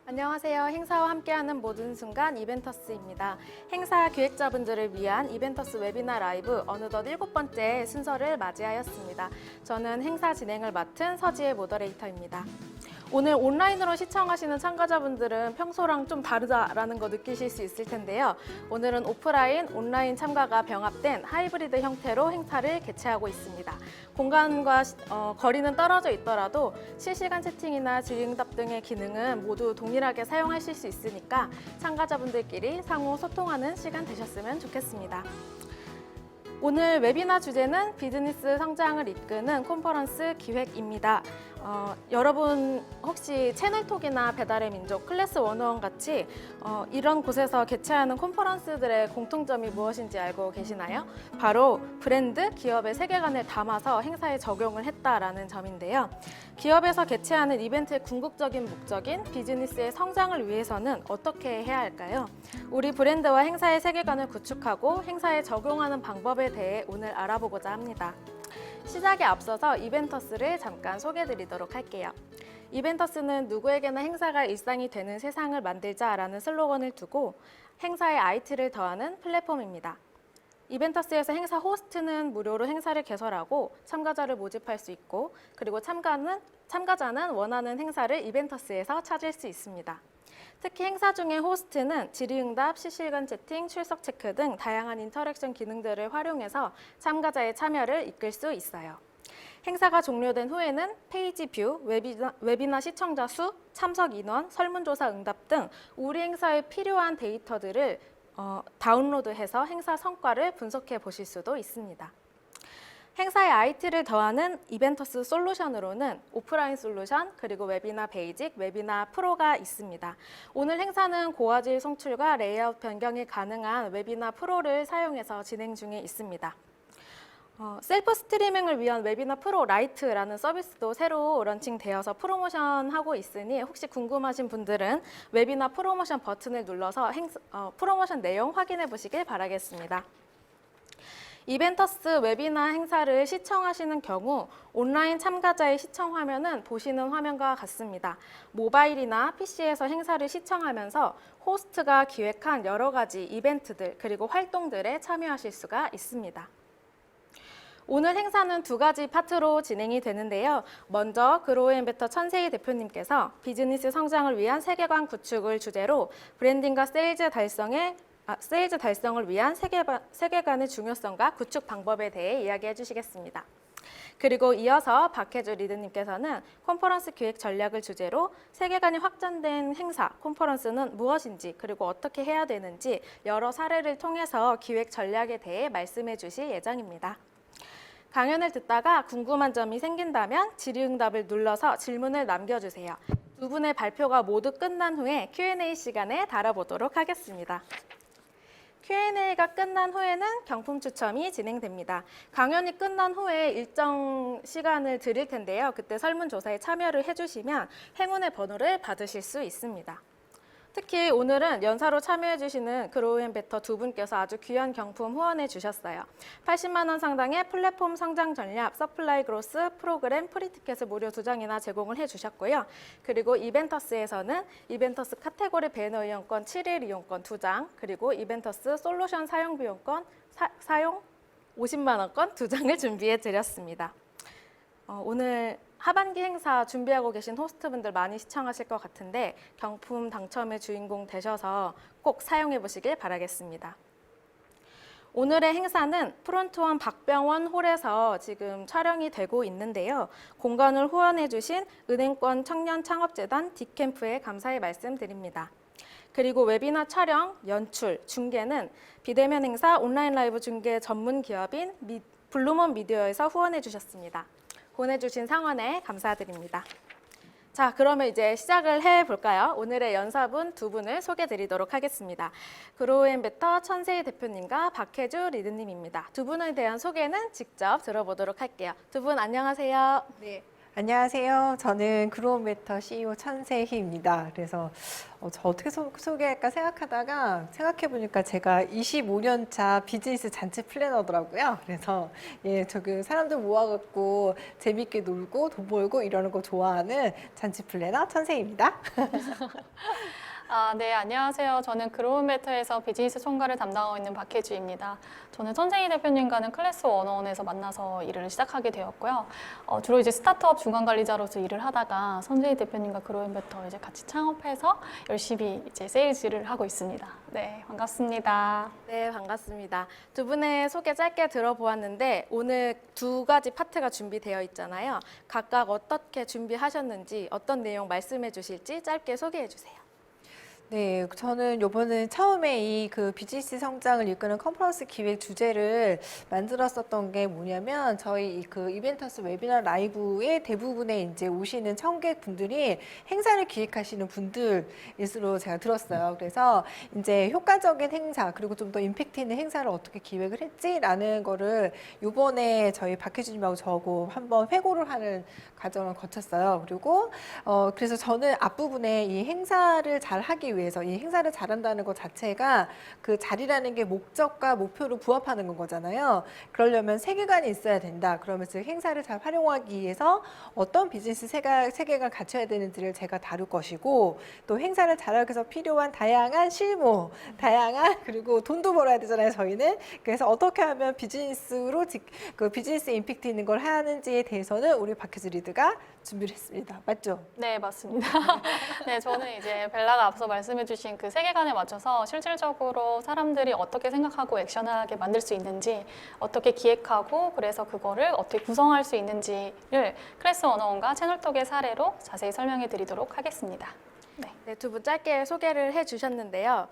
안녕하세요. 행사와 함께하는 모든 순간 이벤터스입니다. 행사 기획자분들을 위한 이벤터스 웨비나 라이브 어느덧 7번째 순서를 맞이하였습니다. 저는 행사 진행을 맡은 서지혜 모더레이터입니다. 오늘 온라인으로 시청하시는 참가자분들은 평소랑 좀 다르다라는 거 느끼실 수 있을 텐데요. 오늘은 오프라인, 온라인 참가가 병합된 하이브리드 형태로 행사를 개최하고 있습니다. 공간과 거리는 떨어져 있더라도 실시간 채팅이나 질의응답 등의 기능은 모두 동일하게 사용하실 수 있으니까 참가자분들끼리 상호 소통하는 시간 되셨으면 좋겠습니다. 오늘 웨비나 주제는 비즈니스 성장을 이끄는 컨퍼런스 기획입니다. 여러분 혹시 채널톡이나 배달의 민족, 클래스 101 같이 이런 곳에서 개최하는 컨퍼런스들의 공통점이 무엇인지 알고 계시나요? 바로 브랜드, 기업의 세계관을 담아서 행사에 적용을 했다라는 점인데요. 기업에서 개최하는 이벤트의 궁극적인 목적인 비즈니스의 성장을 위해서는 어떻게 해야 할까요? 우리 브랜드와 행사의 세계관을 구축하고 행사에 적용하는 방법에 대해 오늘 알아보고자 합니다. 시작에 앞서서 이벤터스를 잠깐 소개해드리도록 할게요. 이벤터스는 누구에게나 행사가 일상이 되는 세상을 만들자라는 슬로건을 두고 행사에 IT를 더하는 플랫폼입니다. 이벤터스에서 행사 호스트는 무료로 행사를 개설하고 참가자를 모집할 수 있고, 그리고 참가자는 원하는 행사를 이벤터스에서 찾을 수 있습니다. 특히 행사 중에 호스트는 질의응답, 실시간 채팅, 출석 체크 등 다양한 인터랙션 기능들을 활용해서 참가자의 참여를 이끌 수 있어요. 행사가 종료된 후에는 페이지 뷰, 웨비나 시청자 수, 참석 인원, 설문조사 응답 등 우리 행사에 필요한 데이터들을 다운로드해서 행사 성과를 분석해 보실 수도 있습니다. 행사에 IT를 더하는 이벤터스 솔루션으로는 오프라인 솔루션, 그리고 웨비나 베이직, 웨비나 프로가 있습니다. 오늘 행사는 고화질 송출과 레이아웃 변경이 가능한 웨비나 프로를 사용해서 진행 중에 있습니다. 셀프 스트리밍을 위한 웨비나 프로 라이트라는 서비스도 새로 런칭되어서 프로모션하고 있으니 혹시 궁금하신 분들은 웨비나 프로모션 버튼을 눌러서 프로모션 내용 확인해 보시길 바라겠습니다. 이벤터스 웨비나 행사를 시청하시는 경우 온라인 참가자의 시청 화면은 보시는 화면과 같습니다. 모바일이나 PC에서 행사를 시청하면서 호스트가 기획한 여러 가지 이벤트들 그리고 활동들에 참여하실 수가 있습니다. 오늘 행사는 두 가지 파트로 진행이 되는데요. 먼저 그로우앤베터 천세희 대표님께서 비즈니스 성장을 위한 세계관 구축을 주제로 브랜딩과 세일즈 달성을 위한 세계관의 중요성과 구축 방법에 대해 이야기해 주시겠습니다. 그리고 이어서 박혜주 리더님께서는 컨퍼런스 기획 전략을 주제로 세계관이 확장된 행사, 컨퍼런스는 무엇인지 그리고 어떻게 해야 되는지 여러 사례를 통해서 기획 전략에 대해 말씀해 주실 예정입니다. 강연을 듣다가 궁금한 점이 생긴다면 질의응답을 눌러서 질문을 남겨주세요. 두 분의 발표가 모두 끝난 후에 Q&A 시간에 다뤄보도록 하겠습니다. Q&A가 끝난 후에는 경품 추첨이 진행됩니다. 강연이 끝난 후에 일정 시간을 드릴 텐데요. 그때 설문조사에 참여를 해주시면 행운의 번호를 받으실 수 있습니다. 특히 오늘은 연사로 참여해주시는 그로우앤베터 두 분께서 아주 귀한 경품 후원해 주셨어요. 80만 원 상당의 플랫폼 성장 전략, 서플라이 그로스 프로그램 프리티켓을 무료 2장이나 제공을 해주셨고요. 그리고 이벤터스에서는 이벤터스 카테고리 배너 이용권 7일 이용권 2장, 그리고 이벤터스 솔루션 사용 비용권 사용 50만 원권 2장을 준비해 드렸습니다. 오늘 하반기 행사 준비하고 계신 호스트분들 많이 시청하실 것 같은데 경품 당첨의 주인공 되셔서 꼭 사용해 보시길 바라겠습니다. 오늘의 행사는 프론트원 박병원 홀에서 지금 촬영이 되고 있는데요. 공간을 후원해 주신 은행권 청년창업재단 디캠프에 감사의 말씀드립니다. 그리고 웨비나 촬영, 연출, 중계는 비대면 행사 온라인 라이브 중계 전문 기업인 블루몬 미디어에서 후원해 주셨습니다. 보내주신 상원에 감사드립니다. 자, 그러면 이제 시작을 해볼까요? 오늘의 연사분 두 분을 소개드리도록 하겠습니다. 그로우앤베터 천세희 대표님과 박혜주 리드님입니다. 두 분에 대한 소개는 직접 들어보도록 할게요. 두 분 안녕하세요. 네, 안녕하세요. 저는 그로우메터 CEO 천세희입니다. 그래서 저 어떻게 소개할까 생각해보니까 제가 25년 차 비즈니스 잔치 플래너더라고요. 그래서 예, 저그 사람들 모아갖고 재밌게 놀고 돈 벌고 이러는 거 좋아하는 잔치 플래너 천세희입니다. 네, 안녕하세요. 저는 그로우메터에서 비즈니스 총괄을 담당하고 있는 박혜주입니다. 저는 천생희 대표님과는 클래스 101에서 만나서 일을 시작하게 되었고요. 주로 이제 스타트업 중간 관리자로서 일을 하다가 천생희 대표님과 그로우메터 이제 같이 창업해서 열심히 이제 세일즈를 하고 있습니다. 네, 반갑습니다. 네, 반갑습니다. 두 분의 소개 짧게 들어보았는데 오늘 두 가지 파트가 준비되어 있잖아요. 각각 어떻게 준비하셨는지 어떤 내용 말씀해 주실지 짧게 소개해 주세요. 네, 저는 요번에 처음에 이 그 비즈니스 성장을 이끄는 컨퍼런스 기획 주제를 만들었었던 게 뭐냐면 저희 그 이벤터스 웨비나 라이브의 대부분의 이제 오시는 청객 분들이 행사를 기획하시는 분들일수록 제가 들었어요. 그래서 이제 효과적인 행사 그리고 좀 더 임팩트 있는 행사를 어떻게 기획을 했지라는 거를 요번에 저희 박혜주님하고 저하고 한번 회고를 하는 과정을 거쳤어요. 그리고 그래서 저는 앞부분에 이 행사를 잘 하기 위해서 이 행사를 잘한다는 것 자체가 그 자리라는 게 목적과 목표로 부합하는 거잖아요. 그러려면 세계관이 있어야 된다. 그러면서 행사를 잘 활용하기 위해서 어떤 비즈니스 세계관 갖춰야 되는지를 제가 다룰 것이고 또 행사를 잘하기 위해서 필요한 다양한 실무, 다양한 그리고 돈도 벌어야 되잖아요. 저희는. 그래서 어떻게 하면 비즈니스로 그 비즈니스 임팩트 있는 걸 하는지에 대해서는 우리 박혜주 리드가 준비를 했습니다. 맞죠? 네, 맞습니다. 네, 저는 이제 벨라가 앞서 말씀해주신 그 세계관에 맞춰서 실질적으로 사람들이 어떻게 생각하고 액션하게 만들 수 있는지, 어떻게 기획하고 그래서 그거를 어떻게 구성할 수 있는지를 클래스 101과 채널톡의 사례로 자세히 설명해 드리도록 하겠습니다. 네, 두 분 짧게 소개를 해주셨는데요.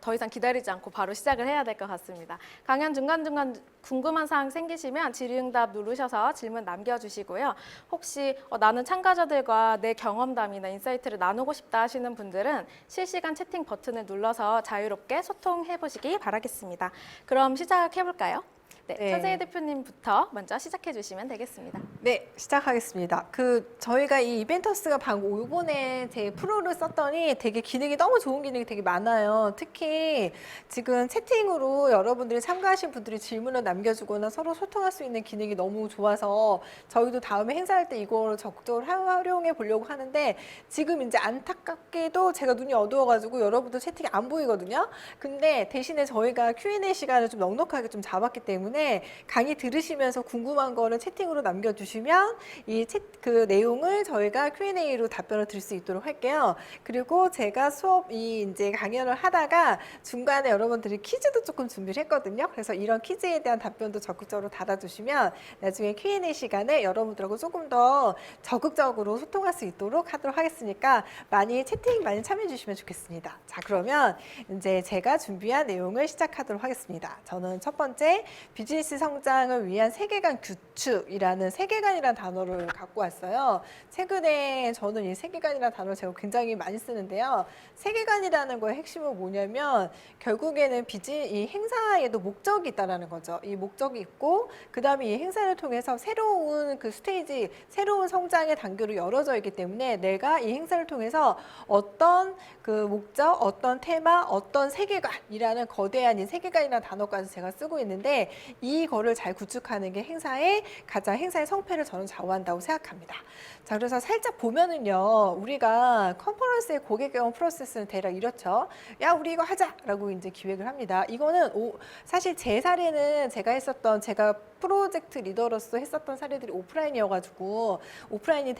더 이상 기다리지 않고 바로 시작을 해야 될 것 같습니다. 강연 중간중간 궁금한 사항 생기시면 질의응답 누르셔서 질문 남겨주시고요. 혹시 나는 참가자들과 내 경험담이나 인사이트를 나누고 싶다 하시는 분들은 실시간 채팅 버튼을 눌러서 자유롭게 소통해 보시기 바라겠습니다. 그럼 시작해 볼까요? 네, 네. 천세희 대표님부터 먼저 시작해 주시면 되겠습니다. 네, 시작하겠습니다. 저희가 이 이벤터스가 방금 요번에 제 프로를 썼더니 되게 기능이 너무 좋은 기능이 되게 많아요. 특히 지금 채팅으로 여러분들이 참가하신 분들이 질문을 남겨주거나 서로 소통할 수 있는 기능이 너무 좋아서 저희도 다음에 행사할 때 이걸 적극적으로 활용해 보려고 하는데 지금 이제 안타깝게도 제가 눈이 어두워가지고 여러분들 채팅이 안 보이거든요. 근데 대신에 저희가 Q&A 시간을 좀 넉넉하게 좀 잡았기 때문에 강의 들으시면서 궁금한 거를 채팅으로 남겨주시면 그 내용을 저희가 Q&A로 답변을 드릴 수 있도록 할게요. 그리고 제가 이제 강연을 하다가 중간에 여러분들이 퀴즈도 조금 준비를 했거든요. 그래서 이런 퀴즈에 대한 답변도 적극적으로 달아주시면 나중에 Q&A 시간에 여러분들하고 조금 더 적극적으로 소통할 수 있도록 하도록 하겠으니까 채팅 많이 참여해 주시면 좋겠습니다. 자, 그러면 이제 제가 준비한 내용을 시작하도록 하겠습니다. 저는 첫 번째 비즈니스 성장을 위한 세계관 구축이라는 세계관이라는 단어를 갖고 왔어요. 최근에 저는 이 세계관이라는 단어를 제가 굉장히 많이 쓰는데요. 세계관이라는 거의 핵심은 뭐냐면 결국에는 이 행사에도 목적이 있다는 거죠. 이 목적이 있고 그다음에 이 행사를 통해서 새로운 그 스테이지, 새로운 성장의 단계로 열어져 있기 때문에 내가 이 행사를 통해서 어떤 그 목적, 어떤 테마, 어떤 세계관이라는 거대한 이 세계관이라는 단어까지 제가 쓰고 있는데 이거를 잘 구축하는 게 행사의 성패를 저는 좌우한다고 생각합니다. 자, 그래서 살짝 보면은요, 우리가 컨퍼런스의 고객 경험 프로세스는 대략 이렇죠. 야, 우리 이거 하자라고 이제 기획을 합니다. 이거는 사실 제 사례는 제가 프로젝트 리더로서 했었던 사례들이 오프라인이어가지고 오프라인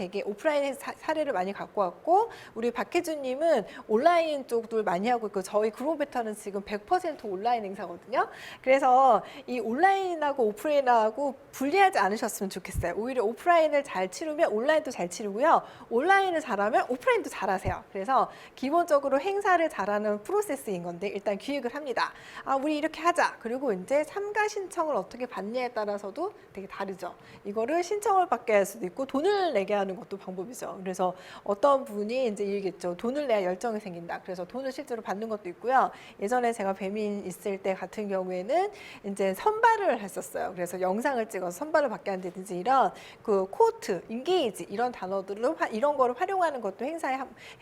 사례를 많이 갖고 왔고 우리 박혜주님은 온라인 쪽도 많이 하고 있고 저희 그로우베터는 지금 100% 온라인 행사거든요. 그래서 이 온라인하고 오프라인하고 분리하지 않으셨으면 좋겠어요. 오히려 오프라인을 잘 치르면 온라인도 잘 치르고요. 온라인을 잘하면 오프라인도 잘하세요. 그래서 기본적으로 행사를 잘하는 프로세스인 건데 일단 기획을 합니다. 아, 우리 이렇게 하자. 그리고 이제 참가 신청을 어떻게 받냐에 따라 따라서도 되게 다르죠. 이거를 신청을 받게 할 수도 있고 돈을 내게 하는 것도 방법이죠. 그래서 어떤 분이 이제 얘기했죠. 돈을 내야 열정이 생긴다. 그래서 돈을 실제로 받는 것도 있고요. 예전에 제가 배민 있을 때 같은 경우에는 이제 선발을 했었어요. 그래서 영상을 찍어서 선발을 받게 한다든지 이런 그 코트, 인게이지 이런 단어들로 이런 거를 활용하는 것도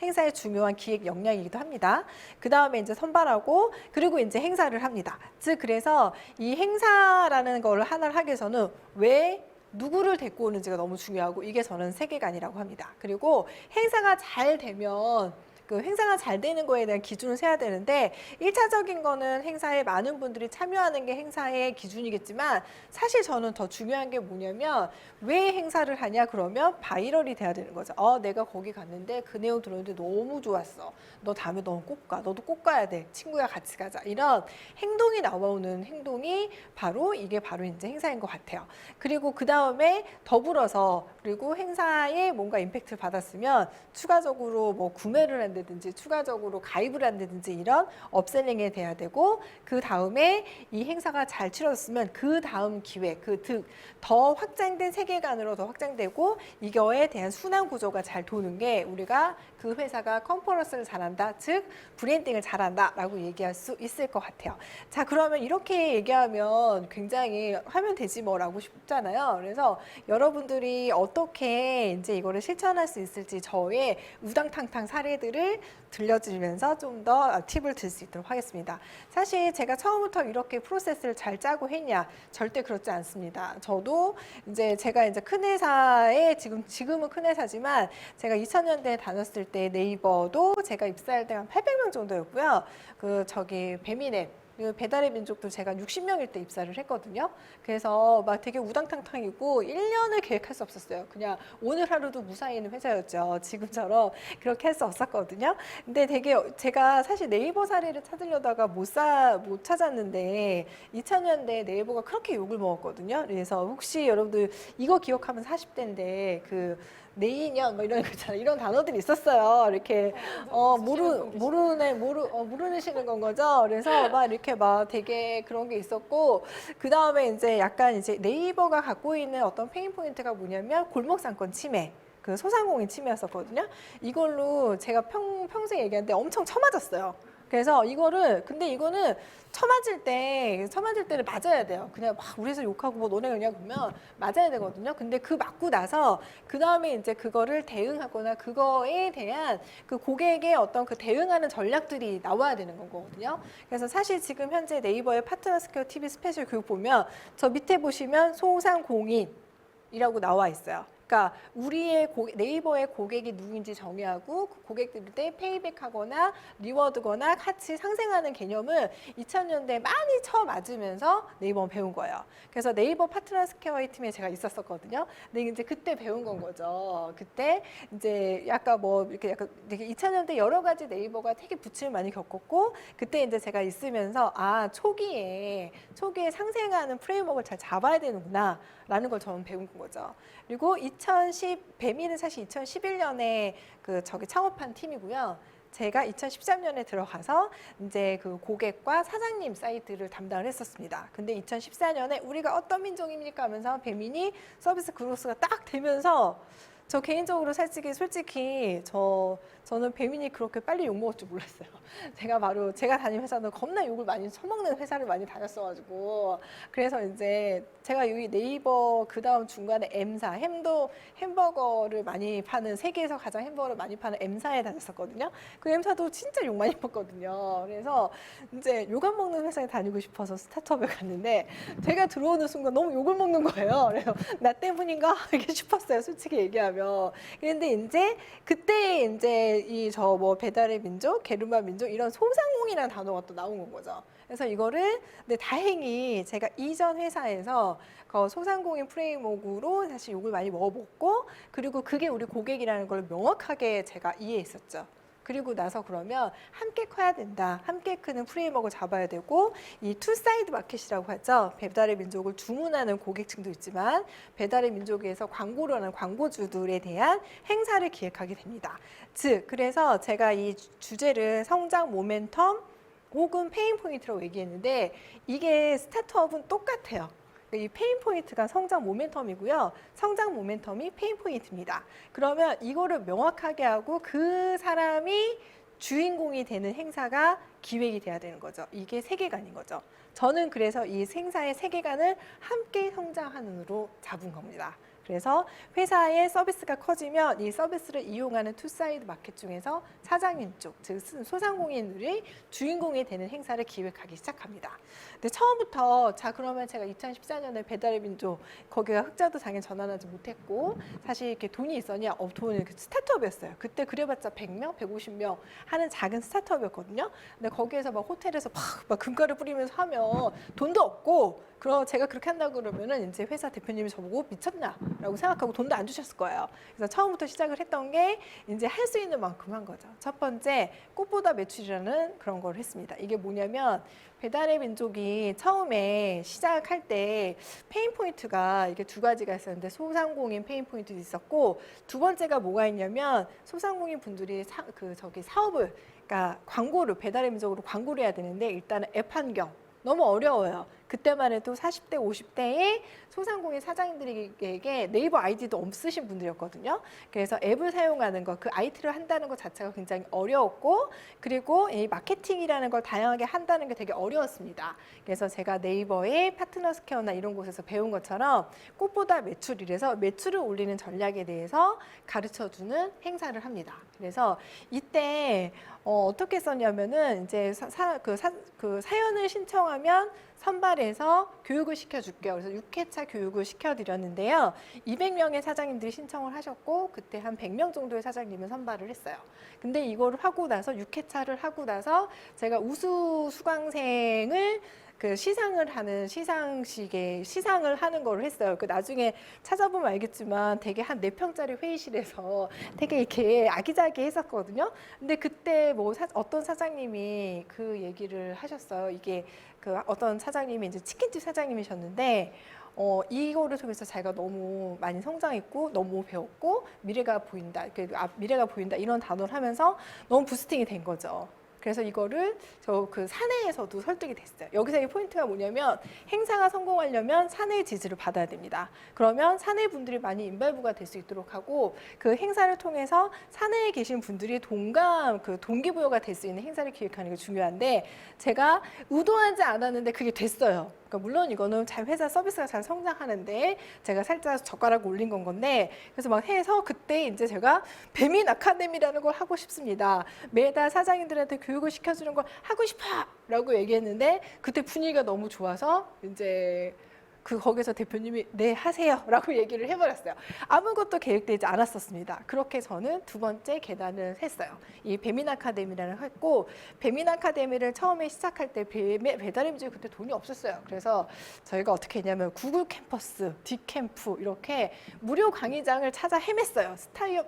행사의 중요한 기획 역량이기도 합니다. 그 다음에 이제 선발하고 그리고 이제 행사를 합니다. 즉 그래서 이 행사라는 거를 하나를 하기 위해서는 왜 누구를 데리고 오는지가 너무 중요하고 이게 저는 세계관이라고 합니다. 그리고 행사가 잘 되면 그 행사가 잘 되는 거에 대한 기준을 세야 되는데 1차적인 거는 행사에 많은 분들이 참여하는 게 행사의 기준이겠지만 사실 저는 더 중요한 게 뭐냐면 왜 행사를 하냐 그러면 바이럴이 돼야 되는 거죠. 내가 거기 갔는데 그 내용 들었는데 너무 좋았어. 너 다음에 너는 꼭 가. 너도 꼭 가야 돼. 친구야 같이 가자. 이런 행동이 나오는 행동이 이게 바로 이제 행사인 것 같아요. 그리고 그 다음에 더불어서 그리고 행사에 뭔가 임팩트를 받았으면 추가적으로 뭐 구매를 한다든지 추가적으로 가입을 한다든지 이런 업셀링에 돼야 되고 그 다음에 이 행사가 잘 치러졌으면 그 다음 기획, 더 확장된 세계관으로 더 확장되고 이거에 대한 순환 구조가 잘 도는 게 우리가 그 회사가 컨퍼런스를 잘한다, 즉 브랜딩을 잘한다라고 얘기할 수 있을 것 같아요. 자, 그러면 이렇게 얘기하면 굉장히 하면 되지 뭐라고 싶잖아요. 그래서 여러분들이 어떻게 이제 이거를 실천할 수 있을지 저의 우당탕탕 사례들을 들려드리면서 좀 더 팁을 들 수 있도록 하겠습니다. 사실 제가 처음부터 이렇게 프로세스를 잘 짜고 했냐? 절대 그렇지 않습니다. 저도 제가 이제 큰 회사에 지금은 큰 회사지만 제가 2000년대에 다녔을 때 네이버도 제가 입사할 때 한 800명 정도였고요. 배민앱 배달의 민족도 제가 60명일 때 입사를 했거든요. 그래서 막 되게 우당탕탕이고 1년을 계획할 수 없었어요. 그냥 오늘 하루도 무사히 있는 회사였죠. 지금처럼 그렇게 할 수 없었거든요. 근데 제가 사실 네이버 사례를 찾으려다가 못 찾았는데 2000년대 네이버가 그렇게 욕을 먹었거든요. 그래서 혹시 여러분들 이거 기억하면 40대인데 내인년 뭐 이런 거 있잖아요. 이런 단어들이 있었어요. 이렇게 모르시는 건 거죠. 그래서 막 이렇게 막 되게 그런 게 있었고 그 다음에 이제 약간 이제 네이버가 갖고 있는 어떤 페인 포인트가 뭐냐면 골목 상권 침해. 그 소상공인 침해였었거든요. 이걸로 제가 평생 얘기하는데 엄청 쳐맞았어요. 그래서 근데 이거는 쳐맞을 때를 맞아야 돼요. 그냥 막 우리 회사 욕하고 뭐 너네 그냥 보면 맞아야 되거든요. 근데 맞고 나서 그 다음에 이제 그거를 대응하거나 그거에 대한 그 고객의 어떤 그 대응하는 전략들이 나와야 되는 거거든요. 그래서 사실 지금 현재 네이버의 파트너 스퀘어 TV 스페셜 교육 보면 저 밑에 보시면 소상공인이라고 나와 있어요. 그러니까 네이버의 고객이 누구인지 정의하고 그 고객들한테 페이백하거나 리워드거나 같이 상생하는 개념을 2000년대에 많이 쳐맞으면서 네이버는 배운 거예요. 그래서 네이버 파트너 스퀘어의 팀에 제가 있었었거든요. 근데 이제 그때 배운 건 거죠. 그때 이제 약간 되게 2000년대 여러 가지 네이버가 되게 부침을 많이 겪었고 그때 이제 제가 있으면서 초기에 상생하는 프레임워크를 잘 잡아야 되는구나. 라는 걸 저는 배운 거죠. 그리고 배민은 사실 2011년에 창업한 팀이고요. 제가 2013년에 들어가서 이제 그 고객과 사장님 사이트를 담당을 했었습니다. 근데 2014년에 우리가 어떤 민족입니까 하면서 배민이 서비스 그로스가 딱 되면서 저 개인적으로 솔직히 저는 배민이 그렇게 빨리 욕먹을 줄 몰랐어요. 제가 다닌 회사는 겁나 욕을 많이 처먹는 회사를 많이 다녔어가지고 그래서 이제 제가 여기 네이버 그 다음 중간에 M사 햄버거를 많이 파는 세계에서 가장 햄버거를 많이 파는 M사에 다녔었거든요. 그 M사도 진짜 욕 많이 먹거든요. 그래서 이제 욕 안 먹는 회사에 다니고 싶어서 스타트업에 갔는데 제가 들어오는 순간 너무 욕을 먹는 거예요. 그래서 나 때문인가 이렇게 싶었어요. 솔직히 얘기하면. 그런데 그때 배달의 민족, 게르만 민족 이런 소상공인이라는 단어가 또 나온 거죠. 그래서 이거를 다행히 제가 이전 회사에서 소상공인 프레임워크로 사실 욕을 많이 먹어봤고 그리고 그게 우리 고객이라는 걸 명확하게 제가 이해했었죠. 그리고 나서 그러면 함께 커야 된다. 함께 크는 프레임워크를 잡아야 되고 이 투사이드 마켓이라고 하죠. 배달의 민족을 주문하는 고객층도 있지만 배달의 민족에서 광고를 하는 광고주들에 대한 행사를 기획하게 됩니다. 그래서 제가 이 주제를 성장 모멘텀 혹은 페인 포인트라고 얘기했는데 이게 스타트업은 똑같아요. 이 페인 포인트가 성장 모멘텀이고요. 성장 모멘텀이 페인 포인트입니다. 그러면 이거를 명확하게 하고 그 사람이 주인공이 되는 행사가 기획이 돼야 되는 거죠. 이게 세계관인 거죠. 저는 그래서 이 행사의 세계관을 함께 성장하는으로 잡은 겁니다. 그래서 회사의 서비스가 커지면 이 서비스를 이용하는 투사이드 마켓 중에서 사장님 쪽, 즉 소상공인들이 주인공이 되는 행사를 기획하기 시작합니다. 근데 처음부터 자 그러면 제가 2014년에 배달의 민족 거기가 흑자도 당연히 전환하지 못했고 사실 이렇게 돈이 있었냐? 돈은 스타트업이었어요. 그때 그래봤자 100명, 150명 하는 작은 스타트업이었거든요. 근데 거기에서 막 호텔에서 막 금가루 뿌리면서 하면 돈도 없고 그럼 제가 그렇게 한다고 그러면은 이제 회사 대표님이 저보고 미쳤냐라고 생각하고 돈도 안 주셨을 거예요. 그래서 처음부터 시작을 했던 게 이제 할 수 있는 만큼 한 거죠. 첫 번째 꽃보다 매출이라는 그런 걸 했습니다. 이게 뭐냐면 배달의 민족이 처음에 시작할 때 페인 포인트가 이게 두 가지가 있었는데 소상공인 페인 포인트도 있었고 두 번째가 뭐가 있냐면 소상공인 분들이 사업을 그러니까 광고를 배달의 민족으로 광고를 해야 되는데 일단은 앱 환경 너무 어려워요. 그때만 해도 40대, 50대의 소상공인 사장님들에게 네이버 아이디도 없으신 분들이었거든요. 그래서 앱을 사용하는 것, 그 IT를 한다는 것 자체가 굉장히 어려웠고 그리고 이 마케팅이라는 걸 다양하게 한다는 게 되게 어려웠습니다. 그래서 제가 네이버의 파트너 스퀘어나 이런 곳에서 배운 것처럼 꽃보다 매출이라서 매출을 올리는 전략에 대해서 가르쳐주는 행사를 합니다. 그래서 이때 어떻게 썼냐면은 이제 사연을 신청하면 선발해서 교육을 시켜줄게요. 그래서 6회차 교육을 시켜드렸는데요. 200명의 사장님들이 신청을 하셨고 그때 한 100명 정도의 사장님은 선발을 했어요. 근데 이거를 하고 나서 6회차를 하고 나서 제가 우수 수강생을 시상을 하는 시상을 하는 걸 했어요. 나중에 찾아보면 알겠지만 되게 한 4평짜리 회의실에서 되게 이렇게 아기자기했었거든요. 근데 그때 어떤 사장님이 그 얘기를 하셨어요. 이게 어떤 사장님이 이제 치킨집 사장님이셨는데 이거를 통해서 자기가 너무 많이 성장했고 너무 배웠고 미래가 보인다. 미래가 보인다 이런 단어를 하면서 너무 부스팅이 된 거죠. 그래서 이거를 사내에서도 설득이 됐어요. 여기서 이 포인트가 뭐냐면 행사가 성공하려면 사내 지지를 받아야 됩니다. 그러면 사내 분들이 많이 인발부가 될 수 있도록 하고 그 행사를 통해서 사내에 계신 분들이 동기부여가 될 수 있는 행사를 기획하는 게 중요한데 제가 의도하지 않았는데 그게 됐어요. 그러니까 물론 이거는 회사 서비스가 잘 성장하는데 제가 살짝 젓가락 올린 건데 그래서 막 해서 그때 이제 제가 배민 아카데미라는 걸 하고 싶습니다. 매달 사장님들한테 교육을 시켜주는 걸 하고 싶어라고 얘기했는데 그때 분위기가 너무 좋아서 이제 거기서 대표님이 네 하세요라고 얘기를 해버렸어요. 아무것도 계획되지 않았었습니다. 그렇게 저는 두 번째 계단을 했어요. 이 배민 아카데미라는 했고 배민 아카데미를 처음에 시작할 때 배달의 민족이 그때 돈이 없었어요. 그래서 저희가 어떻게 했냐면 구글 캠퍼스, 딥캠프 이렇게 무료 강의장을 찾아 헤맸어요.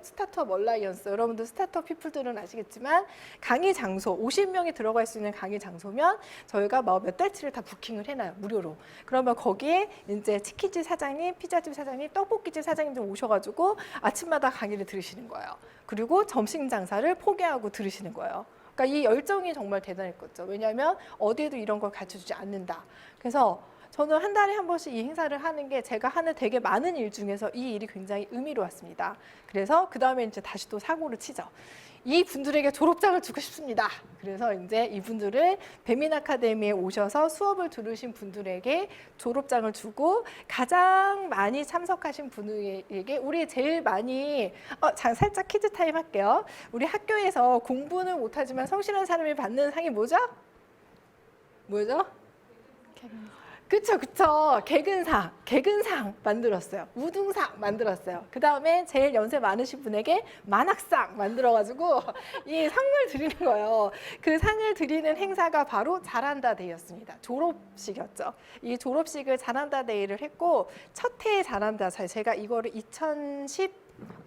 스타트업 얼라이언스 여러분들 스타트업 피플들은 아시겠지만 강의 장소 50명이 들어갈 수 있는 강의 장소면 저희가 몇 달치를 다 부킹을 해놔요. 무료로. 그러면 거기에 이제 치킨집 사장님, 피자집 사장님, 떡볶이집 사장님들 오셔가지고 아침마다 강의를 들으시는 거예요. 그리고 점심 장사를 포기하고 들으시는 거예요. 그러니까 이 열정이 정말 대단했겠죠. 왜냐하면 어디에도 이런 걸 가르쳐주지 않는다. 그래서 저는 한 달에 한 번씩 이 행사를 하는 게 제가 하는 되게 많은 일 중에서 이 일이 굉장히 의미로웠습니다. 그래서 그 다음에 이제 다시 또 사고를 치죠. 이 분들에게 졸업장을 주고 싶습니다. 그래서 이제 이분들을 배민 아카데미에 오셔서 수업을 들으신 분들에게 졸업장을 주고 가장 많이 참석하신 분에게 우리 제일 많이 살짝 퀴즈 타임 할게요. 우리 학교에서 공부는 못하지만 성실한 사람이 받는 상이 뭐죠? 뭐죠? 그쵸. 개근상 만들었어요. 우등상 만들었어요. 그 다음에 제일 연세 많으신 분에게 만학상 만들어가지고 이 상을 드리는 거예요. 그 상을 드리는 행사가 바로 잘한다 데이였습니다. 졸업식이었죠. 이 졸업식을 잘한다 데이를 했고 첫 해에 잘한다. 제가 이거를 2010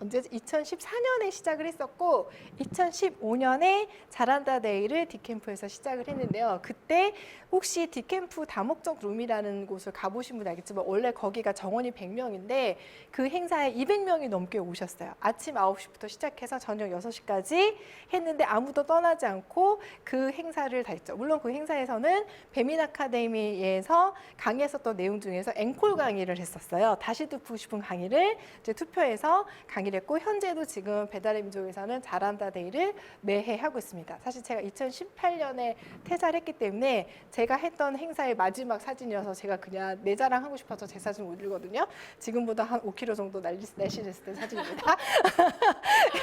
언제 2014년에 시작을 했었고 2015년에 잘한다 데이를 디캠프에서 시작을 했는데요. 그때 혹시 디캠프 다목적 룸이라는 곳을 가보신 분 알겠지만 원래 거기가 정원이 100명인데 그 행사에 200명이 넘게 오셨어요. 아침 9시부터 시작해서 저녁 6시까지 했는데 아무도 떠나지 않고 그 행사를 다 했죠. 물론 그 행사에서는 배민 아카데미에서 강의했었던 내용 중에서 앵콜 강의를 했었어요. 다시 듣고 싶은 강의를 이제 투표해서 강의를 했고 현재도 지금 배달의 민족에서는 잘한다 데이를 매해 하고 있습니다. 사실 제가 2018년에 퇴사를 했기 때문에 제가 했던 행사의 마지막 사진이어서 제가 그냥 내 자랑하고 싶어서 제 사진 올리거든요. 지금보다 한 5kg 정도 날씬했을 때 사진입니다.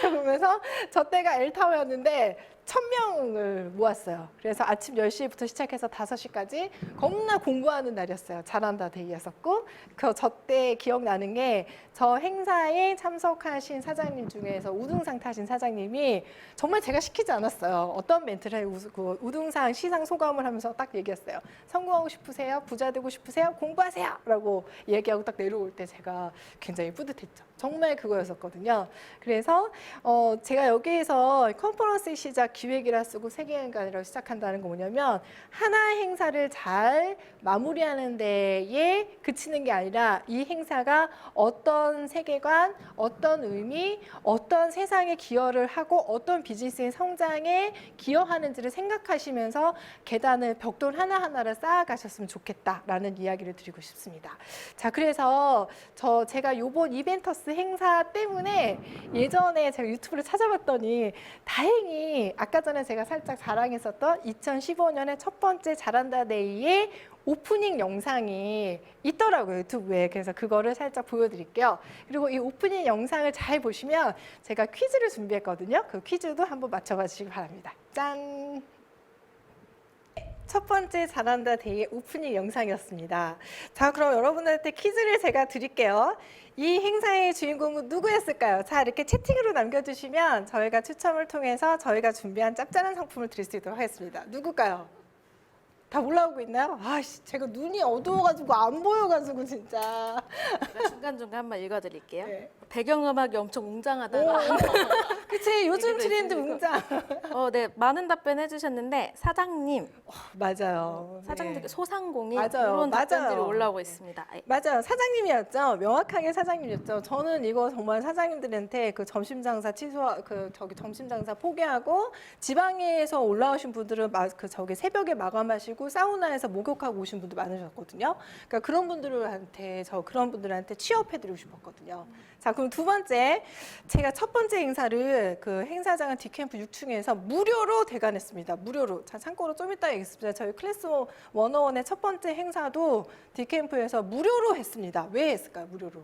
보면서 저 때가 엘타워였는데 1000명을 모았어요. 그래서 아침 10시부터 시작해서 5시까지 겁나 공부하는 날이었어요. 잘한다 데이였었고 저 때 기억나는 게 저 행사에 참석하신 사장님 중에서 우등상 타신 사장님이 정말 제가 시키지 않았어요. 어떤 멘트를 그 우등상 시상 소감을 하면서 딱 얘기했어요. 성공하고 싶으세요? 부자 되고 싶으세요? 공부하세요! 라고 얘기하고 딱 내려올 때 제가 굉장히 뿌듯했죠. 정말 그거였었거든요. 그래서 제가 여기에서 컨퍼런스 시작 기획이라 쓰고 세계행간이라고 시작한다는 거 뭐냐면 하나 행사를 잘 마무리하는 데에 그치는 게 아니라 이 행사가 어떤 세계관, 어떤 의미, 어떤 세상에 기여를 하고 어떤 비즈니스의 성장에 기여하는지를 생각하시면서 계단을 벽돌 하나하나를 쌓아가셨으면 좋겠다라는 이야기를 드리고 싶습니다. 자, 그래서 제가 요번 이벤터스 행사 때문에 예전에 제가 유튜브를 찾아봤더니 다행히 아까 전에 제가 살짝 자랑했었던 2015년에 첫 번째 잘한다 데이의 오프닝 영상이 있더라고요, 유튜브에. 그래서 그거를 살짝 보여드릴게요. 그리고 이 오프닝 영상을 잘 보시면 제가 퀴즈를 준비했거든요. 그 퀴즈도 한번 맞춰봐 주시기 바랍니다. 짠! 첫 번째 잘한다 데이의 오프닝 영상이었습니다. 자, 그럼 여러분들한테 퀴즈를 제가 드릴게요. 이 행사의 주인공은 누구였을까요? 자, 이렇게 채팅으로 남겨주시면 저희가 추첨을 통해서 저희가 준비한 짭짤한 상품을 드릴 수 있도록 하겠습니다. 누굴까요? 다 올라오고 있나요? 아씨, 제가 눈이 어두워가지고 안 보여가지고 진짜. 제가 중간중간 한번 읽어드릴게요. 네. 배경음악이 엄청 웅장하다는. 그치, 요즘 얘기도 트렌드 있으니까. 웅장. 네, 많은 답변 해주셨는데 사장님, 맞아요. 사장님 네. 소상공인 맞아요. 이런 답변들이 맞아요. 올라오고 있습니다. 맞아요. 사장님이었죠. 명확하게 사장님이었죠. 저는 이거 정말 사장님들한테 그 점심 장사 점심 장사 포기하고 지방에서 올라오신 분들은 새벽에 마감하시고 사우나에서 목욕하고 오신 분들 많으셨거든요. 그러니까 그런 분들한테 취업해드리고 싶었거든요. 자, 그럼 두 번째, 제가 첫 번째 행사를 그 행사장은 디캠프 6층에서 무료로 대관했습니다. 무료로. 자, 참고로 좀 이따 얘기했습니다. 저희 클래스 101의 첫 번째 행사도 디캠프에서 무료로 했습니다. 왜 했을까요? 무료로.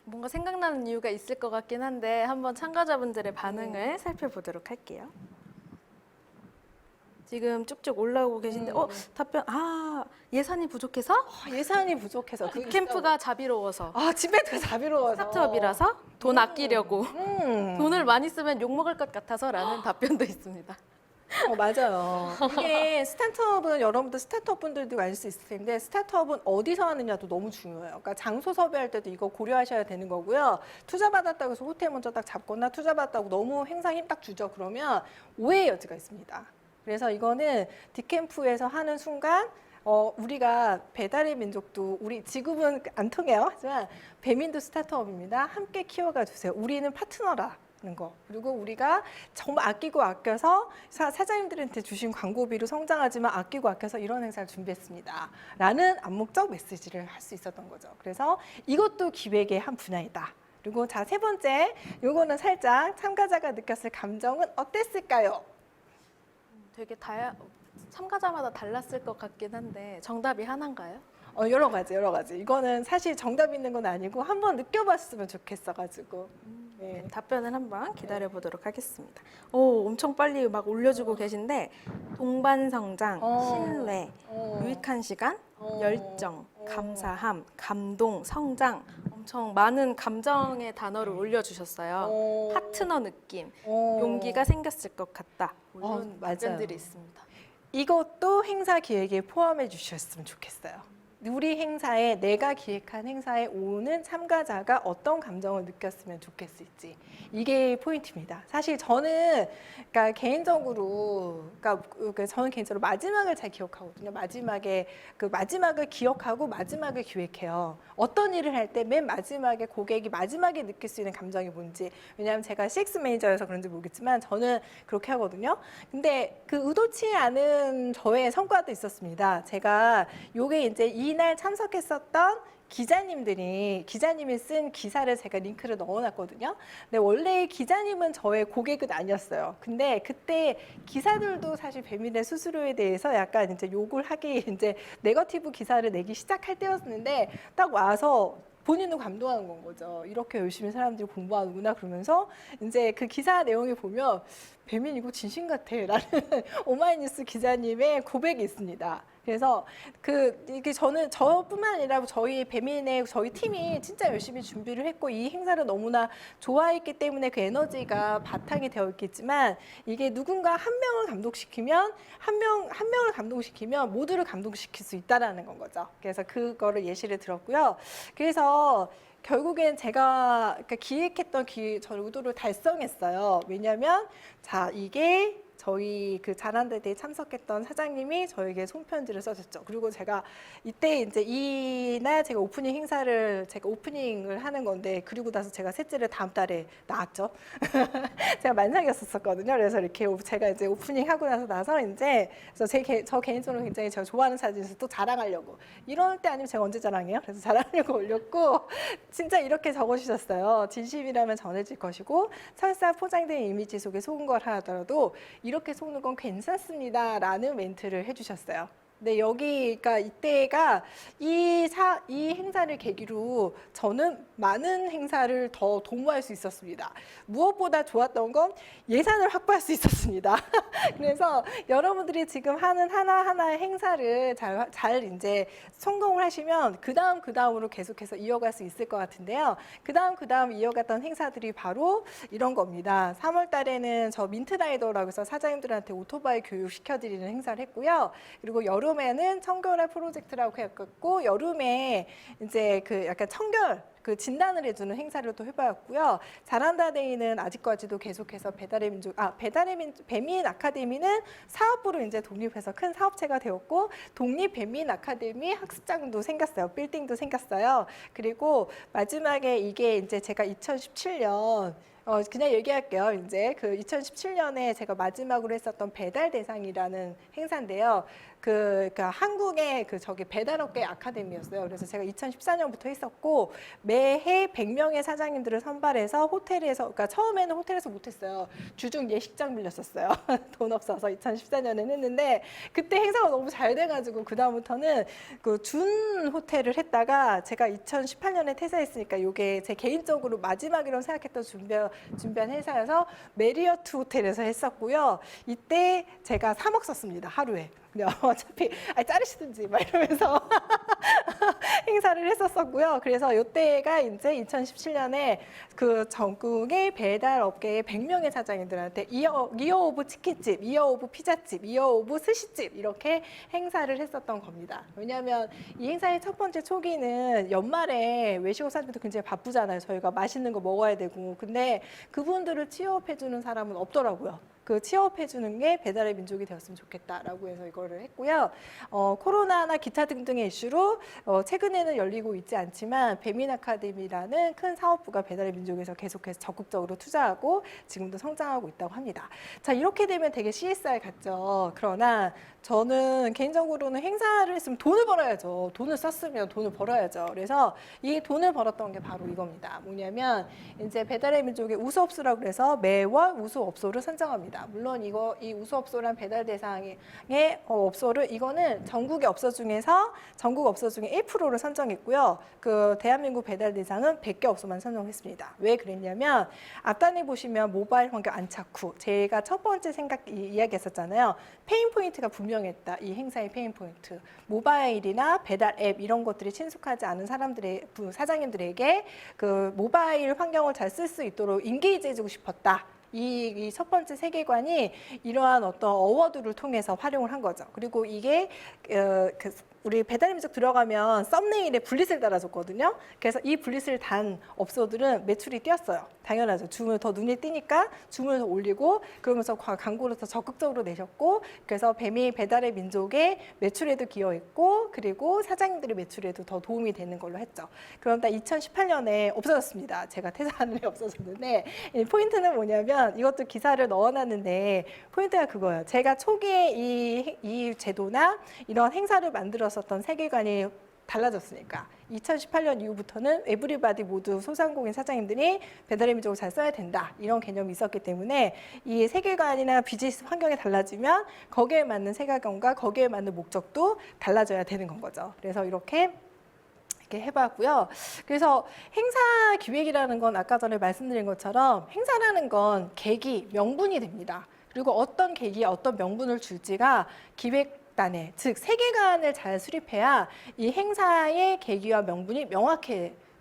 뭔가 생각나는 이유가 있을 것 같긴 한데 한번 참가자분들의 반응을 살펴보도록 할게요. 지금 쭉쭉 올라오고 계신데 답변 예산이 부족해서? 예산이 부족해서. 캠프가 자비로워서. 집배가 자비로워서. 스타트업이라서 돈 아끼려고 돈을 많이 쓰면 욕먹을 것 같아서라는 답변도 있습니다. 맞아요. 이게 스타트업은 여러분들 스타트업 분들도 알 수 있을 텐데 스타트업은 어디서 하느냐도 너무 중요해요. 그러니까 장소 섭외할 때도 이거 고려하셔야 되는 거고요. 투자 받았다고 해서 호텔 먼저 딱 잡거나 투자 받았다고 너무 행사 힘 딱 주죠. 그러면 오해의 여지가 있습니다. 그래서 이거는 디캠프에서 하는 순간 우리가 배달의 민족도 우리 지금은 안 통해요. 하지만 배민도 스타트업입니다. 함께 키워가 주세요. 우리는 파트너라는 거. 그리고 우리가 정말 아끼고 아껴서 사장님들한테 주신 광고비로 성장하지만 아끼고 아껴서 이런 행사를 준비했습니다. 라는 암묵적 메시지를 할 수 있었던 거죠. 그래서 이것도 기획의 한 분야이다. 그리고 자, 세 번째, 요거는 살짝 참가자가 느꼈을 감정은 어땠을까요? 되게 참가자마다 달랐을 것 같긴 한데 정답이 하나인가요? 여러 가지. 이거는 사실 정답 있는 건 아니고 한번 느껴봤으면 좋겠어가지고. 네. 답변을 한번 기다려 보도록 하겠습니다. 오, 엄청 빨리 막 올려주고 계신데 동반성장, 신뢰, 유익한 시간, 열정, 감사함, 감동, 성장 엄청 많은 감정의 단어를 올려주셨어요. 파트너 느낌, 용기가 생겼을 것 같다. 이런 맞아요. 답변들이 있습니다. 이것도 행사 기획에 포함해 주셨으면 좋겠어요. 우리 행사에 내가 기획한 행사에 오는 참가자가 어떤 감정을 느꼈으면 좋겠을지 이게 포인트입니다. 사실 저는 그러니까 개인적으로 저는 개인적으로 마지막을 잘 기억하거든요. 마지막을 기억하고 마지막을 기획해요. 어떤 일을 할 때 맨 마지막에 고객이 마지막에 느낄 수 있는 감정이 뭔지. 왜냐하면 제가 CX 매니저여서 그런지 모르겠지만 저는 그렇게 하거든요. 근데 그 의도치 않은 저의 성과도 있었습니다. 제가 요게 이제 이날 참석했었던 기자님이 쓴 기사를 제가 링크를 넣어놨거든요. 근데 원래 기자님은 저의 고객은 아니었어요. 근데 그때 기사들도 사실 배민의 수수료에 대해서 약간 이제 욕을 하기 이제 네거티브 기사를 내기 시작할 때였는데 딱 와서 본인도 감동하는 건 거죠. 이렇게 열심히 사람들이 공부하는구나 그러면서 이제 그 기사 내용을 보면 배민 이거 진심 같아 라는 오마이뉴스 기자님의 고백이 있습니다. 그래서 이게 저뿐만 아니라 저희 배민의 저희 팀이 진짜 열심히 준비를 했고 이 행사를 너무나 좋아했기 때문에 그 에너지가 바탕이 되어 있겠지만 이게 누군가 한 명을 감동시키면 한 명을 감동시키면 모두를 감동시킬 수 있다라는 건 거죠. 그래서 그거를 예시를 들었고요. 그래서 결국엔 제가 기획했던 저의 의도를 달성했어요. 왜냐하면 이게 저희 그 자란대대에 참석했던 사장님이 저에게 손편지를 써줬죠. 그리고 제가 이때 이제 이날 제가 오프닝을 하는 건데 그리고 나서 제가 셋째를 다음 달에 낳았죠. 제가 만삭이었었거든요. 그래서 이렇게 제가 이제 오프닝 하고 나서 이제 저 개인적으로 굉장히 제가 좋아하는 사진에서 또 자랑하려고 이럴 때 아니면 제가 언제 자랑해요? 그래서 자랑하려고 올렸고 진짜 이렇게 적어주셨어요. 진심이라면 전해질 것이고 설사 포장된 이미지 속에 속은 걸 하더라도 이렇게 속는 건 괜찮습니다라는 멘트를 해주셨어요. 네, 그러니까 이때가 이 행사를 계기로 저는 많은 행사를 더 도모할 수 있었습니다. 무엇보다 좋았던 건 예산을 확보할 수 있었습니다. 그래서 여러분들이 지금 하는 하나하나의 행사를 잘 이제 성공을 하시면 그 다음으로 계속해서 이어갈 수 있을 것 같은데요. 그 다음 이어갔던 행사들이 바로 이런 겁니다. 3월 달에는 저 민트라이더라고 해서 사장님들한테 오토바이 교육 시켜드리는 행사를 했고요. 그리고 여름에는 청결의 프로젝트라고 해갖고 여름에 이제 약간 청결 진단을 해주는 행사를 또 해봤고요. 잘한다 데이는 아직까지도 계속해서 배민 아카데미는 사업부로 이제 독립해서 큰 사업체가 되었고 독립 배민 아카데미 학습장도 생겼어요. 빌딩도 생겼어요. 그리고 마지막에 이게 이제 제가 2017년 그냥 얘기할게요. 이제 2017년에 제가 마지막으로 했었던 배달 대상이라는 행사인데요. 그러니까 한국의 배달업계 아카데미였어요. 그래서 제가 2014년부터 했었고 매해 100명의 사장님들을 선발해서 그러니까 처음에는 호텔에서 못했어요. 주중 예식장 빌렸었어요. 돈 없어서 2014년에는 했는데 그때 행사가 너무 잘 돼가지고 그 다음부터는 준 호텔을 했다가 제가 2018년에 퇴사했으니까 이게 제 개인적으로 마지막이라고 생각했던 준비한 회사여서 메리어트 호텔에서 했었고요. 이때 제가 3억 썼습니다. 하루에. 어차피 자르시든지 막 이러면서 행사를 했었고요. 그래서 이때가 이제 2017년에 전국의 배달 업계의 100명의 사장님들한테 이어 오브 치킨집, 이어 오브 피자집, 이어 오브 스시집 이렇게 행사를 했었던 겁니다. 왜냐하면 이 행사의 첫 번째 초기는 연말에 외식업 사장님도 굉장히 바쁘잖아요. 저희가 맛있는 거 먹어야 되고. 근데 그분들을 취업해주는 사람은 없더라고요. 취업해주는 게 배달의 민족이 되었으면 좋겠다라고 해서 이거를 했고요. 코로나나 기타 등등의 이슈로 최근에는 열리고 있지 않지만 배민 아카데미라는 큰 사업부가 배달의 민족에서 계속해서 적극적으로 투자하고 지금도 성장하고 있다고 합니다. 자, 이렇게 되면 되게 CSR 같죠. 그러나 저는 개인적으로는 행사를 했으면 돈을 벌어야죠. 돈을 썼으면 돈을 벌어야죠. 그래서 이 돈을 벌었던 게 바로 이겁니다. 뭐냐면 이제 배달의 민족의 우수업소라고 해서 매월 우수업소를 선정합니다. 물론 이 우수업소란 배달 대상의 업소를 이거는 전국 업소 중에 1%를 선정했고요. 대한민국 배달 대상은 100개 업소만 선정했습니다. 왜 그랬냐면 앞단에 보시면 모바일 환경 안착 후 제가 첫 번째 이야기했었잖아요. 페인 포인트가 분명했다. 이 행사의 페인 포인트. 모바일이나 배달 앱 이런 것들이 친숙하지 않은 사장님들에게 모바일 환경을 잘 쓸 수 있도록 인게이지해주고 싶었다. 이 첫 번째 세계관이 이러한 어떤 어워드를 통해서 활용을 한 거죠. 그리고 이게 우리 배달민족 들어가면 썸네일에 블릿을 달아줬거든요. 그래서 이 블릿을 단 업소들은 매출이 뛰었어요. 당연하죠. 주문 더 눈에 띄니까 주문을 더 올리고 그러면서 광고를 더 적극적으로 내셨고 그래서 뱀이 배달의 민족의 매출에도 기여했고 그리고 사장님들의 매출에도 더 도움이 되는 걸로 했죠. 그런데 2018년에 없어졌습니다. 제가 퇴사하는 해 없어졌는데 이 포인트는 뭐냐면 이것도 기사를 넣어놨는데 포인트가 그거예요. 제가 초기에 이 제도나 이런 행사를 만들었었던 세계관이 달라졌으니까 2018년 이후부터는 에브리바디 모두 소상공인 사장님들이 배달의 민족을 잘 써야 된다 이런 개념이 있었기 때문에 이 세계관이나 비즈니스 환경이 달라지면 거기에 맞는 세계관과 거기에 맞는 목적도 달라져야 되는 건 거죠. 그래서 이렇게 해봤고요. 그래서 행사 기획이라는 건 아까 전에 말씀드린 것처럼 행사라는 건 계기, 명분이 됩니다. 그리고 어떤 계기에 어떤 명분을 줄지가 기획단에, 즉 세계관을 잘 수립해야 이 행사의 계기와 명분이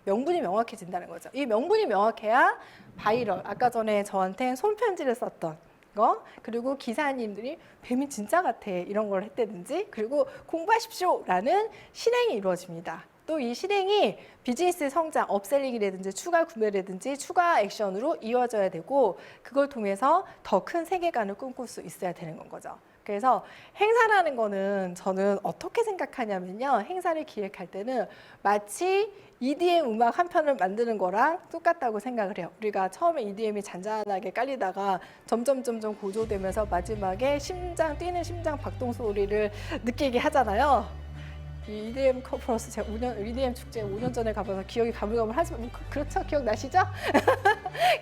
명확해진다는 거죠. 이 명분이 명확해야 바이럴, 아까 전에 저한테 손편지를 썼던 거, 그리고 기사님들이 뱀이 진짜 같아 이런 걸 했다든지 그리고 공부하십시오라는 실행이 이루어집니다. 또 이 실행이 비즈니스 성장, 업셀링이라든지 추가 구매라든지 추가 액션으로 이어져야 되고 그걸 통해서 더 큰 세계관을 꿈꿀 수 있어야 되는 건 거죠. 그래서 행사라는 거는 저는 어떻게 생각하냐면요. 행사를 기획할 때는 마치 EDM 음악 한 편을 만드는 거랑 똑같다고 생각을 해요. 우리가 처음에 EDM이 잔잔하게 깔리다가 점점 고조되면서 마지막에 뛰는 심장 박동 소리를 느끼게 하잖아요. 이 EDM 컨퍼런스 제가 EDM 축제 5년 전에 가봐서 기억이 가물가물하지만 그렇죠? 기억나시죠?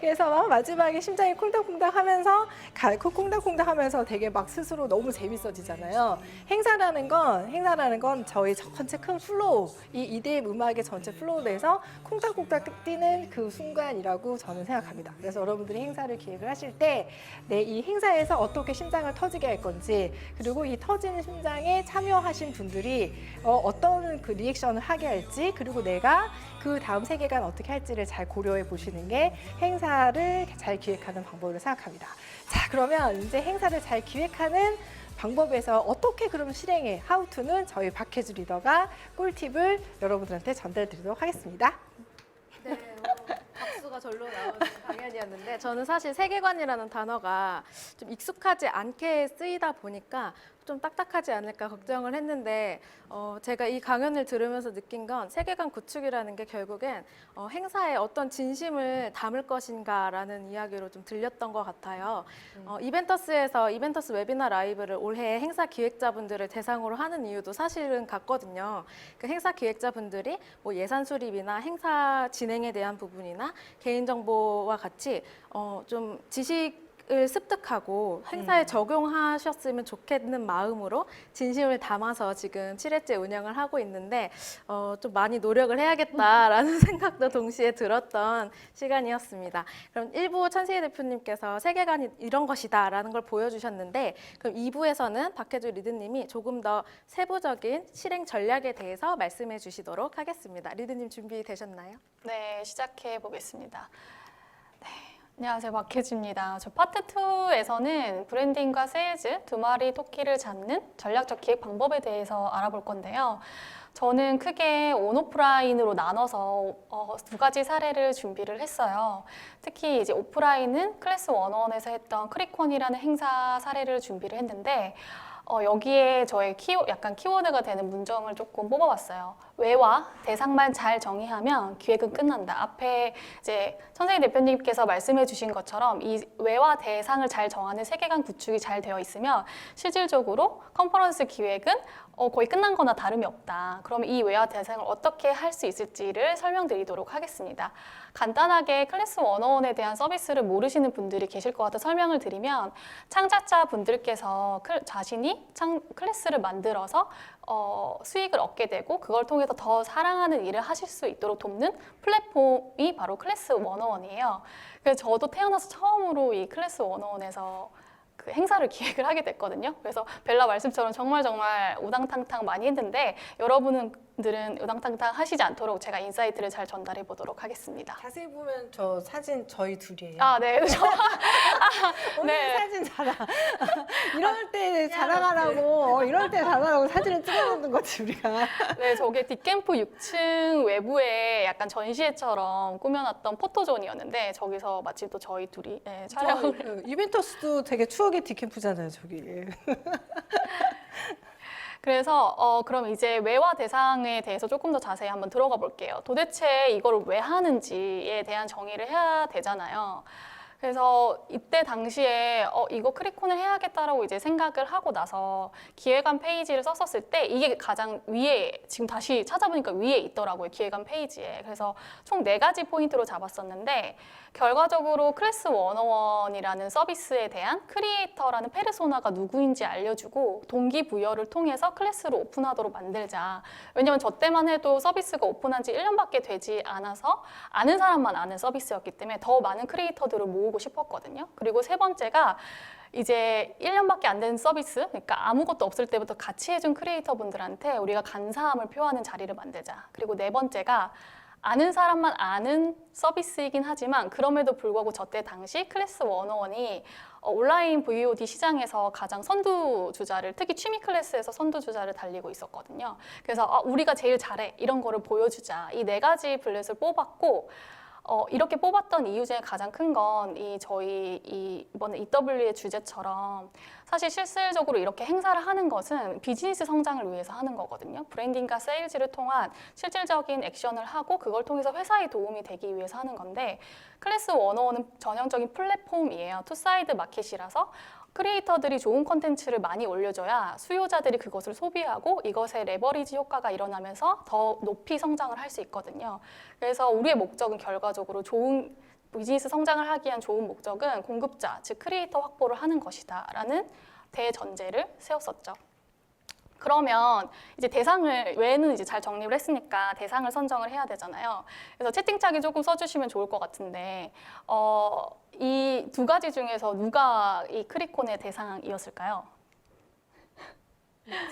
그래서 막 마지막에 심장이 콩닥콩닥 하면서 되게 막 스스로 너무 재밌어지잖아요. 행사라는 건 저희 전체 큰 플로우, 이 EDM 음악의 전체 플로우 내에서 콩닥콩닥 뛰는 그 순간이라고 저는 생각합니다. 그래서 여러분들이 행사를 기획을 하실 때 이 행사에서 어떻게 심장을 터지게 할 건지 그리고 이 터지는 심장에 참여하신 분들이 어떤 그 리액션을 하게 할지 그리고 내가 그 다음 세계관 어떻게 할지를 잘 고려해 보시는 게 행사를 잘 기획하는 방법으로 생각합니다. 자, 그러면 이제 행사를 잘 기획하는 방법에서 어떻게 그럼 실행해? 하우투는 저희 박혜주 리더가 꿀팁을 여러분들한테 전달해 드리도록 하겠습니다. 네, 박수가 절로 나오는 강연이었는데 저는 사실 세계관이라는 단어가 좀 익숙하지 않게 쓰이다 보니까 좀 딱딱하지 않을까 걱정을 했는데 제가 이 강연을 들으면서 느낀 건 세계관 구축이라는 게 결국엔 행사에 어떤 진심을 담을 것인가라는 이야기로 좀 들렸던 것 같아요. 이벤터스에서 이벤터스 웨비나 라이브를 올해 행사 기획자분들을 대상으로 하는 이유도 사실은 같거든요. 그 행사 기획자분들이 뭐 예산 수립이나 행사 진행에 대한 부분이나 개인정보와 같이 좀 지식을 습득하고 행사에 적용하셨으면 좋겠는 마음으로 진심을 담아서 지금 7회째 운영을 하고 있는데 좀 많이 노력을 해야겠다라는 생각도 동시에 들었던 시간이었습니다. 그럼 1부 천세희 대표님께서 세계관이 이런 것이다 라는 걸 보여주셨는데 그럼 2부에서는 박혜주 리드님이 조금 더 세부적인 실행 전략에 대해서 말씀해 주시도록 하겠습니다. 리드님 준비되셨나요? 네, 시작해 보겠습니다. 네, 안녕하세요, 박혜주입니다. 저 파트 2에서는 브랜딩과 세일즈 두 마리 토끼를 잡는 전략적 기획 방법에 대해서 알아볼 건데요. 저는 크게 온오프라인으로 나눠서 두 가지 사례를 준비를 했어요. 특히 이제 오프라인은 클래스 101에서 했던 크리콘이라는 행사 사례를 준비를 했는데 여기에 저의 약간 키워드가 되는 문장을 조금 뽑아봤어요. 외와 대상만 잘 정의하면 기획은 끝난다. 앞에 이제 천세희 대표님께서 말씀해 주신 것처럼 이 외와 대상을 잘 정하는 세계관 구축이 잘 되어 있으면 실질적으로 컨퍼런스 기획은 거의 끝난 거나 다름이 없다. 그럼 이 외와 대상을 어떻게 할 수 있을지를 설명드리도록 하겠습니다. 간단하게 클래스 101에 대한 서비스를 모르시는 분들이 계실 것 같아 설명을 드리면 창작자 분들께서 자신이 클래스를 만들어서 수익을 얻게 되고 그걸 통해서 더 사랑하는 일을 하실 수 있도록 돕는 플랫폼이 바로 클래스 101이에요. 그래서 저도 태어나서 처음으로 이 클래스 101에서 그 행사를 기획을 하게 됐거든요. 그래서 벨라 말씀처럼 정말 우당탕탕 많이 했는데 여러분들은 우당탕탕 하시지 않도록 제가 인사이트를 잘 전달해 보도록 하겠습니다. 자세히 보면 저 사진 저희 둘이에요. 아, 네. 오늘 네. 사진 자랑. 이럴 때 자랑하라고, 이럴 때 자랑하라고 사진을 찍어놓는 거지, 우리가. 네, 저게 뒷캠프 6층 외부에 약간 전시회처럼 꾸며놨던 포토존이었는데 저기서 마침 또 저희 둘이 네, 촬영을 이벤터스도 되게 추억의 디캠프잖아요, 저기. 그래서 그럼 이제 외화 대상에 대해서 조금 더 자세히 한번 들어가 볼게요. 도대체 이거를 왜 하는지에 대한 정의를 해야 되잖아요. 그래서 이때 당시에 이거 크리콘을 해야겠다라고 이제 생각을 하고 나서 기획안 페이지를 썼었을 때 이게 가장 위에 지금 다시 찾아보니까 위에 있더라고요. 기획안 페이지에. 그래서 총 4가지 포인트로 잡았었는데 결과적으로 클래스 101이라는 서비스에 대한 크리에이터라는 페르소나가 누구인지 알려주고 동기부여를 통해서 클래스를 오픈하도록 만들자. 왜냐면 저 때만 해도 서비스가 오픈한 지 1년밖에 되지 않아서 아는 사람만 아는 서비스였기 때문에 더 많은 크리에이터들을 모으고 싶었거든요. 그리고 3번째가 이제 1년밖에 안 된 서비스, 그러니까 아무것도 없을 때부터 같이 해준 크리에이터 분들한테 우리가 감사함을 표하는 자리를 만들자. 그리고 4번째가 아는 사람만 아는 서비스이긴 하지만 그럼에도 불구하고 저 때 당시 클래스 101이 온라인 VOD 시장에서 가장 선두주자를, 특히 취미 클래스에서 선두주자를 달리고 있었거든요. 그래서 우리가 제일 잘해 이런 거를 보여주자. 이 4가지 블렛을 뽑았고 이렇게 뽑았던 이유 중에 가장 큰 건 저희 이번에 EW의 주제처럼 사실 실질적으로 이렇게 행사를 하는 것은 비즈니스 성장을 위해서 하는 거거든요. 브랜딩과 세일즈를 통한 실질적인 액션을 하고 그걸 통해서 회사에 도움이 되기 위해서 하는 건데 클래스 101은 전형적인 플랫폼이에요. 투사이드 마켓이라서 크리에이터들이 좋은 콘텐츠를 많이 올려줘야 수요자들이 그것을 소비하고 이것의 레버리지 효과가 일어나면서 더 높이 성장을 할 수 있거든요. 그래서 우리의 목적은 결과적으로 좋은 비즈니스 성장을 하기 위한 좋은 목적은 공급자, 즉 크리에이터 확보를 하는 것이다 라는 대전제를 세웠었죠. 그러면 이제 대상을 외에는 이제 잘 정립을 했으니까 대상을 선정을 해야 되잖아요. 그래서 채팅창에 조금 써주시면 좋을 것 같은데 이 2가지 중에서 누가 이 크리콘의 대상이었을까요?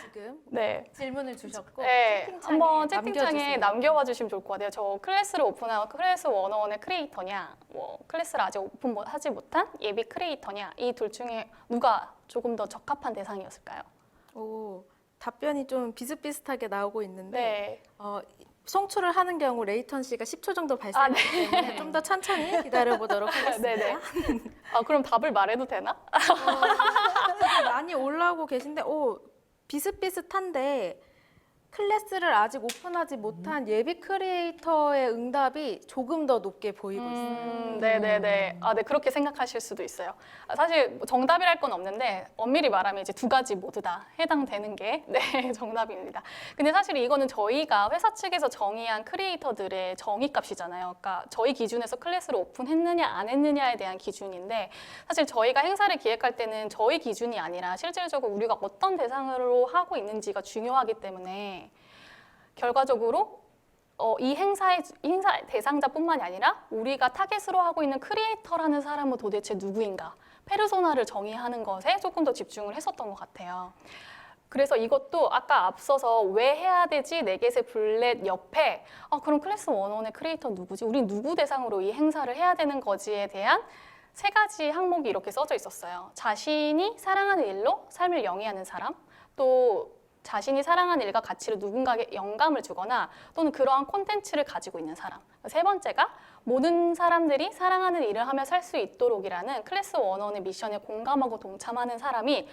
지금 네. 질문을 주셨고 네, 채팅창에 한번 채팅창에 남겨주세요. 남겨봐 주시면 좋을 것 같아요. 저 클래스를 오픈한 클래스 101의 크리에이터냐, 뭐 클래스를 아직 오픈하지 못한 예비 크리에이터냐, 이 둘 중에 누가 조금 더 적합한 대상이었을까요? 오, 답변이 좀 비슷비슷하게 나오고 있는데 네. 송출을 하는 경우 레이턴시가 10초 정도 발생하기 때문에 좀 더 천천히 기다려보도록 하겠습니다. 네네. 그럼 답을 말해도 되나? 많이 올라오고 계신데 비슷비슷한데 클래스를 아직 오픈하지 못한 예비 크리에이터의 응답이 조금 더 높게 보이고 있어요. 네네네. 네, 그렇게 생각하실 수도 있어요. 사실 뭐 정답이랄 건 없는데 엄밀히 말하면 이제 2가지 모두 다 해당되는 게 네, 정답입니다. 근데 사실 이거는 저희가 회사 측에서 정의한 크리에이터들의 정의값이잖아요. 그러니까 저희 기준에서 클래스를 오픈했느냐 안 했느냐에 대한 기준인데 사실 저희가 행사를 기획할 때는 저희 기준이 아니라 실질적으로 우리가 어떤 대상으로 하고 있는지가 중요하기 때문에 결과적으로 이 행사 대상자뿐만이 아니라 우리가 타겟으로 하고 있는 크리에이터라는 사람은 도대체 누구인가, 페르소나를 정의하는 것에 조금 더 집중을 했었던 것 같아요. 그래서 이것도 아까 앞서서 왜 해야 되지? 4개의 블렛 옆에 그럼 클래스 101의 크리에이터 누구지? 우린 누구 대상으로 이 행사를 해야 되는 거지에 대한 3가지 항목이 이렇게 써져 있었어요. 자신이 사랑하는 일로 삶을 영위하는 사람, 또 자신이 사랑하는 일과 가치를 누군가에게 영감을 주거나 또는 그러한 콘텐츠를 가지고 있는 사람. 3번째가 모든 사람들이 사랑하는 일을 하며 살 수 있도록이라는 클래스 101의 미션에 공감하고 동참하는 사람이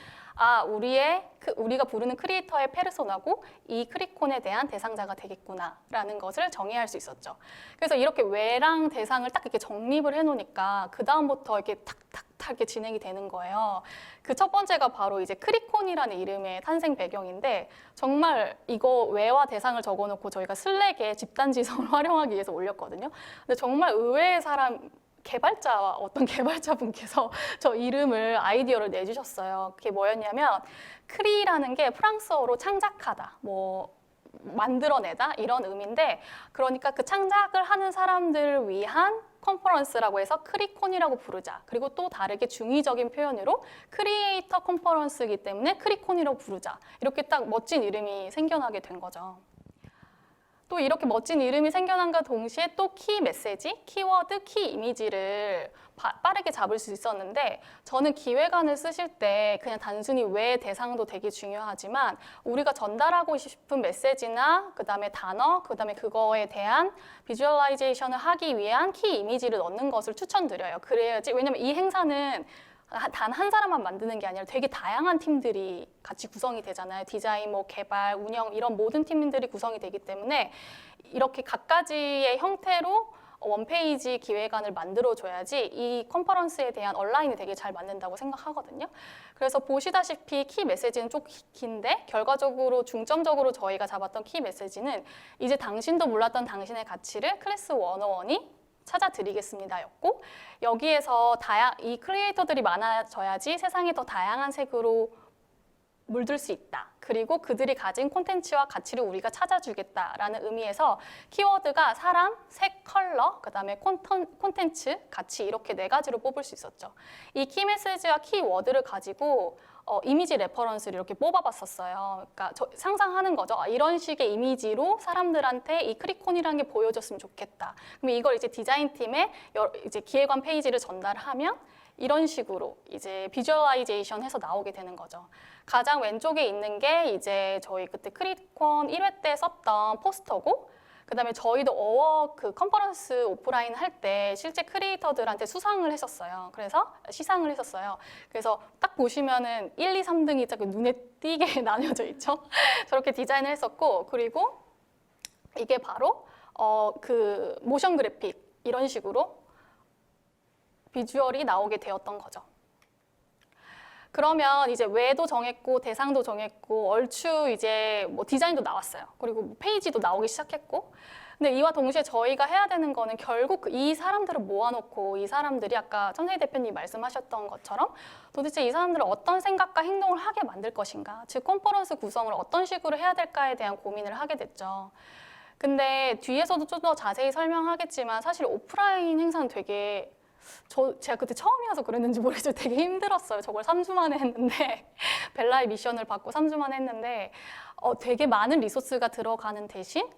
우리가 부르는 크리에이터의 페르소나고 이 크리콘에 대한 대상자가 되겠구나라는 것을 정의할 수 있었죠. 그래서 이렇게 외랑 대상을 딱 이렇게 정립을 해놓으니까 그 다음부터 이렇게 탁탁탁 이렇게 진행이 되는 거예요. 그 첫 번째가 바로 이제 크리콘이라는 이름의 탄생 배경인데 정말 이거 외와 대상을 적어놓고 저희가 슬랙에 집단 지성을 활용하기 위해서 올렸거든요. 근데 정말 의외의 어떤 개발자분께서 저 이름을 내주셨어요. 그게 뭐였냐면 크리라는 게 프랑스어로 창작하다, 만들어내다 이런 의미인데 그러니까 그 창작을 하는 사람들을 위한 컨퍼런스라고 해서 크리콘이라고 부르자. 그리고 또 다르게 중의적인 표현으로 크리에이터 컨퍼런스이기 때문에 크리콘이라고 부르자. 이렇게 딱 멋진 이름이 생겨나게 된 거죠. 또 이렇게 멋진 이름이 생겨난과 동시에 또 키 메시지, 키워드, 키 이미지를 빠르게 잡을 수 있었는데 저는 기획안을 쓰실 때 그냥 단순히 왜 대상도 되게 중요하지만 우리가 전달하고 싶은 메시지나 그다음에 단어, 그다음에 그거에 대한 비주얼라이제이션을 하기 위한 키 이미지를 넣는 것을 추천드려요. 그래야지 왜냐면 이 행사는 단 한 사람만 만드는 게 아니라 되게 다양한 팀들이 같이 구성이 되잖아요. 디자인, 뭐 개발, 운영 이런 모든 팀들이 구성이 되기 때문에 이렇게 각가지의 형태로 원페이지 기획안을 만들어줘야지 이 컨퍼런스에 대한 얼라인이 되게 잘 맞는다고 생각하거든요. 그래서 보시다시피 키 메시지는 좀 긴데 결과적으로 중점적으로 저희가 잡았던 키 메시지는 이제 당신도 몰랐던 당신의 가치를 클래스 101이 찾아드리겠습니다였고 여기에서 이 크리에이터들이 많아져야지 세상이 더 다양한 색으로 물들 수 있다. 그리고 그들이 가진 콘텐츠와 가치를 우리가 찾아주겠다라는 의미에서 키워드가 사람, 색, 컬러, 그다음에 콘텐츠, 가치 이렇게 4가지로 뽑을 수 있었죠. 이 키메시지와 키워드를 가지고 이미지 레퍼런스를 이렇게 뽑아봤었어요. 그러니까 상상하는 거죠. 이런 식의 이미지로 사람들한테 이 크리콘이라는 게 보여줬으면 좋겠다. 그럼 이걸 이제 디자인팀에 이제 기획안 페이지를 전달하면 이런 식으로 이제 비주얼라이제이션 해서 나오게 되는 거죠. 가장 왼쪽에 있는 게 이제 저희 그때 크리콘 1회 때 썼던 포스터고 그다음에 저희도 그 컨퍼런스 오프라인 할 때 실제 크리에이터들한테 수상을 했었어요. 그래서 시상을 했었어요. 그래서 딱 보시면은 1, 2, 3등이 딱 눈에 띄게 나뉘어져 있죠. 저렇게 디자인을 했었고 그리고 이게 바로 그 모션 그래픽 이런 식으로 비주얼이 나오게 되었던 거죠. 그러면 이제 왜도 정했고 대상도 정했고 얼추 이제 뭐 디자인도 나왔어요. 그리고 뭐 페이지도 나오기 시작했고 근데 이와 동시에 저희가 해야 되는 거는 결국 이 사람들을 모아놓고 이 사람들이 아까 천세희 대표님이 말씀하셨던 것처럼 도대체 이 사람들을 어떤 생각과 행동을 하게 만들 것인가 즉 컨퍼런스 구성을 어떤 식으로 해야 될까에 대한 고민을 하게 됐죠. 근데 뒤에서도 좀 더 자세히 설명하겠지만 사실 오프라인 행사는 되게 제가 그때 처음이어서 그랬는지 모르겠어요. 되게 힘들었어요. 저걸 3주 만에 했는데 벨라의 미션을 받고 3주 만에 했는데 되게 많은 리소스가 들어가는 대신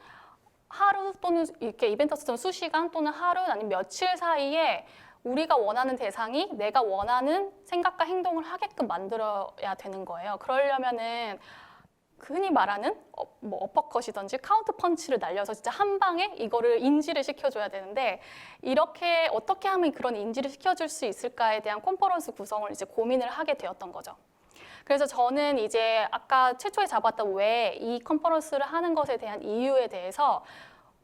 하루 또는 이렇게 이벤트처럼 수시간 또는 하루 아니면 며칠 사이에 우리가 원하는 대상이 내가 원하는 생각과 행동을 하게끔 만들어야 되는 거예요. 그러려면은 흔히 말하는 뭐 어퍼컷이든지 카운트 펀치를 날려서 진짜 한 방에 이거를 인지를 시켜줘야 되는데 이렇게 어떻게 하면 그런 인지를 시켜줄 수 있을까에 대한 컨퍼런스 구성을 이제 고민을 하게 되었던 거죠. 그래서 저는 이제 아까 최초에 잡았던 왜 이 컨퍼런스를 하는 것에 대한 이유에 대해서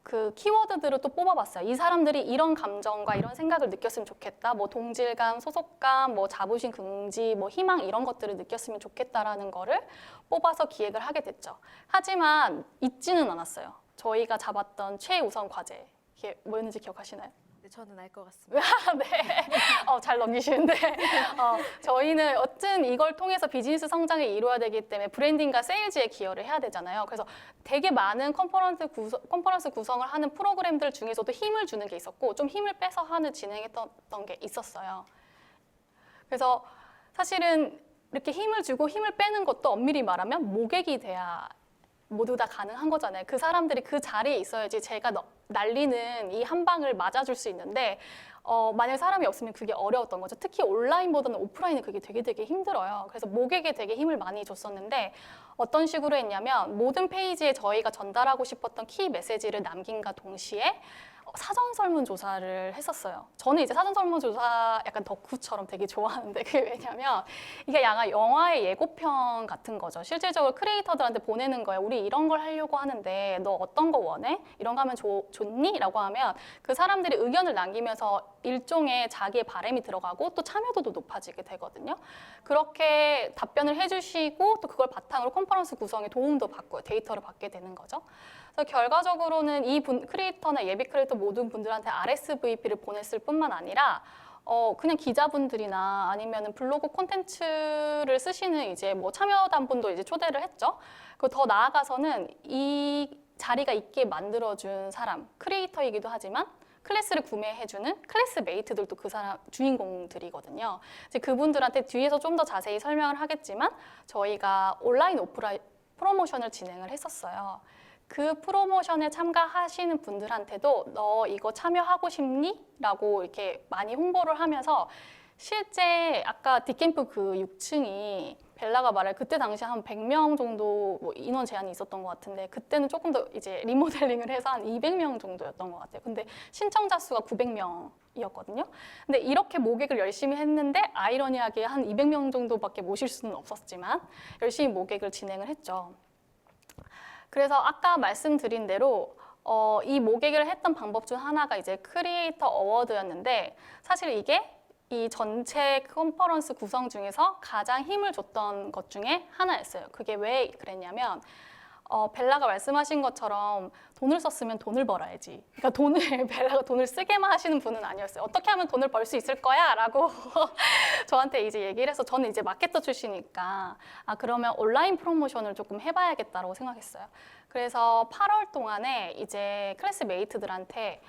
그 키워드들을 또 뽑아봤어요. 이 사람들이 이런 감정과 이런 생각을 느꼈으면 좋겠다. 뭐 동질감, 소속감, 뭐 자부심, 긍지, 뭐 희망 이런 것들을 느꼈으면 좋겠다라는 거를 뽑아서 기획을 하게 됐죠. 하지만 잊지는 않았어요. 저희가 잡았던 최우선 과제. 이게 뭐였는지 기억하시나요? 네, 저는 알 것 같습니다. 네, 잘 넘기시는데 저희는 어쨌든 이걸 통해서 비즈니스 성장을 이루어야 되기 때문에 브랜딩과 세일즈에 기여를 해야 되잖아요. 그래서 되게 많은 컨퍼런스 구성을 하는 프로그램들 중에서도 힘을 주는 게 있었고 좀 힘을 빼서 진행했던 게 있었어요. 그래서 사실은 이렇게 힘을 주고 힘을 빼는 것도 엄밀히 말하면 모객이 돼야 모두 다 가능한 거잖아요. 그 사람들이 그 자리에 있어야지 제가 날리는 이 한 방을 맞아줄 수 있는데 만약 사람이 없으면 그게 어려웠던 거죠. 특히 온라인보다는 오프라인은 그게 되게 힘들어요. 그래서 모객에 되게 힘을 많이 줬었는데 어떤 식으로 했냐면 모든 페이지에 저희가 전달하고 싶었던 키 메시지를 남긴과 동시에 사전 설문조사를 했었어요. 저는 이제 사전 설문조사 약간 덕후처럼 되게 좋아하는데 그게 왜냐면 이게 영화의 예고편 같은 거죠. 실질적으로 크리에이터들한테 보내는 거예요. 우리 이런 걸 하려고 하는데 너 어떤 거 원해? 이런 거 하면 좋니? 라고 하면 그 사람들이 의견을 남기면서 일종의 자기의 바람이 들어가고 또 참여도도 높아지게 되거든요. 그렇게 답변을 해주시고 또 그걸 바탕으로 컨퍼런스 구성에 도움도 받고 데이터를 받게 되는 거죠. 그래서 결과적으로는 이 크리에이터나 예비 크리에이터 모든 분들한테 RSVP를 보냈을 뿐만 아니라 그냥 기자분들이나 아니면 블로그 콘텐츠를 쓰시는 이제 뭐 참여단분도 이제 초대를 했죠. 그리고 더 나아가서는 이 자리가 있게 만들어준 사람, 크리에이터이기도 하지만 클래스를 구매해주는 클래스메이트들도 그 사람 주인공들이거든요. 이제 그분들한테 뒤에서 좀 더 자세히 설명을 하겠지만 저희가 온라인 오프라인 프로모션을 진행을 했었어요. 그 프로모션에 참가하시는 분들한테도 너 이거 참여하고 싶니? 라고 이렇게 많이 홍보를 하면서 실제 아까 뒷캠프 그 6층이 벨라가 말할 그때 당시 한 100명 정도 뭐 인원 제한이 있었던 것 같은데 그때는 조금 더 이제 리모델링을 해서 한 200명 정도였던 것 같아요. 근데 신청자 수가 900명이었거든요. 근데 이렇게 모객을 열심히 했는데 아이러니하게 한 200명 정도밖에 모실 수는 없었지만 열심히 모객을 진행을 했죠. 그래서 아까 말씀드린 대로 이 모객을 했던 방법 중 하나가 이제 크리에이터 어워드였는데 사실 이게 이 전체 컨퍼런스 구성 중에서 가장 힘을 줬던 것 중에 하나였어요. 그게 왜 그랬냐면 벨라가 말씀하신 것처럼 돈을 썼으면 돈을 벌어야지. 그러니까 벨라가 돈을 쓰게만 하시는 분은 아니었어요. 어떻게 하면 돈을 벌 수 있을 거야? 라고 저한테 이제 얘기를 해서 저는 이제 마케터 출신이니까 그러면 온라인 프로모션을 조금 해봐야겠다고 생각했어요. 그래서 8월 동안에 이제 클래스메이트들한테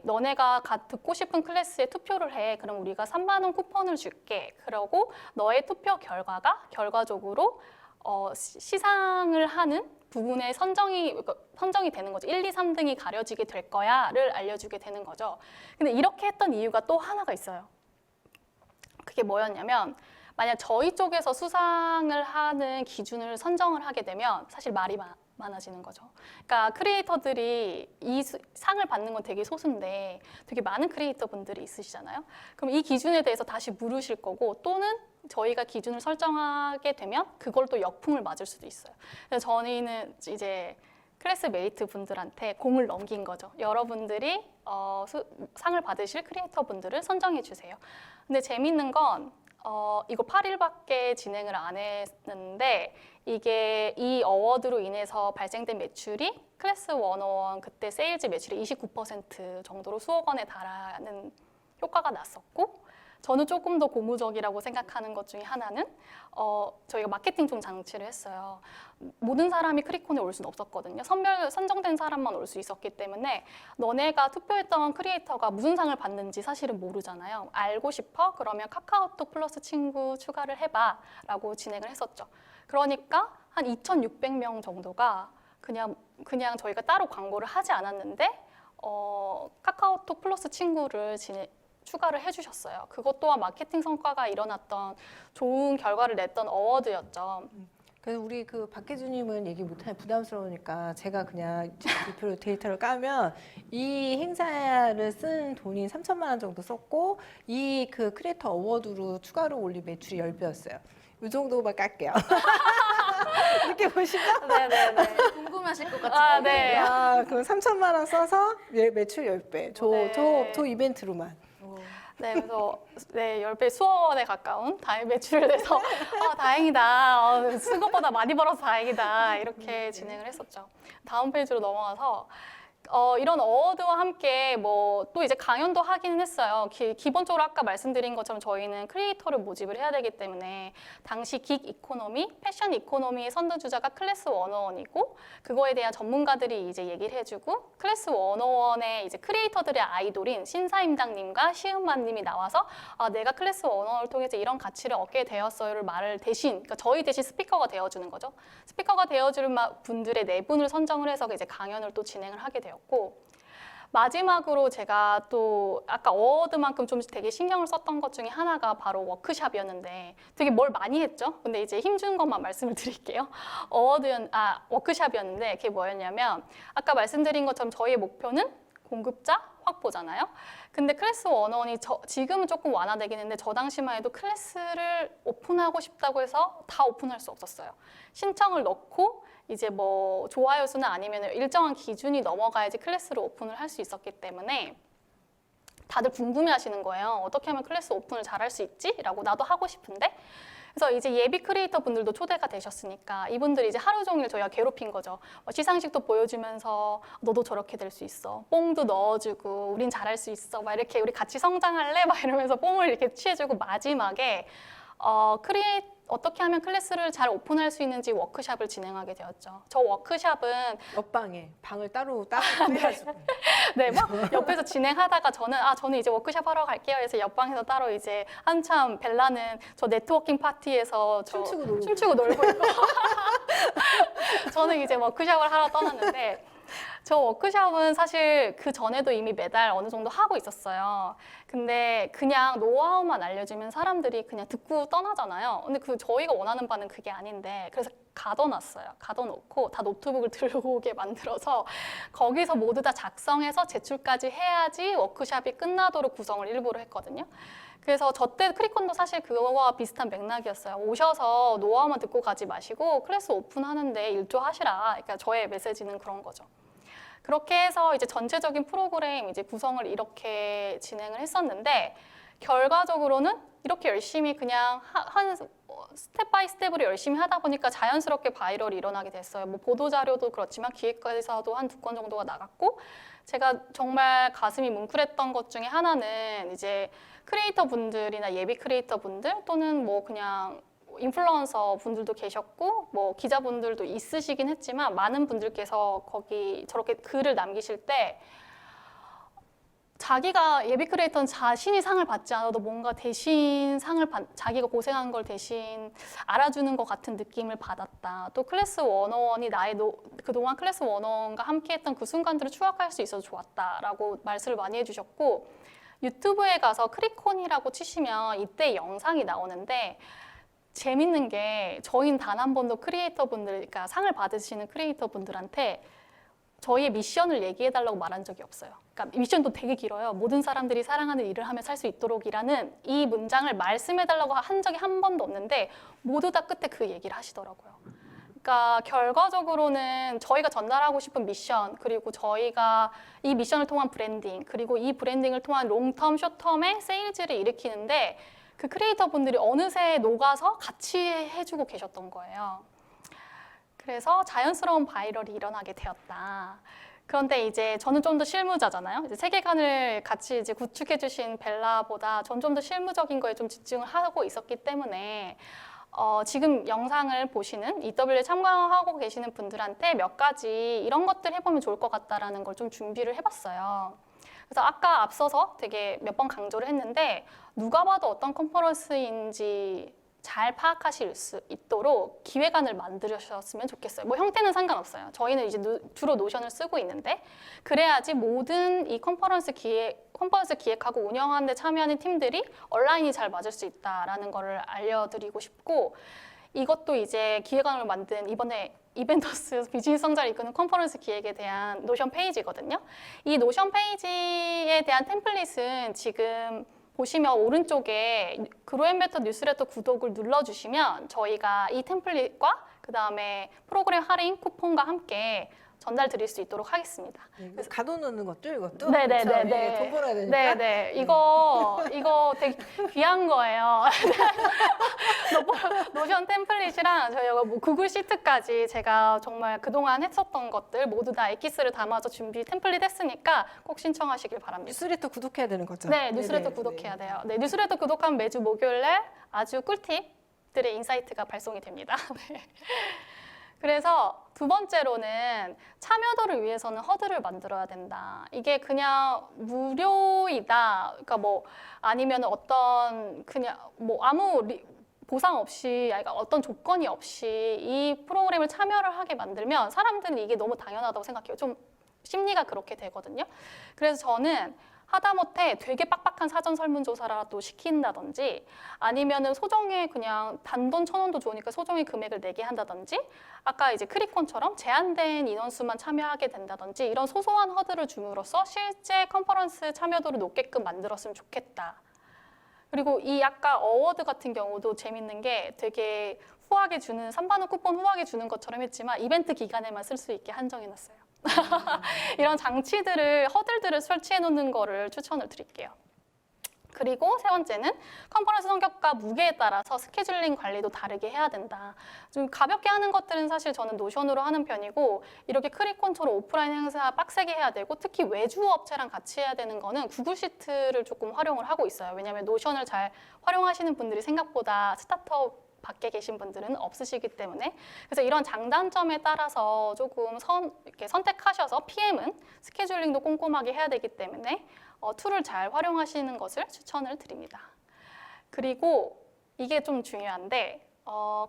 너네가 듣고 싶은 클래스에 투표를 해. 그럼 우리가 3만 원 쿠폰을 줄게. 그러고 너의 투표 결과가 결과적으로 시상을 하는 부분에 선정이 되는 거죠. 1, 2, 3등이 가려지게 될 거야를 알려주게 되는 거죠. 근데 이렇게 했던 이유가 또 하나가 있어요. 그게 뭐였냐면 만약 저희 쪽에서 수상을 하는 기준을 선정을 하게 되면 사실 말이 많아지는 거죠. 그러니까 크리에이터들이 이 상을 받는 건 되게 소수인데 되게 많은 크리에이터 분들이 있으시잖아요. 그럼 이 기준에 대해서 다시 물으실 거고 또는 저희가 기준을 설정하게 되면 그걸 또 역풍을 맞을 수도 있어요. 그래서 저희는 이제 클래스메이트 분들한테 공을 넘긴 거죠. 여러분들이 상을 받으실 크리에이터 분들을 선정해 주세요. 근데 재밌는 건 이거 8일밖에 진행을 안 했는데 이게 이 어워드로 인해서 발생된 매출이 클래스 101 그때 세일즈 매출이 29% 정도로 수억 원에 달하는 효과가 났었고 저는 조금 더 고무적이라고 생각하는 것 중에 하나는 저희가 마케팅 좀 장치를 했어요. 모든 사람이 크리콘에 올 수는 없었거든요. 선정된 사람만 올 수 있었기 때문에 너네가 투표했던 크리에이터가 무슨 상을 받는지 사실은 모르잖아요. 알고 싶어? 그러면 카카오톡 플러스 친구 추가를 해봐 라고 진행을 했었죠. 그러니까 한 2,600명 정도가 그냥 저희가 따로 광고를 하지 않았는데 카카오톡 플러스 친구를 추가를 해주셨어요. 그것 또한 마케팅 성과가 일어났던 좋은 결과를 냈던 어워드였죠. 그래서 우리 그 박혜주님은 얘기 못하면 부담스러우니까 제가 그냥 대표로 데이터를 까면 이 행사를 쓴 돈이 3천만 원 정도 썼고 이 그 크리에이터 어워드로 추가로 올린 매출이 10배였어요. 이 정도만 깔게요. 이렇게 보시면 네네네. 궁금하실 것 같은데. 네. 그럼 3천만 원 써서 매출 10배. 저 이벤트로만. 네, 그래서 10배 수억 원에 가까운 매출을 내서 다행이다. 쓴 것보다 많이 벌어서 다행이다. 이렇게 진행을 했었죠. 다음 페이지로 넘어가서 이런 어워드와 함께 또 이제 강연도 하기는 했어요. 기본적으로 아까 말씀드린 것처럼 저희는 크리에이터를 모집을 해야 되기 때문에 당시 긱 이코노미, 패션 이코노미의 선두주자가 클래스 101이고 그거에 대한 전문가들이 이제 얘기를 해주고 클래스 101의 이제 크리에이터들의 아이돌인 신사임당님과 시은만님이 나와서 내가 클래스 101을 통해서 이런 가치를 얻게 되었어요를 말을 그러니까 저희 대신 스피커가 되어주는 거죠. 스피커가 되어주는 분들의 4분을 선정을 해서 이제 강연을 또 진행을 하게 되었고 마지막으로 제가 또 아까 어워드만큼 좀 되게 신경을 썼던 것 중에 하나가 바로 워크샵이었는데 되게 뭘 많이 했죠? 근데 이제 힘준 것만 말씀을 드릴게요. 워크샵이었는데 그게 뭐였냐면 아까 말씀드린 것처럼 저희의 목표는 공급자 확보잖아요. 근데 클래스 101이 지금은 조금 완화되긴 했는데 저 당시만 해도 클래스를 오픈하고 싶다고 해서 다 오픈할 수 없었어요. 신청을 넣고 이제 좋아요 수나 아니면 일정한 기준이 넘어가야지 클래스를 오픈을 할 수 있었기 때문에 다들 궁금해 하시는 거예요. 어떻게 하면 클래스 오픈을 잘 할 수 있지? 라고 나도 하고 싶은데 그래서 이제 예비 크리에이터 분들도 초대가 되셨으니까 이분들이 이제 하루 종일 저희가 괴롭힌 거죠. 시상식도 보여주면서 너도 저렇게 될 수 있어. 뽕도 넣어주고 우린 잘할 수 있어. 막 이렇게 우리 같이 성장할래? 막 이러면서 뽕을 이렇게 취해주고 마지막에 어떻게 하면 클래스를 잘 오픈할 수 있는지 워크샵을 진행하게 되었죠. 저 워크샵은 옆방에 방을 따로 해가지고 네, 옆에서 진행하다가 저는 이제 워크샵 하러 갈게요. 해서 옆방에서 따로 이제 한참 벨라는 저 네트워킹 파티에서 춤추고 놀고 놀고 있고 저는 이제 워크숍을 하러 떠났는데 저 워크숍은 사실 그 전에도 이미 매달 어느 정도 하고 있었어요. 근데 그냥 노하우만 알려주면 사람들이 그냥 듣고 떠나잖아요. 근데 저희가 원하는 바는 그게 아닌데 그래서 가둬놨어요. 가둬놓고 다 노트북을 들고 오게 만들어서 거기서 모두 다 작성해서 제출까지 해야지 워크숍이 끝나도록 구성을 일부러 했거든요. 그래서 저 때 크리콘도 사실 그거와 비슷한 맥락이었어요. 오셔서 노하우만 듣고 가지 마시고 클래스 오픈하는데 일조하시라. 그러니까 저의 메시지는 그런 거죠. 그렇게 해서 이제 전체적인 프로그램 이제 구성을 이렇게 진행을 했었는데 결과적으로는 이렇게 열심히 그냥 한 스텝 바이 스텝으로 열심히 하다 보니까 자연스럽게 바이럴이 일어나게 됐어요. 뭐 보도 자료도 그렇지만 기획사도 한 2건 정도가 나갔고 제가 정말 가슴이 뭉클했던 것 중에 하나는 이제 크리에이터 분들이나 예비 크리에이터 분들 또는 뭐 그냥 인플루언서 분들도 계셨고 뭐 기자분들도 있으시긴 했지만 많은 분들께서 거기 저렇게 글을 남기실 때 자기가 예비 크리에이터는 자신이 상을 받지 않아도 뭔가 대신 자기가 고생한 걸 대신 알아주는 것 같은 느낌을 받았다. 또 클래스 101이 그동안 클래스 101과 함께했던 그 순간들을 추억할 수 있어서 좋았다라고 말씀을 많이 해주셨고 유튜브에 가서 크리콘이라고 치시면 이때 영상이 나오는데 재밌는 게 저희는 단 한 번도 크리에이터 분들, 그러니까 상을 받으시는 크리에이터 분들한테 저희의 미션을 얘기해달라고 말한 적이 없어요. 그러니까 미션도 되게 길어요. 모든 사람들이 사랑하는 일을 하며 살 수 있도록이라는 이 문장을 말씀해달라고 한 적이 한 번도 없는데 모두 다 끝에 그 얘기를 하시더라고요. 그러니까 결과적으로는 저희가 전달하고 싶은 미션 그리고 저희가 이 미션을 통한 브랜딩 그리고 이 브랜딩을 통한 롱텀, 숏텀의 세일즈를 일으키는데 그 크리에이터 분들이 어느새 녹아서 같이 해주고 계셨던 거예요. 그래서 자연스러운 바이럴이 일어나게 되었다. 그런데 이제 저는 좀 더 실무자잖아요. 이제 세계관을 같이 이제 구축해주신 벨라보다 전 좀 더 실무적인 거에 좀 집중을 하고 있었기 때문에 지금 영상을 보시는 EW에 참가하고 계시는 분들한테 몇 가지 이런 것들 해보면 좋을 것 같다라는 걸 좀 준비를 해봤어요. 그래서 아까 앞서서 되게 몇 번 강조를 했는데 누가 봐도 어떤 컨퍼런스인지 잘 파악하실 수 있도록 기획안을 만드셨으면 좋겠어요. 뭐 형태는 상관없어요. 저희는 이제 주로 노션을 쓰고 있는데 그래야지 모든 이 컨퍼런스 기획하고 운영하는 데 참여하는 팀들이 온라인이 잘 맞을 수 있다라는 거를 알려드리고 싶고 이것도 이제 기획안을 만든 이번에 이벤터스 비즈니스 성장을 이끄는 컨퍼런스 기획에 대한 노션 페이지거든요. 이 노션 페이지에 대한 템플릿은 지금 보시면 오른쪽에 그로앤베터 뉴스레터 구독을 눌러주시면 저희가 이 템플릿과 그 다음에 프로그램 할인 쿠폰과 함께 전달 드릴 수 있도록 하겠습니다. 그래서 가둬놓는 것도 이것도 네네네네. 돈 벌어야 되니까. 네네. 이거 되게 귀한 거예요. 노션 템플릿이랑 저희가 뭐 구글 시트까지 제가 정말 그동안 했었던 것들 모두 다 엑기스를 담아서 준비 템플릿 했으니까 꼭 신청하시길 바랍니다. 뉴스레터 구독해야 되는 거죠? 네, 뉴스레터 네네. 구독해야 돼요. 네, 뉴스레터 구독하면 매주 목요일날 아주 꿀팁들의 인사이트가 발송이 됩니다. 네. 그래서 두 번째로는 참여도를 위해서는 허들을 만들어야 된다. 이게 그냥 무료이다. 그러니까 뭐 아니면 어떤 그냥 뭐 아무 보상 없이, 그러니까 어떤 조건이 없이 이 프로그램을 참여를 하게 만들면 사람들은 이게 너무 당연하다고 생각해요. 좀 심리가 그렇게 되거든요. 그래서 저는 하다못해 되게 빡빡한 사전 설문조사라도 시킨다든지 아니면은 소정의 그냥 단돈 1,000원도 좋으니까 소정의 금액을 내게 한다든지 아까 이제 크리콘처럼 제한된 인원수만 참여하게 된다든지 이런 소소한 허들을 줌으로써 실제 컨퍼런스 참여도를 높게끔 만들었으면 좋겠다. 그리고 이 아까 어워드 같은 경우도 재밌는 게 되게 후하게 주는 3만원 쿠폰 후하게 주는 것처럼 했지만 이벤트 기간에만 쓸 수 있게 한정해놨어요. 이런 장치들을 허들들을 설치해 놓는 거를 추천을 드릴게요. 그리고 세 번째는 컨퍼런스 성격과 무게에 따라서 스케줄링 관리도 다르게 해야 된다. 좀 가볍게 하는 것들은 사실 저는 노션으로 하는 편이고 이렇게 크리콘처럼 오프라인 행사 빡세게 해야 되고 특히 외주 업체랑 같이 해야 되는 거는 구글 시트를 조금 활용을 하고 있어요. 왜냐하면 노션을 잘 활용하시는 분들이 생각보다 스타트업 밖에 계신 분들은 없으시기 때문에 그래서 이런 장단점에 따라서 조금 이렇게 선택하셔서 PM은 스케줄링도 꼼꼼하게 해야 되기 때문에 툴을 잘 활용하시는 것을 추천을 드립니다. 그리고 이게 좀 중요한데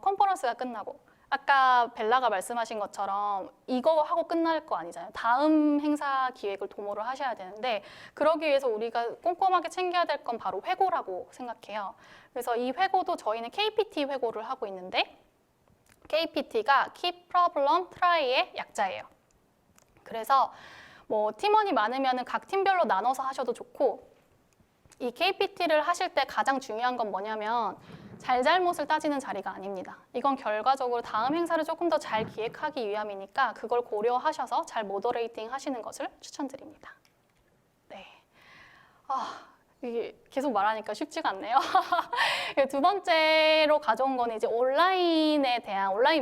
컨퍼런스가 끝나고 아까 벨라가 말씀하신 것처럼 이거 하고 끝날 거 아니잖아요. 다음 행사 기획을 도모를 하셔야 되는데 그러기 위해서 우리가 꼼꼼하게 챙겨야 될 건 바로 회고라고 생각해요. 그래서 이 회고도 저희는 KPT 회고를 하고 있는데 KPT가 Keep Problem Try의 약자예요. 그래서 뭐 팀원이 많으면 각 팀별로 나눠서 하셔도 좋고 이 KPT를 하실 때 가장 중요한 건 뭐냐면 잘잘못을 따지는 자리가 아닙니다. 이건 결과적으로 다음 행사를 조금 더 잘 기획하기 위함이니까 그걸 고려하셔서 잘 모더레이팅 하시는 것을 추천드립니다. 네. 이게 계속 말하니까 쉽지가 않네요. 두 번째로 가져온 거는 이제 온라인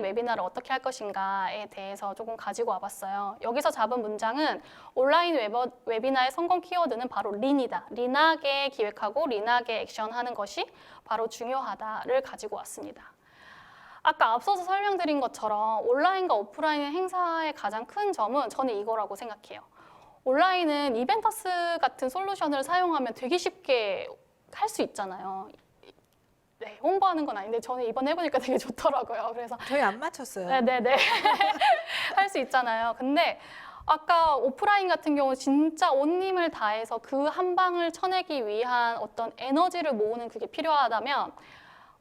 웨비나를 어떻게 할 것인가에 대해서 조금 가지고 와봤어요. 여기서 잡은 문장은 온라인 웨비나의 성공 키워드는 바로 린이다. 린하게 기획하고 린하게 액션하는 것이 바로 중요하다를 가지고 왔습니다. 아까 앞서서 설명드린 것처럼 온라인과 오프라인 행사의 가장 큰 점은 저는 이거라고 생각해요. 온라인은 이벤터스 같은 솔루션을 사용하면 되게 쉽게 할 수 있잖아요. 네, 홍보하는 건 아닌데 저는 이번 해보니까 되게 좋더라고요. 그래서 저희 안 맞췄어요. 네네네 할 수 있잖아요. 근데 아까 오프라인 같은 경우 진짜 온 힘을 다해서 그 한 방을 쳐내기 위한 어떤 에너지를 모으는 그게 필요하다면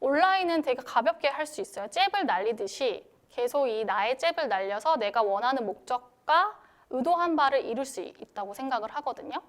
온라인은 되게 가볍게 할 수 있어요. 잽을 날리듯이 계속 이 나의 잽을 날려서 내가 원하는 목적과 의도한 바를 이룰 수 있다고 생각을 하거든요.